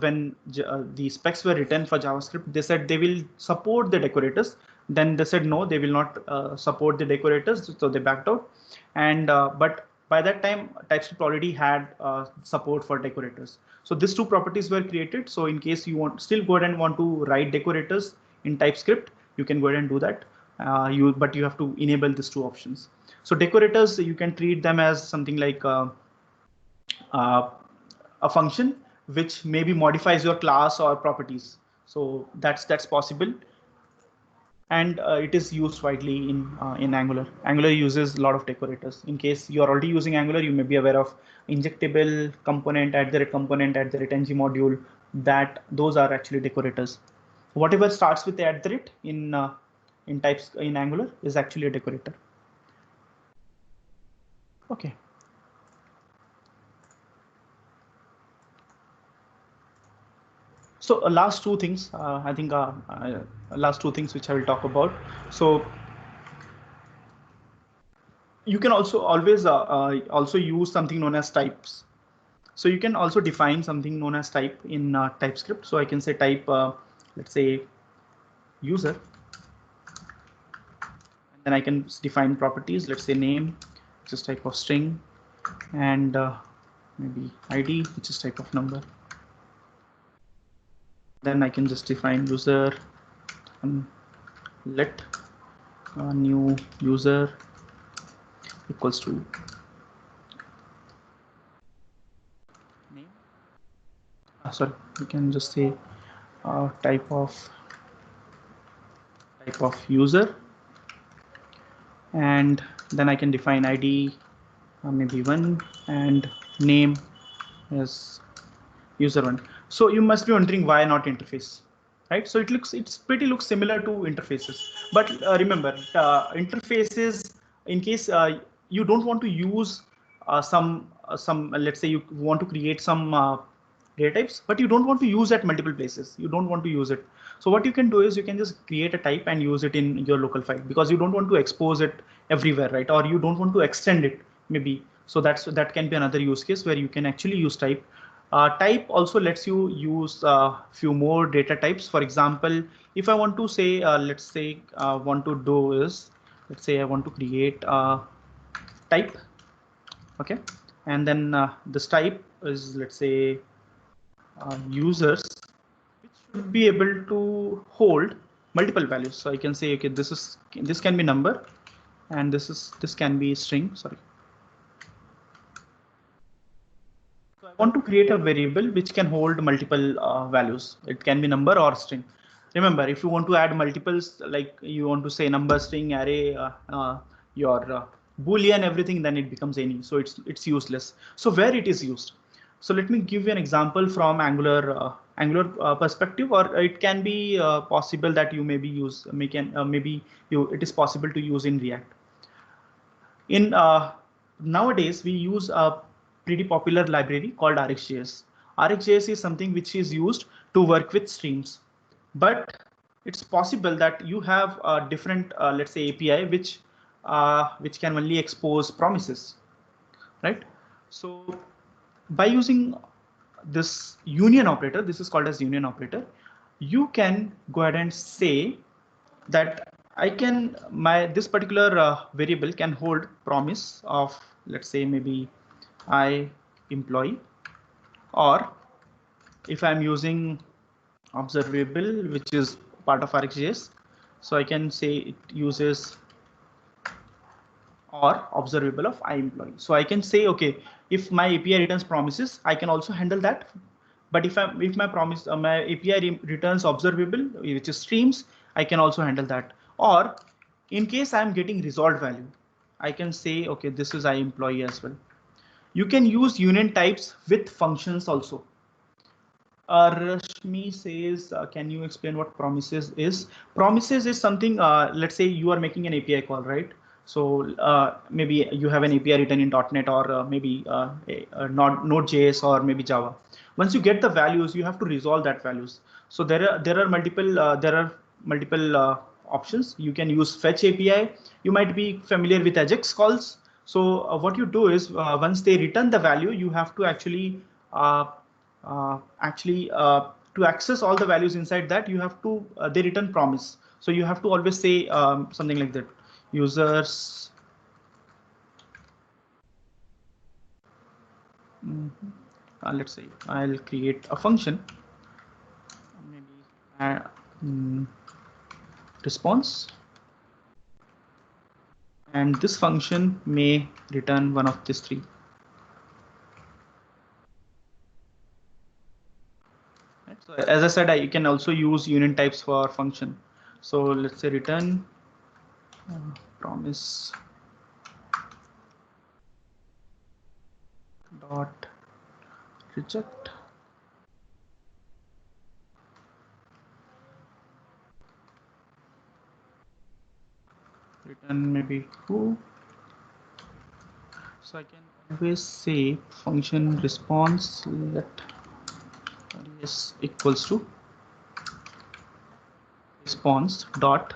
when the specs were written for JavaScript, they said they will support the decorators. Then they said no, they will not support the decorators, so they backed out. And but by that time, TypeScript already had support for decorators. So these two properties were created. So in case you still go ahead and want to write decorators in TypeScript, you can go ahead and do that. But you have to enable these two options. So decorators, you can treat them as something like a function which maybe modifies your class or properties. So that's possible. and it is used widely in Angular. Angular uses a lot of decorators. In case you are already using Angular, you may be aware of injectable component, component, ng module. That those are actually decorators. Whatever starts with the @ in types in Angular is actually a decorator. Okay. So last two things, I think last two things which I will talk about. So you can also always also use something known as types. So you can also define something known as type in TypeScript. So I can say type, let's say user, and then I can define properties. Let's say name, which is type of string, and maybe ID, which is type of number. Then I can just define user and let new user equals to name. Sorry, you can just say type of user, and then I can define ID maybe 1 and name as user1. So you must be wondering why not interface, right? So it's pretty looks similar to interfaces, but remember interfaces, in case you don't want to use some let's say you want to create some data types, but you don't want to use at multiple places. You don't want to use it. So what you can do is you can just create a type and use it in your local file, because you don't want to expose it everywhere, right? Or you don't want to extend it maybe. So that can be another use case where you can actually use type. Type also lets you use a few more data types. For example, if I want to say, let's say want to do is, let's say I want to create a type, okay, and then this type is, let's say users, which should be able to hold multiple values. So I can say, okay, this can be number, and this can be string. Sorry. So I want to create a variable which can hold multiple values. It can be number or string. Remember, if you want to add multiples, like you want to say number, string, array, your Boolean, everything, then it becomes any. So it's useless. So where it is used. So let me give you an example from Angular perspective, or it can be possible that you maybe use it is possible to use in React. In nowadays, we use a pretty popular library called RxJS. RxJS is something which is used to work with streams, but it's possible that you have a different, let's say, API which can only expose promises, right? So by using this union operator, this is called as union operator, you can go ahead and say that I can this particular variable can hold promise of, let's say, maybe I employee, or if I'm using observable, which is part of RxJS, so I can say it uses or observable of I employee. So I can say, okay, if my API returns promises, I can also handle that. But if my API returns observable, which is streams, I can also handle that. Or in case I'm getting resolved value, I can say, okay, this is I employee as well. You can use union types with functions also. Rashmi says, can you explain what promises is? Promises is something, let's say you are making an API call, right? So maybe you have an API written in .NET, or maybe Node.js, or maybe Java. Once you get the values, you have to resolve that values. So there are multiple options. You can use fetch API. You might be familiar with AJAX calls. So what you do is once they return the value, you have to actually to access all the values inside that, you have to they return promise. So you have to always say something like that, users let's say I'll create a function, maybe response, and this function may return one of these three. So as I said, you can also use union types for function. So let's say return promise dot reject. Return maybe true. So I can always say function response let is equals to response dot.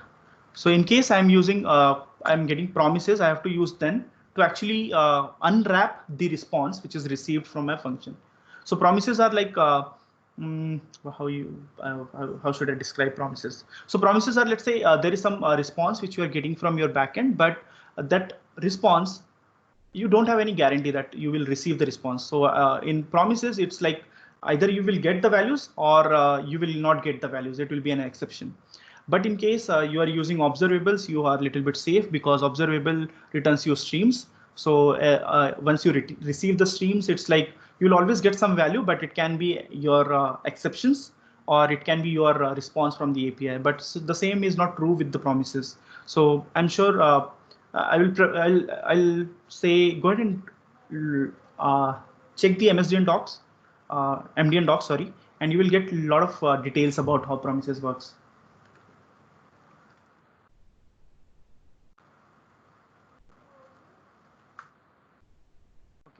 So in case I'm using I'm getting promises, I have to use then to actually unwrap the response which is received from my function. So promises are like how should I describe promises? So promises are, let's say there is some response which you are getting from your backend, but that response you don't have any guarantee that you will receive the response. So in promises, it's like either you will get the values or you will not get the values. It will be an exception. But in case you are using observables, you are a little bit safe because observable returns you streams. So once you receive the streams, it's like you'll always get some value, but it can be your exceptions or it can be your response from the API. But the same is not true with the promises. So I'm sure I'll say go ahead and check the MSDN docs, MDN docs, sorry, and you will get a lot of details about how promises works.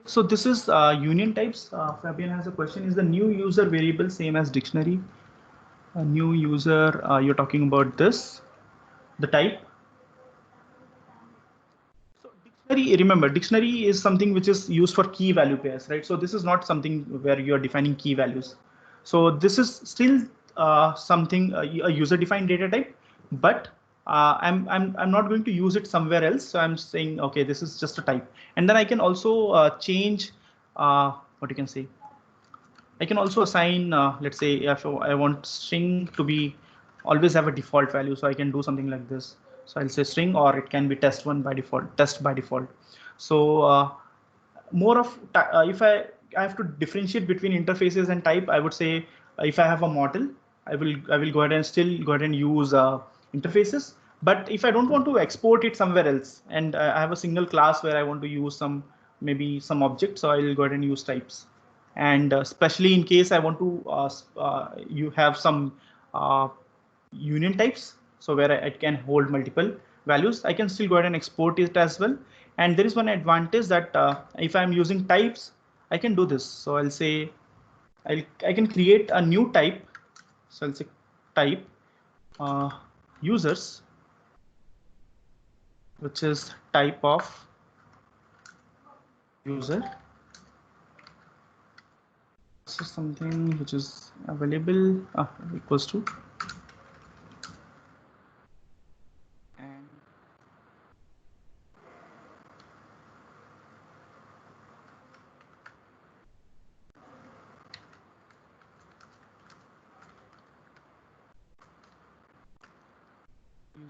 So this is union types. Fabian has a question: is the new user variable same as dictionary? A new user, you're talking about this, the type. So dictionary, remember, dictionary is something which is used for key value pairs, right? So this is not something where you're defining key values. So this is still something a user-defined data type, but I'm not going to use it somewhere else. So I'm saying, okay, this is just a type, and then I can also change what you can say. I can also assign, let's say, if I want string to be always have a default value, so I can do something like this. So I'll say string, or it can be test1 by default, test by default. So more of if I have to differentiate between interfaces and type, I would say if I have a model, I will go ahead and still go ahead and use interfaces. But if I don't want to export it somewhere else, and I have a single class where I want to use some maybe some object, so I'll go ahead and use types. And especially in case I want to you have some union types, so where it can hold multiple values, I can still go ahead and export it as well. And there is one advantage that if I'm using types, I can do this. So I'll say I can create a new type. So I'll say type users, which is type of user. This is something which is available equals to, and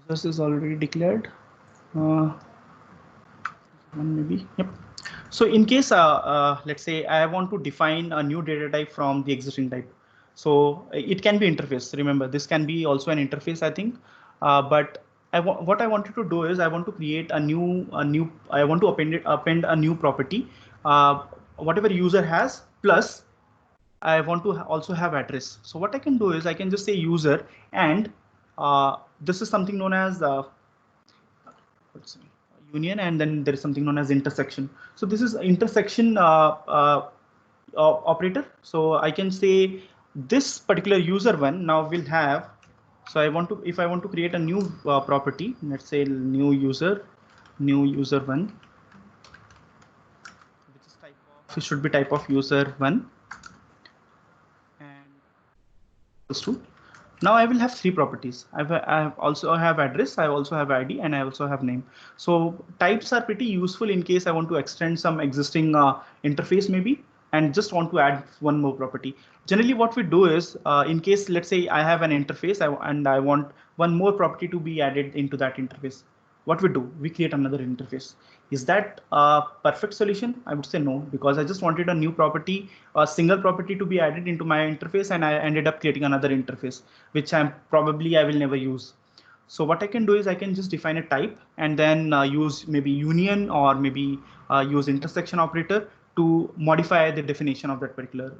users is already declared. Maybe, yep. So in case, let's say I want to define a new data type from the existing type. So it can be interface. Remember, this can be also an interface, I think. But what I wanted to do is I want to create a new, I want to append a new property, whatever user has, plus I want to also have address. So what I can do is I can just say user, and this is something known as let's see, union, and then there is something known as intersection. So this is intersection operator. So I can say this particular user one now will have. So I want to, if I want to create a new property, let's say new user one, which is type of, it should be type of user one, and equals to. Now I will have three properties. I also have address, I also have ID, and I also have name. So types are pretty useful in case I want to extend some existing interface maybe, and just want to add one more property. Generally what we do is in case, let's say I have an interface and I want one more property to be added into that interface. What we do, we create another interface. Is that a perfect solution? I would say no, because I just wanted a new property, a single property to be added into my interface, and I ended up creating another interface, which I will never use. So what I can do is I can just define a type and then use maybe union or maybe use intersection operator to modify the definition of that particular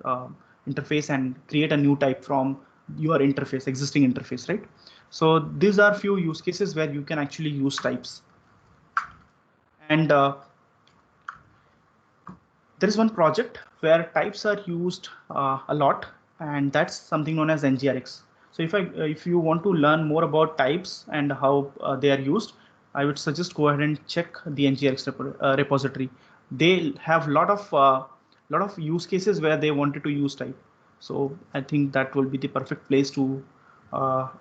interface and create a new type from your interface, existing interface, right? So these are few use cases where you can actually use types. And there is one project where types are used a lot, and that's something known as NgRx. So if you want to learn more about types and how they are used, I would suggest go ahead and check the NgRx repository. They have lot of use cases where they wanted to use type. So I think that will be the perfect place to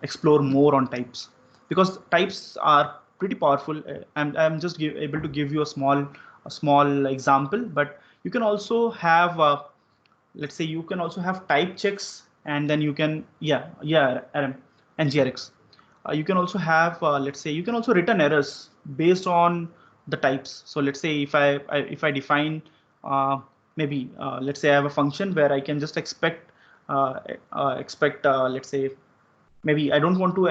explore more on types, because types are pretty powerful. I'm just able to give you a small example, but you can also have let's say you can also have type checks, and then you can Adam, NgRx. You can also have let's say you can also return errors based on the types. So let's say if I define maybe let's say I have a function where I can just expect let's say maybe I don't want to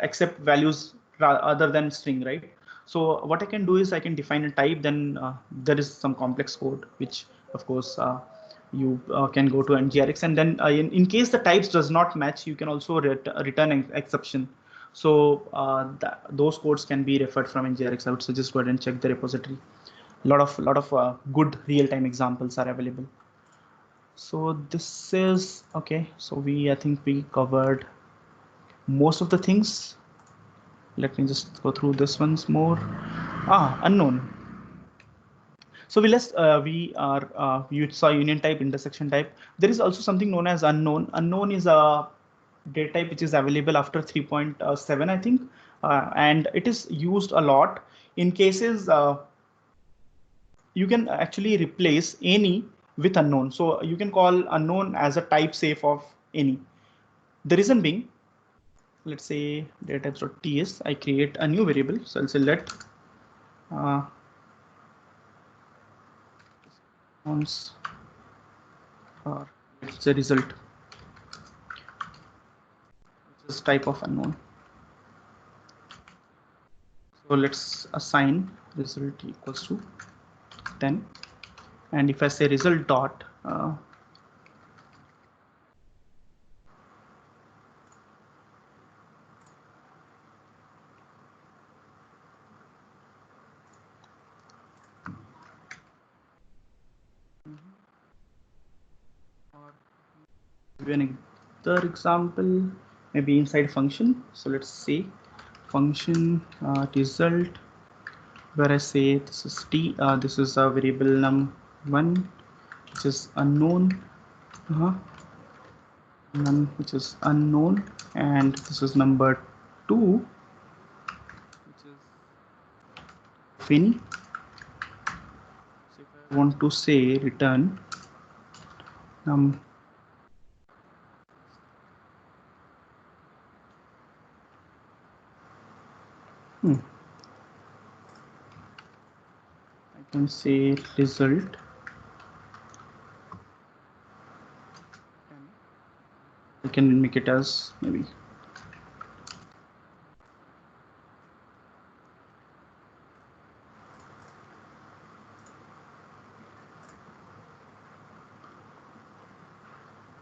accept values other than string, right? So what I can do is I can define a type, then there is some complex code, which of course you can go to NgRx, and then in case the types does not match, you can also return an exception. So those codes can be referred from NgRx. I would suggest go ahead and check the repository. A lot of good real-time examples are available. So this is okay. So I think we covered most of the things. Let me just go through this once more. Unknown. So you saw union type, intersection type. There is also something known as unknown. Unknown is a data type which is available after 3.7, I think, and it is used a lot in cases you can actually replace any with unknown. So you can call unknown as a type safe of any. The reason being, let's say datatypes.ts, I create a new variable. So I'll say let it's the result, which is type of unknown. So let's assign result equals to 10, and if I say result dot another example, maybe inside function. So let's say function result, where I say this is t, this is a variable num1, which is unknown, num which is unknown, and this is number 2, which is any. So if I want to say return num I can say result I can make it as maybe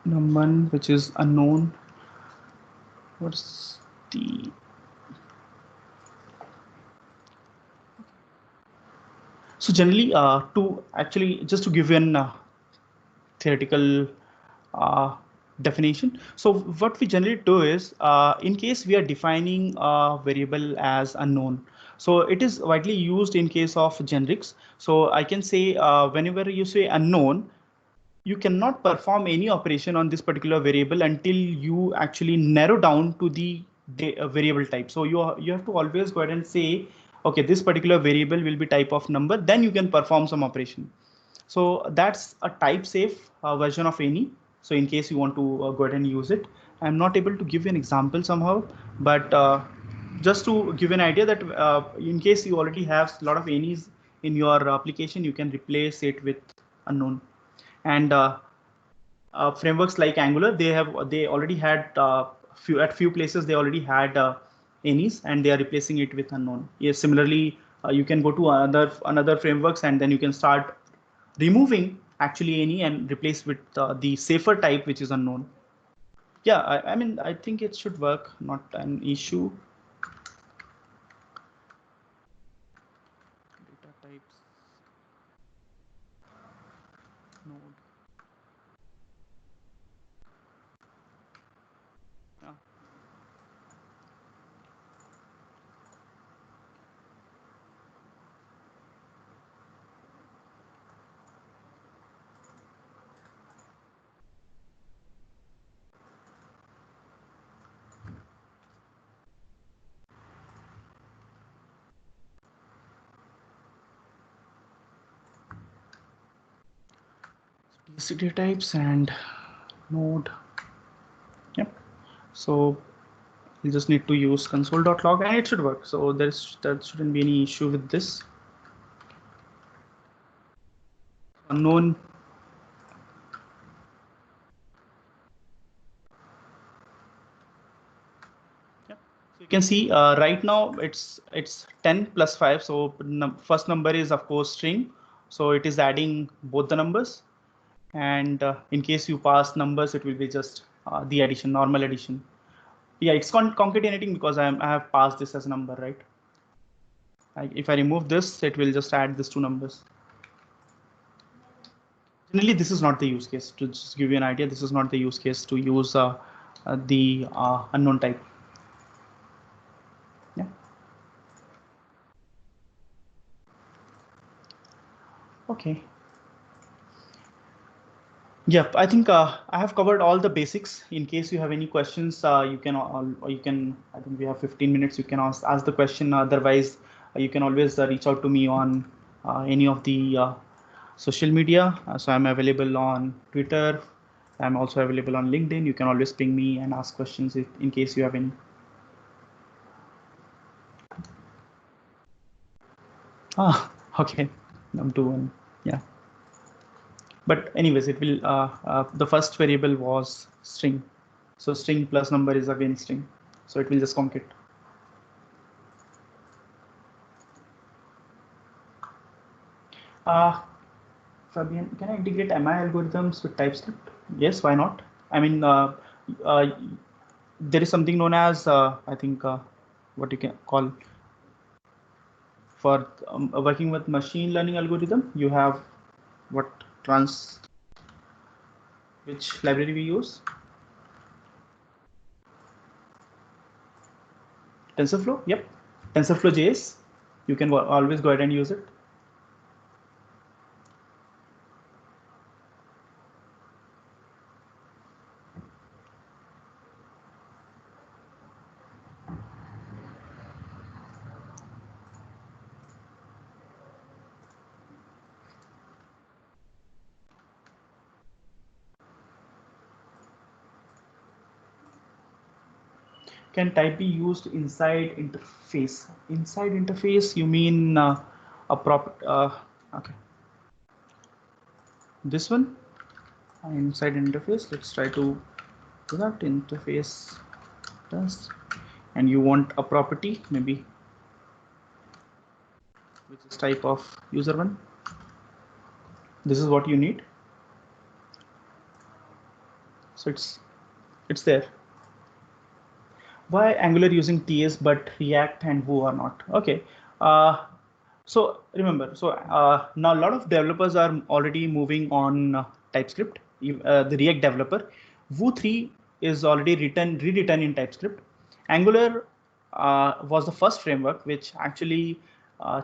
num1, which is unknown. What's the so generally to actually just to give you an theoretical definition. So what we generally do is in case we are defining a variable as unknown, so it is widely used in case of generics. So I can say whenever you say unknown, you cannot perform any operation on this particular variable until you actually narrow down to the variable type. So you have to always go ahead and say, okay, this particular variable will be type of number, then you can perform some operation. So that's a type safe version of any. So in case you want to go ahead and use it, I'm not able to give you an example somehow, but just to give an idea that in case you already have a lot of any's in your application, you can replace it with unknown. And frameworks like Angular, they already had few places they already had any's and they are replacing it with unknown. Yes, similarly, you can go to another frameworks and then you can start removing actually any and replace with the safer type, which is unknown. Yeah, I mean, I think it should work, not an issue. Data types, node. Yeah. Data types and node. Yep. So you just need to use console.log and it should work. So there shouldn't be any issue with this. Unknown. Yep. So you can see right now it's 10 plus 5. So first number is of course string. So it is adding both the numbers. And in case you pass numbers, it will be just the addition, normal addition. Yeah, it's concatenating because I have passed this as a number, right? If I remove this, it will just add these two numbers. Generally, this is not the use case. To just give you an idea, this is not the use case to use the unknown type. Yeah. Okay. Yep, I think I have covered all the basics. In case you have any questions, you can. I think we have 15 minutes. You can ask the question. Otherwise, you can always reach out to me on any of the social media. So I'm available on Twitter. I'm also available on LinkedIn. You can always ping me and ask questions in case you have any. Ah, okay. I'm doing, yeah. But anyways, it will, the first variable was string. So string plus number is again string. So it will just concat. Fabian, can I integrate MI algorithms with TypeScript? Yes, why not? I mean, there is something known as, I think, what you can call for working with machine learning algorithm. You have what which library we use? TensorFlow. Yep. TensorFlow JS. You can always go ahead and use it. Can type be used inside interface? Inside interface, you mean a okay. This one, inside interface. Let's try to do that. Interface test, and you want a property, maybe, which is type of user one. This is what you need. So it's there. Why Angular using TS but React and Vue are not? Okay. So remember, now a lot of developers are already moving on TypeScript. The React developer, Vue 3 is already rewritten in TypeScript. Angular was the first framework which actually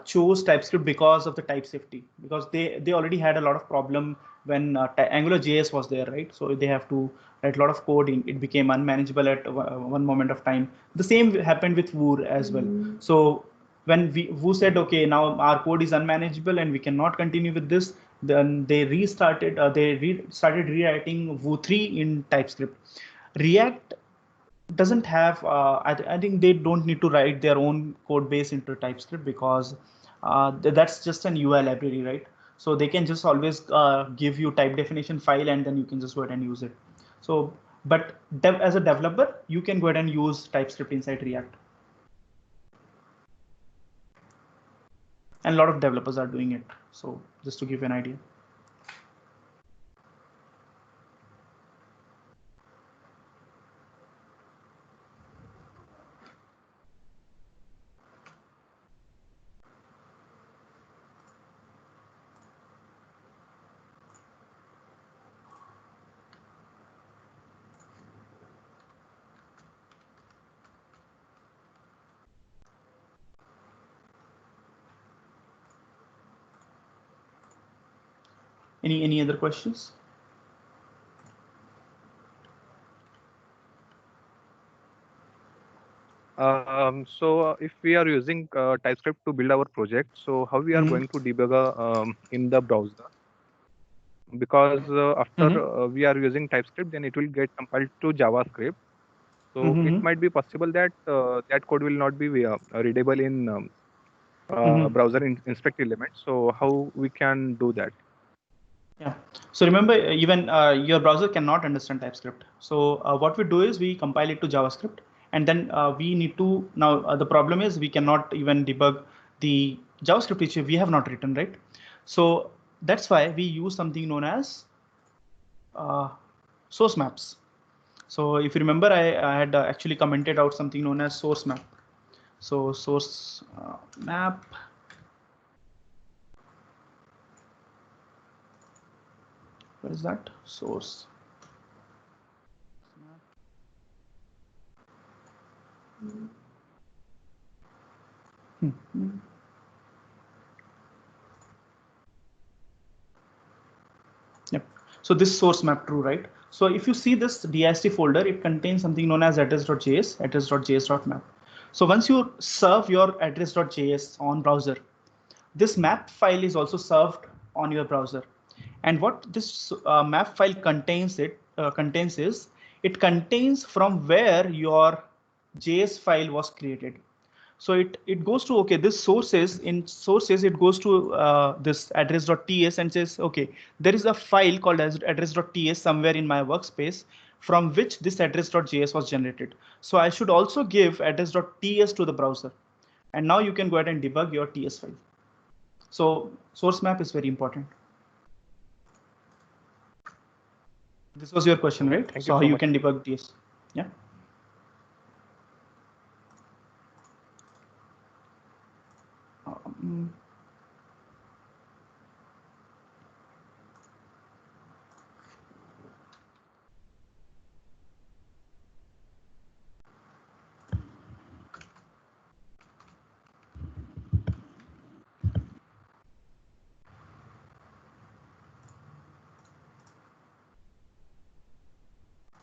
chose TypeScript because of the type safety, because they already had a lot of problem when Angular JS was there, right? So they have to write a lot of code. It became unmanageable at one moment of time. The same happened with Vue as well. So when Vue said, okay, now our code is unmanageable and we cannot continue with this, then they restarted. Started rewriting Vue 3 in TypeScript. React doesn't have. I think they don't need to write their own code base into TypeScript because that's just an UI library, right? So they can just always give you type definition file and then you can just go ahead and use it. So, but as a developer, you can go ahead and use TypeScript inside React. and a lot of developers are doing it. So just to give you an idea. Any other questions? If we are using TypeScript to build our project, so how we are going to debug in the browser? Because after we are using TypeScript, then it will get compiled to JavaScript. So it might be possible that that code will not be readable in browser inspect element. So how we can do that? Yeah. So remember, even your browser cannot understand TypeScript. So what we do is we compile it to JavaScript, and then we need to now the problem is we cannot even debug the JavaScript which we have not written, right? So that's why we use something known as source maps. So if you remember, I had actually commented out something known as source map. So source map. Where is that source? Yep. So this source map true, right? So if you see this dist folder, it contains something known as address.js, address.js.map. So once you serve your address.js on browser, this map file is also served on your browser. And what this map file contains is it contains from where your JS file was created. So it goes to, okay, this sources it goes to this address.ts and says, okay, there is a file called as address.ts somewhere in my workspace from which this address.js was generated. So I should also give address.ts to the browser. And now you can go ahead and debug your TS file. So source map is very important. This was your question, right? Thank so you how so you much. can debug TS? Yeah.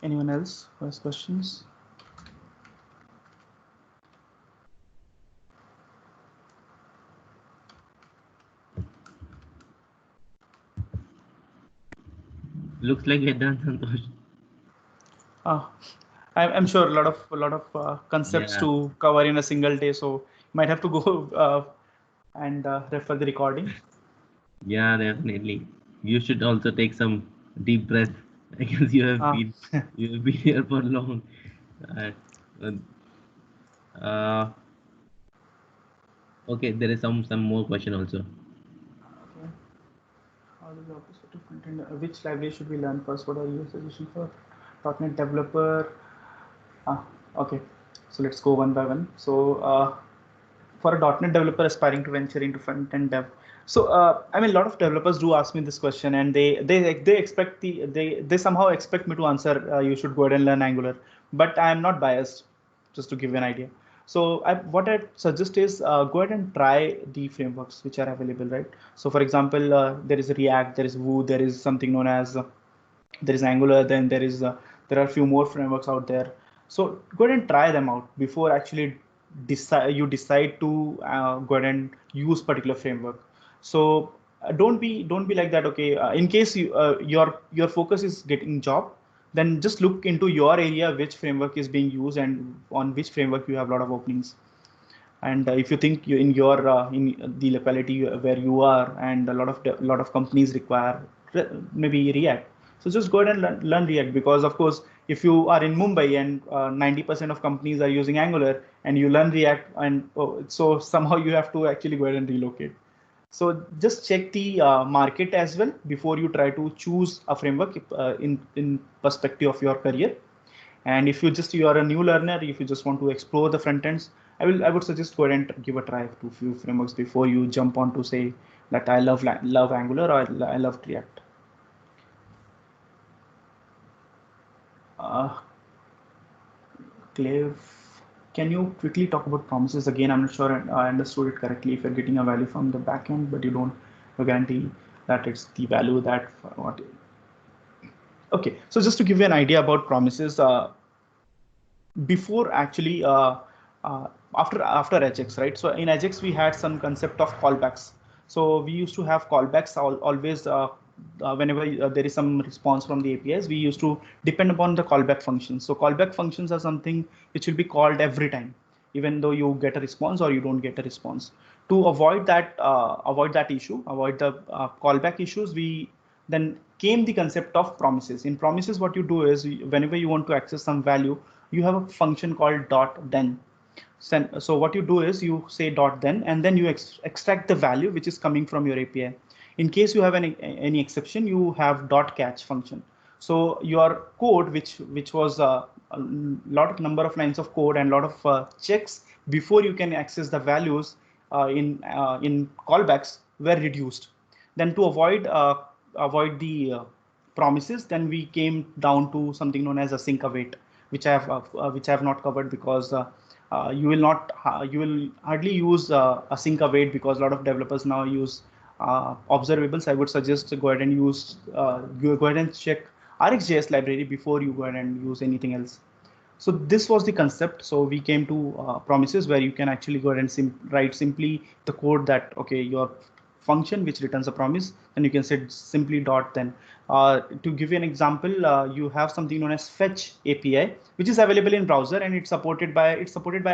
Anyone else who has questions? Looks like we're done, Santosh. I'm sure a lot of concepts to cover in a single day, so you might have to go and refer the recording. Yeah, definitely. You should also take some deep breath because you have been here for long. Okay, there is some more question also. Okay. Which library should we learn first? What are your suggestions for .NET developer? Okay, so let's go one by one. So for a .NET developer aspiring to venture into front-end dev, so I mean, a lot of developers do ask me this question, and they expect they somehow expect me to answer. You should go ahead and learn Angular, but I am not biased. Just to give you an idea. So what I suggest is go ahead and try the frameworks which are available, right? So for example, there is React, there is Vue, there is something known as there is Angular, then there are a few more frameworks out there. So go ahead and try them out before actually decide to go ahead and use particular framework. So don't be like that. Okay, in case your focus is getting job, then just look into your area which framework is being used and on which framework you have a lot of openings. And if you think you in your in the locality where you are and a lot of companies require maybe React, so just go ahead and learn React, because of course if you are in Mumbai and 90% of companies are using Angular and you learn React, and so somehow you have to actually go ahead and relocate. So just check the market as well before you try to choose a framework in perspective of your career. And if you are a new learner, if you just want to explore the front ends, I would suggest go ahead and give a try to few frameworks before you jump on to say that I love Angular or I love React. Clave, can you quickly talk about promises again? I'm not sure I understood it correctly. If you're getting a value from the backend, but you don't guarantee that it's the value that what. Okay, so just to give you an idea about promises, before actually uh, after Ajax, right? So in Ajax we had some concept of callbacks. So we used to have callbacks always whenever there is some response from the APIs. We used to depend upon the callback functions. So callback functions are something which will be called every time, even though you get a response or you don't get a response. To avoid that issue, avoid the callback issues, we then came the concept of promises. In promises, what you do is whenever you want to access some value, you have a function called .then. So what you do is you say .then, and then you extract the value which is coming from your API. In case you have any exception, you have .catch function. So your code, which was a number of lines of code and a lot of checks before you can access the values in callbacks, were reduced. Then to avoid the promises, then we came down to something known as async await, which I have not covered because you will hardly use async await because a lot of developers now use observables. I would suggest to go ahead and use go ahead and check RxJS library before you go ahead and use anything else. So this was the concept. So we came to promises where you can actually go ahead and write simply the code that, okay, your function which returns a promise, and you can say simply .then. To give you an example, you have something known as fetch API, which is available in browser, and it's supported by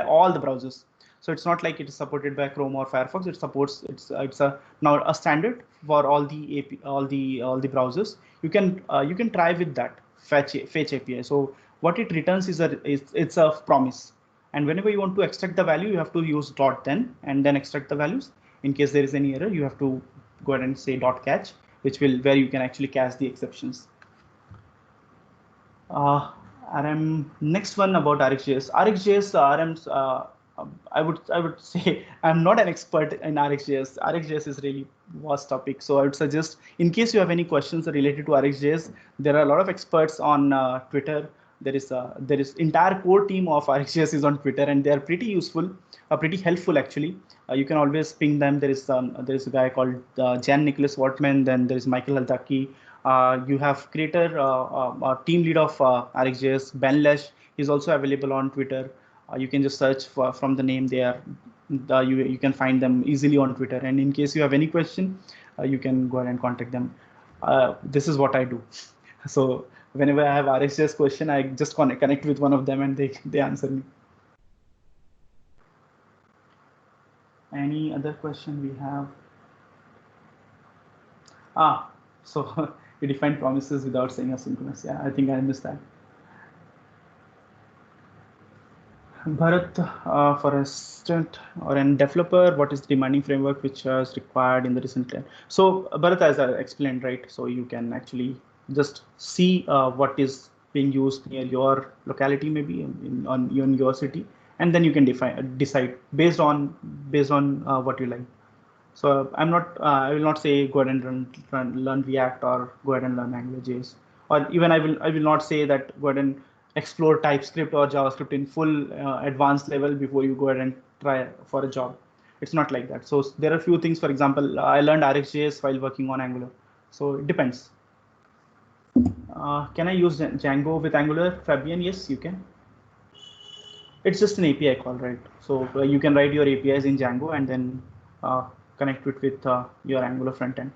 all the browsers. So it's not like it is supported by Chrome or Firefox. It supports it's a now a standard for all the all the browsers. You can try with that fetch API. So what it returns is it's a promise, and whenever you want to extract the value, you have to use .then and then extract the values. In case there is any error, you have to go ahead and say .catch, where you can actually catch the exceptions. RM next one about RxJS. RMs. I would say I'm not an expert in RxJS. RxJS is really vast topic, so I would suggest in case you have any questions related to RxJS, there are a lot of experts on Twitter. There is entire core team of RxJS is on Twitter, and they are pretty useful, pretty helpful actually. You can always ping them. There is a guy called Jan Nicholas Wortman. Then there is Michael Haldaki. You have creator, team lead of RxJS, Ben Lesh. He's also available on Twitter. You can just search from the name there. You can find them easily on Twitter. And in case you have any question, you can go ahead and contact them. This is what I do. So whenever I have RxJS question, I just connect with one of them and they answer me. Any other question we have? So we define promises without saying asynchronous. Yeah, I think I missed that. Bharat, for a student or a developer, what is the demanding framework which is required in the recent trend? So Bharat, as I explained, right? So you can actually just see what is being used near your locality, maybe in your city, and then you can decide based on what you like. So I will not say go ahead and learn React or go ahead and learn AngularJS, or even I will not say that go ahead and explore TypeScript or JavaScript in full advanced level before you go ahead and try for a job. It's not like that. So there are a few things. For example, I learned RxJS while working on Angular. So it depends. Can I use Django with Angular, Fabian? Yes, you can. It's just an API call, right? So you can write your APIs in Django and then connect it with your Angular front end.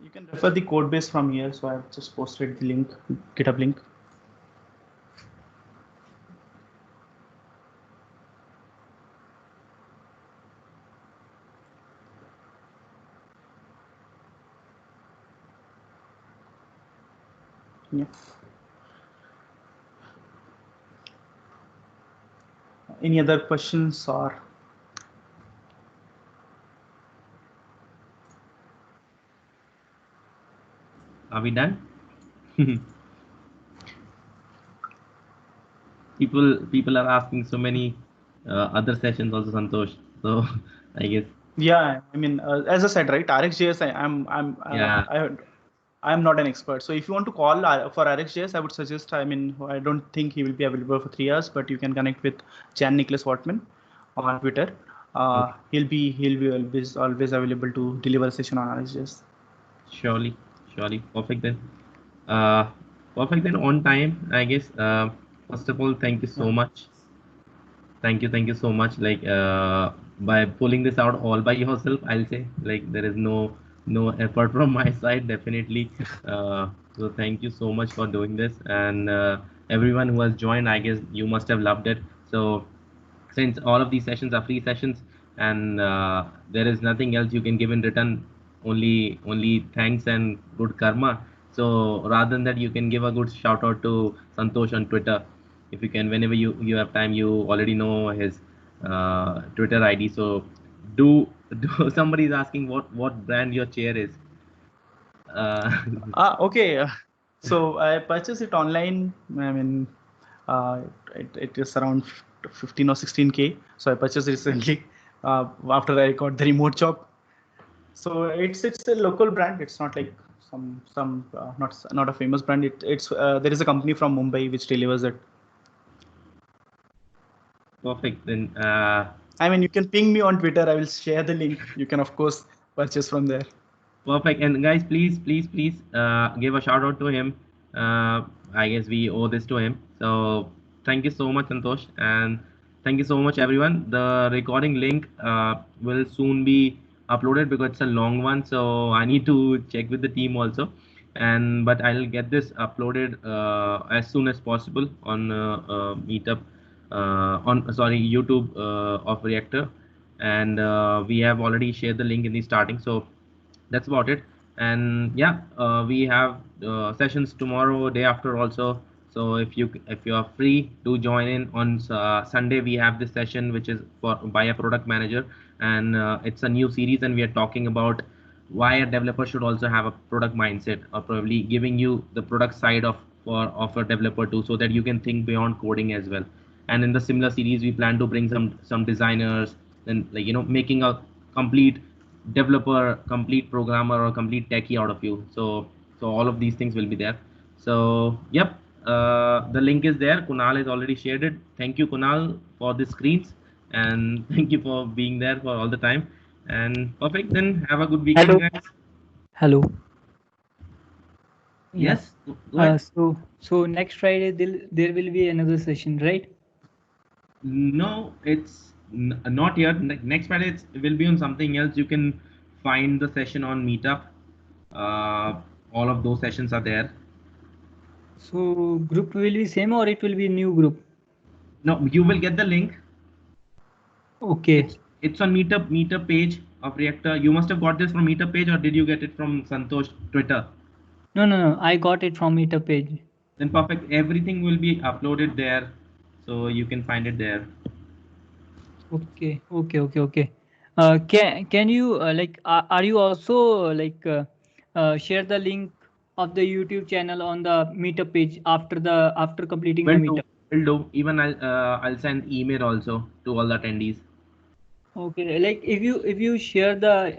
You can refer the code base from here. So I've just posted the link, GitHub link. Yeah. Any other questions or? Are we done? People are asking so many other sessions also, Santosh. So I guess. Yeah, I mean, as I said, right, RxJS, Yeah. I'm not an expert. So if you want to call for RxJS, I would suggest, I mean, I don't think he will be available for 3 hours, but you can connect with Jan Nicholas Wortman on Twitter. Okay. He'll be always available to deliver a session on RxJS. Surely. Perfect then. Perfect then, on time, I guess. First of all, thank you so much. Thank you so much. Like by pulling this out all by yourself, I'll say, like, there is no effort from my side, definitely. So thank you so much for doing this, and everyone who has joined, I guess you must have loved it. So since all of these sessions are free sessions, and there is nothing else you can give in return, only thanks and good karma. So rather than that, you can give a good shout out to Santosh on Twitter, if you can, whenever you have time. You already know his Twitter ID, so do do. Somebody is asking what brand your chair is. uh, Okay. So I purchased it online. I mean, uh, it is around 15 or 16K. So I purchased it recently after I got the remote job. So it's a local brand. It's not like some not a famous brand. It's there is a company from Mumbai which delivers it. Perfect then. I mean, you can ping me on Twitter. I will share the link. You can of course purchase from there. Perfect. And guys, please give a shout out to him. I guess we owe this to him. So thank you so much, Santosh, and thank you so much, everyone. The recording link will soon be uploaded because it's a long one, so I need to check with the team also. And but I'll get this uploaded as soon as possible on Meetup, on sorry, YouTube of Reactor, and we have already shared the link in the starting. So that's about it. And yeah, we have sessions tomorrow, day after also. So if you are free to join in on Sunday, we have this session which is by a product manager, and it's a new series, and we are talking about why a developer should also have a product mindset, or probably giving you the product side of a developer too, so that you can think beyond coding as well. And in the similar series, we plan to bring some designers, and, like, making a complete developer, complete programmer, or complete techie out of you. So all of these things will be there. So yep, the link is there. Kunal has already shared it. Thank you, Kunal, for the screens, and thank you for being there for all the time. And perfect, then have a good weekend, Hello. guys. Hello. Yeah. Yes, go ahead. So next Friday there will be another session, right? No, it's not yet. Next Friday it will be on something else. You can find the session on Meetup. All of those sessions are there. So group will be same or it will be new group? No, you will get the link. Okay. It's on Meetup page of Reactor. You must have got this from Meetup page, or did you get it from Santosh Twitter? No. I got it from Meetup page. Then perfect. Everything will be uploaded there, so you can find it there. Okay. Can you are you also share the link of the YouTube channel on the Meetup page after completing the Meetup? Will do. Even I'll send email also to all the attendees. Okay, like if you share the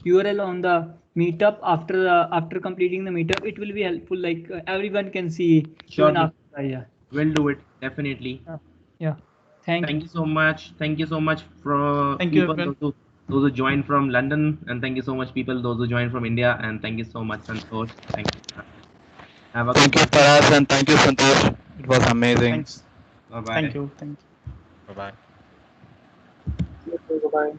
URL on the Meetup after completing the Meetup, it will be helpful. Like everyone can see. Sure. Even after, yeah. We'll do it definitely. Yeah. Thank you so much. Thank you so much for Thank you, people everyone. those who joined from London, and thank you so much people those who joined from India, and thank you so much, Santosh. Thank you. Have a Thank you, Faraz, and thank you, Santosh. It was amazing. Thanks. Bye bye. Thank you. Bye bye. Bye bye.